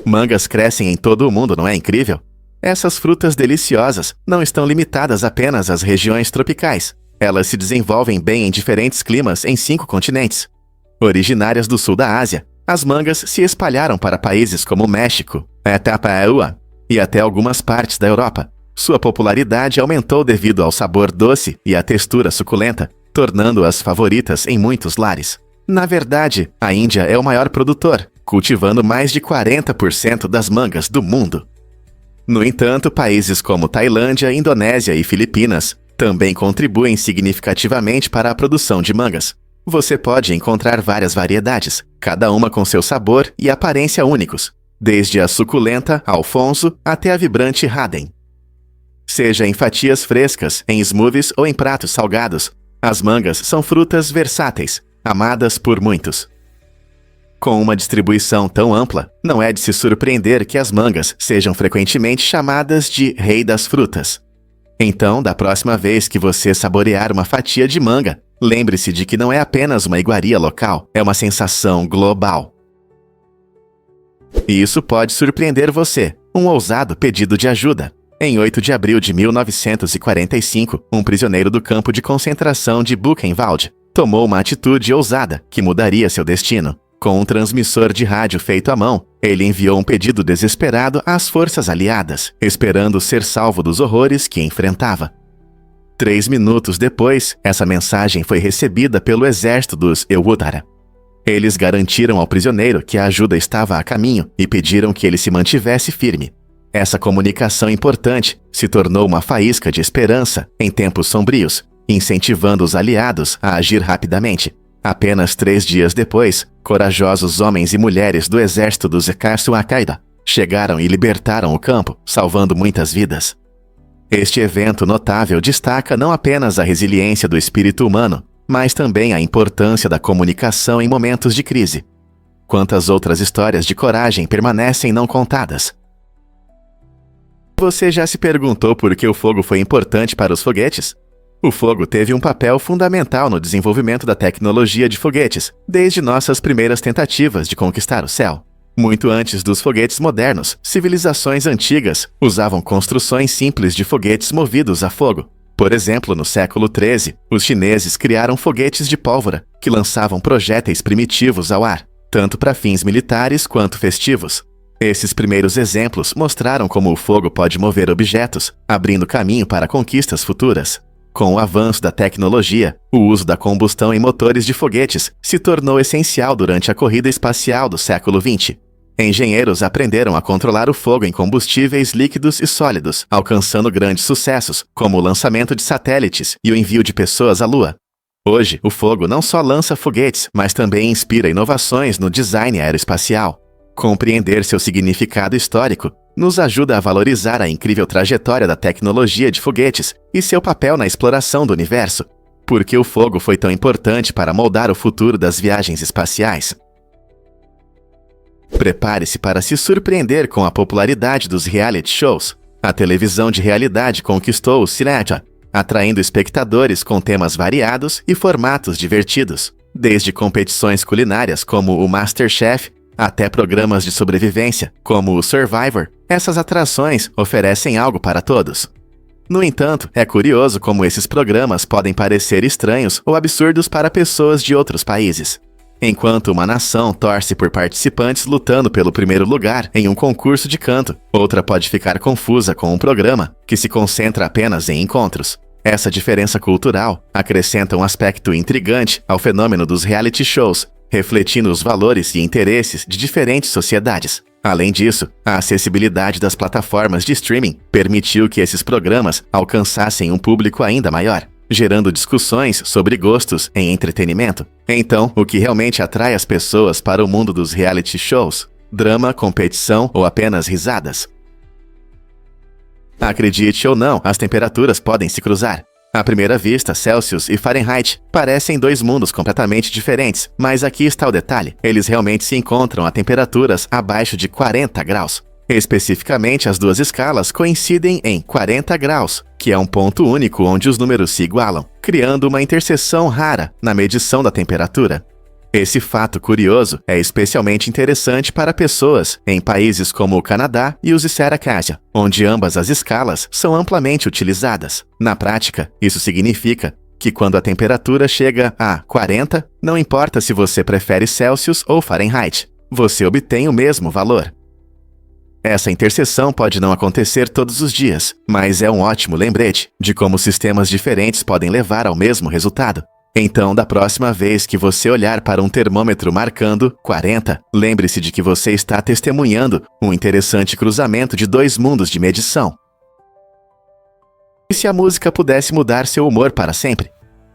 Mangas crescem em todo o mundo, não é incrível? Essas frutas deliciosas não estão limitadas apenas às regiões tropicais. Elas se desenvolvem bem em diferentes climas em 5 continentes. Originárias do sul da Ásia, as mangas se espalharam para países como México, Etiópia e até algumas partes da Europa. Sua popularidade aumentou devido ao sabor doce e à textura suculenta, tornando-as favoritas em muitos lares. Na verdade, a Índia é o maior produtor, cultivando mais de 40% das mangas do mundo. No entanto, países como Tailândia, Indonésia e Filipinas também contribuem significativamente para a produção de mangas. Você pode encontrar várias variedades, cada uma com seu sabor e aparência únicos, desde a suculenta Alfonso até a vibrante Haden. Seja em fatias frescas, em smoothies ou em pratos salgados, as mangas são frutas versáteis, amadas por muitos. Com uma distribuição tão ampla, não é de se surpreender que as mangas sejam frequentemente chamadas de rei das frutas. Então, da próxima vez que você saborear uma fatia de manga, lembre-se de que não é apenas uma iguaria local, é uma sensação global. E isso pode surpreender você, um ousado pedido de ajuda. Em 8 de abril de 1945, um prisioneiro do campo de concentração de Buchenwald tomou uma atitude ousada que mudaria seu destino. Com um transmissor de rádio feito à mão, ele enviou um pedido desesperado às forças aliadas, esperando ser salvo dos horrores que enfrentava. 3 minutos depois, essa mensagem foi recebida pelo exército dos Ewutara. Eles garantiram ao prisioneiro que a ajuda estava a caminho e pediram que ele se mantivesse firme. Essa comunicação importante se tornou uma faísca de esperança em tempos sombrios, incentivando os aliados a agir rapidamente. Apenas 3 dias depois, corajosos homens e mulheres do exército dos Ekasu Akaida chegaram e libertaram o campo, salvando muitas vidas. Este evento notável destaca não apenas a resiliência do espírito humano, mas também a importância da comunicação em momentos de crise. Quantas outras histórias de coragem permanecem não contadas? Você já se perguntou por que o fogo foi importante para os foguetes? O fogo teve um papel fundamental no desenvolvimento da tecnologia de foguetes, desde nossas primeiras tentativas de conquistar o céu. Muito antes dos foguetes modernos, civilizações antigas usavam construções simples de foguetes movidos a fogo. Por exemplo, no século XIII, os chineses criaram foguetes de pólvora, que lançavam projéteis primitivos ao ar, tanto para fins militares quanto festivos. Esses primeiros exemplos mostraram como o fogo pode mover objetos, abrindo caminho para conquistas futuras. Com o avanço da tecnologia, o uso da combustão em motores de foguetes se tornou essencial durante a corrida espacial do século XX. Engenheiros aprenderam a controlar o fogo em combustíveis líquidos e sólidos, alcançando grandes sucessos, como o lançamento de satélites e o envio de pessoas à Lua. Hoje, o fogo não só lança foguetes, mas também inspira inovações no design aeroespacial. Compreender seu significado histórico nos ajuda a valorizar a incrível trajetória da tecnologia de foguetes e seu papel na exploração do universo. Por que o fogo foi tão importante para moldar o futuro das viagens espaciais? Prepare-se para se surpreender com a popularidade dos reality shows. A televisão de realidade conquistou o cinema, atraindo espectadores com temas variados e formatos divertidos, desde competições culinárias como o MasterChef até programas de sobrevivência, como o Survivor. Essas atrações oferecem algo para todos. No entanto, é curioso como esses programas podem parecer estranhos ou absurdos para pessoas de outros países. Enquanto uma nação torce por participantes lutando pelo primeiro lugar em um concurso de canto, outra pode ficar confusa com um programa que se concentra apenas em encontros. Essa diferença cultural acrescenta um aspecto intrigante ao fenômeno dos reality shows, refletindo os valores e interesses de diferentes sociedades. Além disso, a acessibilidade das plataformas de streaming permitiu que esses programas alcançassem um público ainda maior, gerando discussões sobre gostos em entretenimento. Então, o que realmente atrai as pessoas para o mundo dos reality shows? Drama, competição ou apenas risadas? Acredite ou não, as temperaturas podem se cruzar. À primeira vista, Celsius e Fahrenheit parecem dois mundos completamente diferentes, mas aqui está o detalhe: eles realmente se encontram a temperaturas abaixo de 40 graus. Especificamente, as duas escalas coincidem em 40 graus, que é um ponto único onde os números se igualam, criando uma interseção rara na medição da temperatura. Esse fato curioso é especialmente interessante para pessoas em países como o Canadá e os Seychelles, onde ambas as escalas são amplamente utilizadas. Na prática, isso significa que quando a temperatura chega a 40, não importa se você prefere Celsius ou Fahrenheit, você obtém o mesmo valor. Essa interseção pode não acontecer todos os dias, mas é um ótimo lembrete de como sistemas diferentes podem levar ao mesmo resultado. Então, da próxima vez que você olhar para um termômetro marcando 40, lembre-se de que você está testemunhando um interessante cruzamento de dois mundos de medição. E se a música pudesse mudar seu humor para sempre?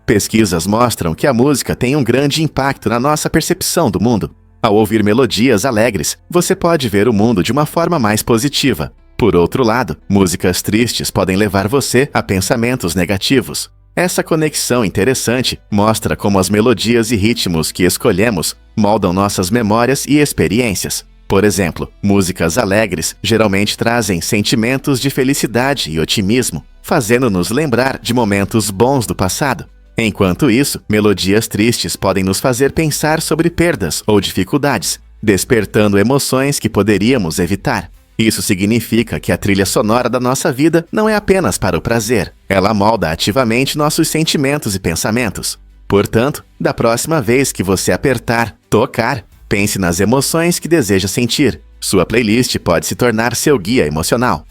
Pesquisas mostram que a música tem um grande impacto na nossa percepção do mundo. Ao ouvir melodias alegres, você pode ver o mundo de uma forma mais positiva. Por outro lado, músicas tristes podem levar você a pensamentos negativos. Essa conexão interessante mostra como as melodias e ritmos que escolhemos moldam nossas memórias e experiências. Por exemplo, músicas alegres geralmente trazem sentimentos de felicidade e otimismo, fazendo-nos lembrar de momentos bons do passado. Enquanto isso, melodias tristes podem nos fazer pensar sobre perdas ou dificuldades, despertando emoções que poderíamos evitar. Isso significa que a trilha sonora da nossa vida não é apenas para o prazer, ela molda ativamente nossos sentimentos e pensamentos. Portanto, da próxima vez que você apertar tocar, pense nas emoções que deseja sentir. Sua playlist pode se tornar seu guia emocional.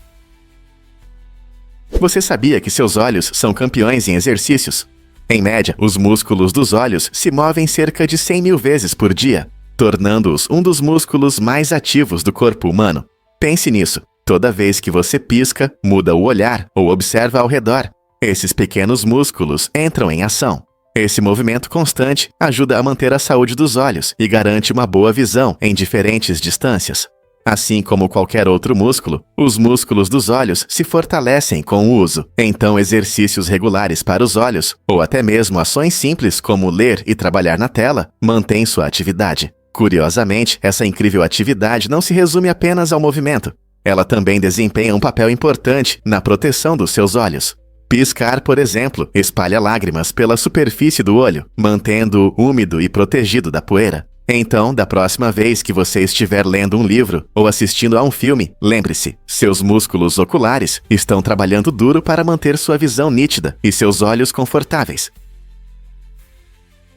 Você sabia que seus olhos são campeões em exercícios? Em média, os músculos dos olhos se movem cerca de 100 mil vezes por dia, tornando-os um dos músculos mais ativos do corpo humano. Pense nisso. Toda vez que você pisca, muda o olhar ou observa ao redor, esses pequenos músculos entram em ação. Esse movimento constante ajuda a manter a saúde dos olhos e garante uma boa visão em diferentes distâncias. Assim como qualquer outro músculo, os músculos dos olhos se fortalecem com o uso. Então, exercícios regulares para os olhos, ou até mesmo ações simples como ler e trabalhar na tela, mantêm sua atividade. Curiosamente, essa incrível atividade não se resume apenas ao movimento. Ela também desempenha um papel importante na proteção dos seus olhos. Piscar, por exemplo, espalha lágrimas pela superfície do olho, mantendo-o úmido e protegido da poeira. Então, da próxima vez que você estiver lendo um livro ou assistindo a um filme, lembre-se, seus músculos oculares estão trabalhando duro para manter sua visão nítida e seus olhos confortáveis.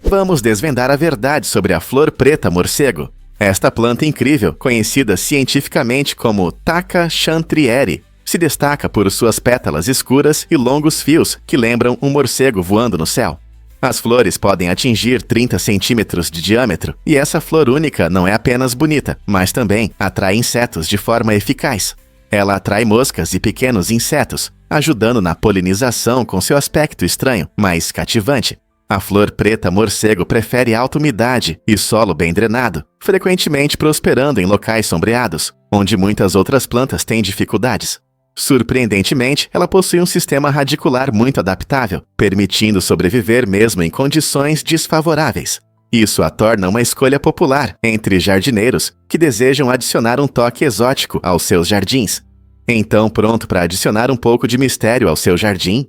Vamos desvendar a verdade sobre a flor preta morcego. Esta planta incrível, conhecida cientificamente como Thaca chantrieri, se destaca por suas pétalas escuras e longos fios que lembram um morcego voando no céu. As flores podem atingir 30 centímetros de diâmetro, e essa flor única não é apenas bonita, mas também atrai insetos de forma eficaz. Ela atrai moscas e pequenos insetos, ajudando na polinização com seu aspecto estranho, mas cativante. A flor preta morcego prefere alta umidade e solo bem drenado, frequentemente prosperando em locais sombreados, onde muitas outras plantas têm dificuldades. Surpreendentemente, ela possui um sistema radicular muito adaptável, permitindo sobreviver mesmo em condições desfavoráveis. Isso a torna uma escolha popular entre jardineiros que desejam adicionar um toque exótico aos seus jardins. Então, pronto para adicionar um pouco de mistério ao seu jardim?